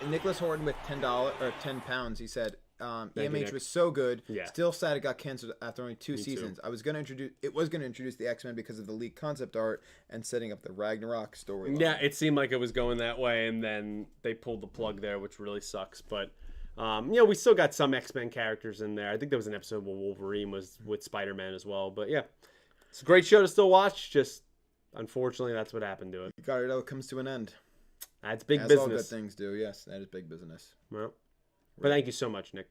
Nicholas Horton with $10 or £10. He said, EMH was so good. Yeah. Still sad it got canceled after only 2 Me seasons. too. I was gonna introduce the X-Men because of the leaked concept art and setting up the Ragnarok storyline. Yeah, it seemed like it was going that way, and then they pulled the plug there, which really sucks. But we still got some X-Men characters in there. I think there was an episode where Wolverine was with Spider-Man as well. But yeah, it's a great show to still watch. Just unfortunately, that's what happened to it. You gotta know it comes to an end. That's big As business. all good things do. Yes, that is big business. Well, but thank you so much, Nick.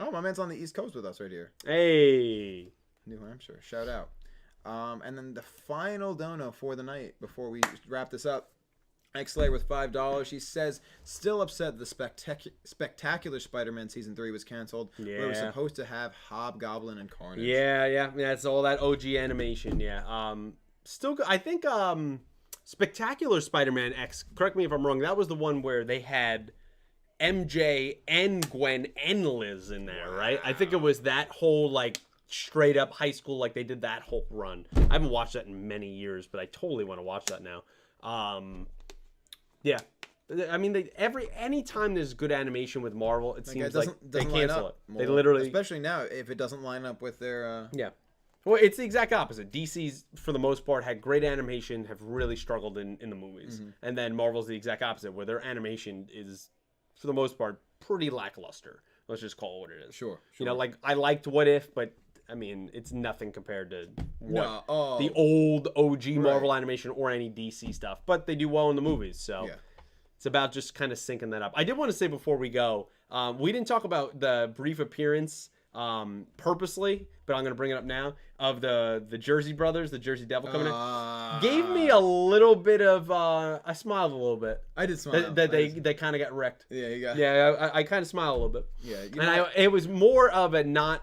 Oh, my man's on the East Coast with us right here. Hey. New Hampshire. Shout out. And then the final dono for the night before we wrap this up. X-Slayer with $5. She says, still upset the spectacular Spider-Man Season 3 was canceled. Yeah. We were supposed to have Hobgoblin and Carnage. Yeah, it's all that OG animation. Yeah. Still, I think Spectacular Spider-Man X. Correct me if I'm wrong. That was the one where they had MJ and Gwen and Liz in there, right? I think it was that whole like straight up high school, like they did that whole run. I haven't watched that in many years, but I totally want to watch that now. Yeah. I mean, anytime there's good animation with Marvel, it seems like they cancel it. They literally, especially now, if it doesn't line up with their yeah. Well, it's the exact opposite. DC's, for the most part, had great animation, have really struggled in the movies. Mm-hmm. And then Marvel's the exact opposite, where their animation is, for the most part, pretty lackluster. Let's just call it what it is. Sure. You know, like, I liked What If, but, I mean, it's nothing compared to the old OG Marvel animation or any DC stuff. But they do well in the movies, so it's about just kind of syncing that up. I did want to say before we go, we didn't talk about the brief appearance purposely, but I'm going to bring it up now, of the Jersey Brothers, the Jersey Devil coming in. Gave me a little bit of, I smiled a little bit. I did smile. That they kind of got wrecked. Yeah, you got. Yeah, I kind of smiled a little bit. Yeah. It was more of a not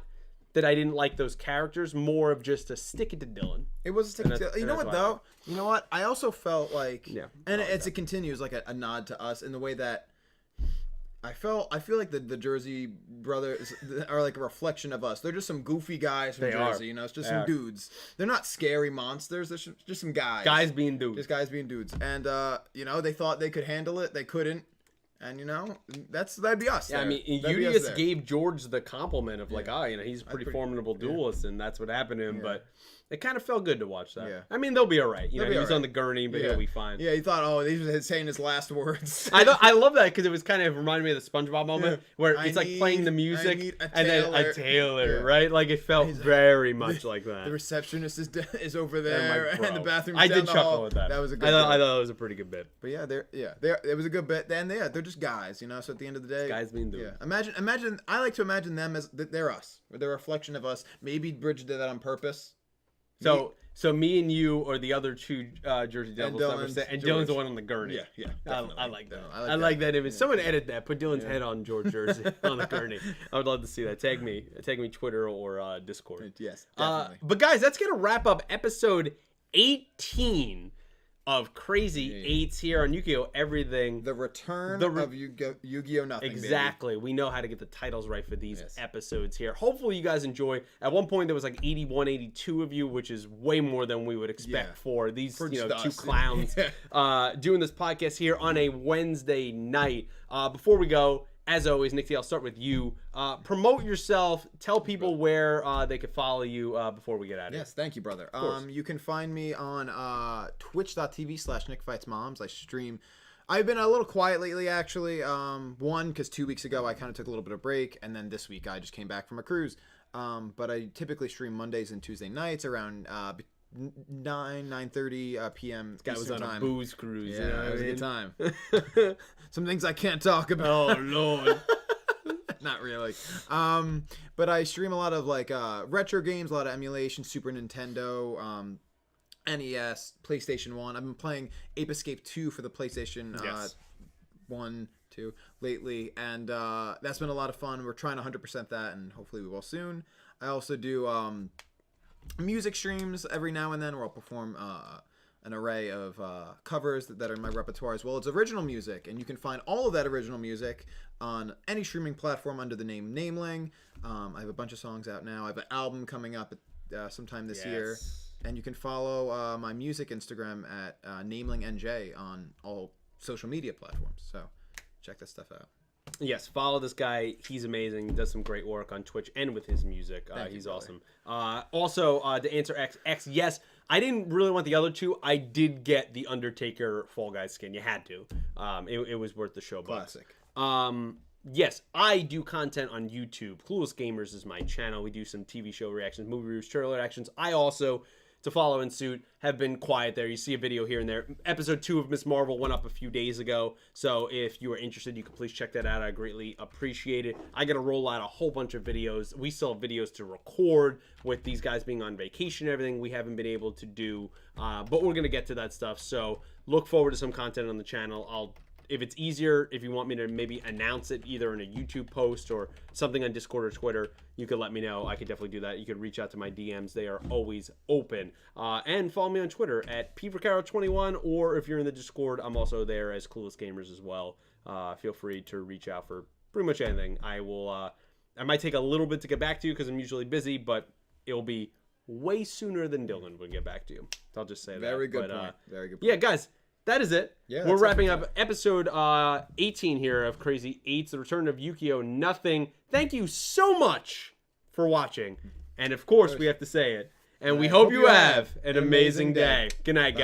that I didn't like those characters, more of just to stick it to Dylan. It was a stick to You know what, though? You know what? I also felt like, and it continues like a nod to us in the way that I feel like the Jersey Brothers are like a reflection of us. They're just some goofy guys from Jersey, you know. It's just some dudes. They're not scary monsters. They're just some guys. Guys being dudes. Just guys being dudes. And you know, they thought they could handle it. They couldn't. And you know, that'd be us. Yeah, I mean, Yugioh gave George the compliment of like, you know, he's a pretty formidable duelist, and that's what happened to him. But it kind of felt good to watch that. Yeah. I mean, they'll be all right. You know, he's on the gurney, but he'll be fine. Yeah, he thought, these were saying his last words. I love that because it was kind of reminded me of the SpongeBob moment where it's like playing the music and then a tailor, right? Like it felt very much like that. The receptionist is over there, and the bathroom. I did chuckle at that. That was a good. I thought it was a pretty good bit. But it was a good bit. And they're just guys, you know. So at the end of the day, guys being dudes. Yeah, imagine. I like to imagine them as they're us. They're a reflection of us. Maybe Bridget did that on purpose. So me and you are the other two Jersey Devils, and Dylan's the one on the gurney. Yeah. I like that. I like that image. Someone edit that. Put Dylan's head on George Jersey on the gurney. I would love to see that. Tag me Twitter or Discord. Yes, definitely. But guys, that's gonna wrap up episode 18 of Crazy 8's here on Yugioh Everything. The return of Yu-Gi-Oh! Nothing. Exactly. Baby. We know how to get the titles right for these episodes here. Hopefully you guys enjoy. At one point there was like 81, 82 of you, which is way more than we would expect for these two clowns doing this podcast here on a Wednesday night. Before we go, as always, Nick T, I'll start with you. Promote yourself. Tell people where they could follow you before we get out of here. Yes, thank you, brother. You can find me on twitch.tv/NickFightsMoms. I stream. I've been a little quiet lately, actually. One, because 2 weeks ago I kind of took a little bit of break, and then this week I just came back from a cruise. But I typically stream Mondays and Tuesday nights around 9:30 p.m. This guy was on time. A booze cruise. Yeah, you know it was a good time. Some things I can't talk about. Oh Lord. Not really. But I stream a lot of like retro games, a lot of emulation, Super Nintendo, NES, PlayStation 1. I've been playing Ape Escape 2 for the PlayStation 1, 2 lately, and that's been a lot of fun. We're trying to 100% that, and hopefully we will soon. I also do music streams every now and then where I'll perform an array of covers that are in my repertoire, as well as original music, and you can find all of that original music on any streaming platform under the name Nameling. I have a bunch of songs out now. I have an album coming up sometime this year, and you can follow my music Instagram at NamelingNJ on all social media platforms. So check that stuff out. Yes, follow this guy. He's amazing. He does some great work on Twitch and with his music. He's awesome. Also, to answer X, yes, I didn't really want the other two. I did get the Undertaker Fall Guys skin. You had to. It was worth the show. Classic. Yes, I do content on YouTube. Clueless Gamers is my channel. We do some TV show reactions, movie reviews, trailer reactions. I also, to follow in suit, have been quiet there. You see a video here and there. Episode 2 of Ms. Marvel went up a few days ago, so if you are interested, you can please check that out. I greatly appreciate it. I got to roll out a whole bunch of videos. We still have videos to record with these guys being on vacation and everything we haven't been able to do, but we're going to get to that stuff, so look forward to some content on the channel. If it's easier, if you want me to maybe announce it either in a YouTube post or something on Discord or Twitter, you could let me know. I could definitely do that. You could reach out to my DMs. They are always open. And follow me on Twitter at PVercaro21, or if you're in the Discord, I'm also there as Clueless Gamers as well. Feel free to reach out for pretty much anything. I might take a little bit to get back to you because I'm usually busy, but it'll be way sooner than Dylan would get back to you. So I'll just say that. Very good point. Very good point. Yeah, guys. That is it. Yeah, we're wrapping up episode 18 here of Crazy 8's, the return of Yugioh Nothing. Thank you so much for watching. And of course, we have to say it. And we hope you have an amazing day. Good night, guys.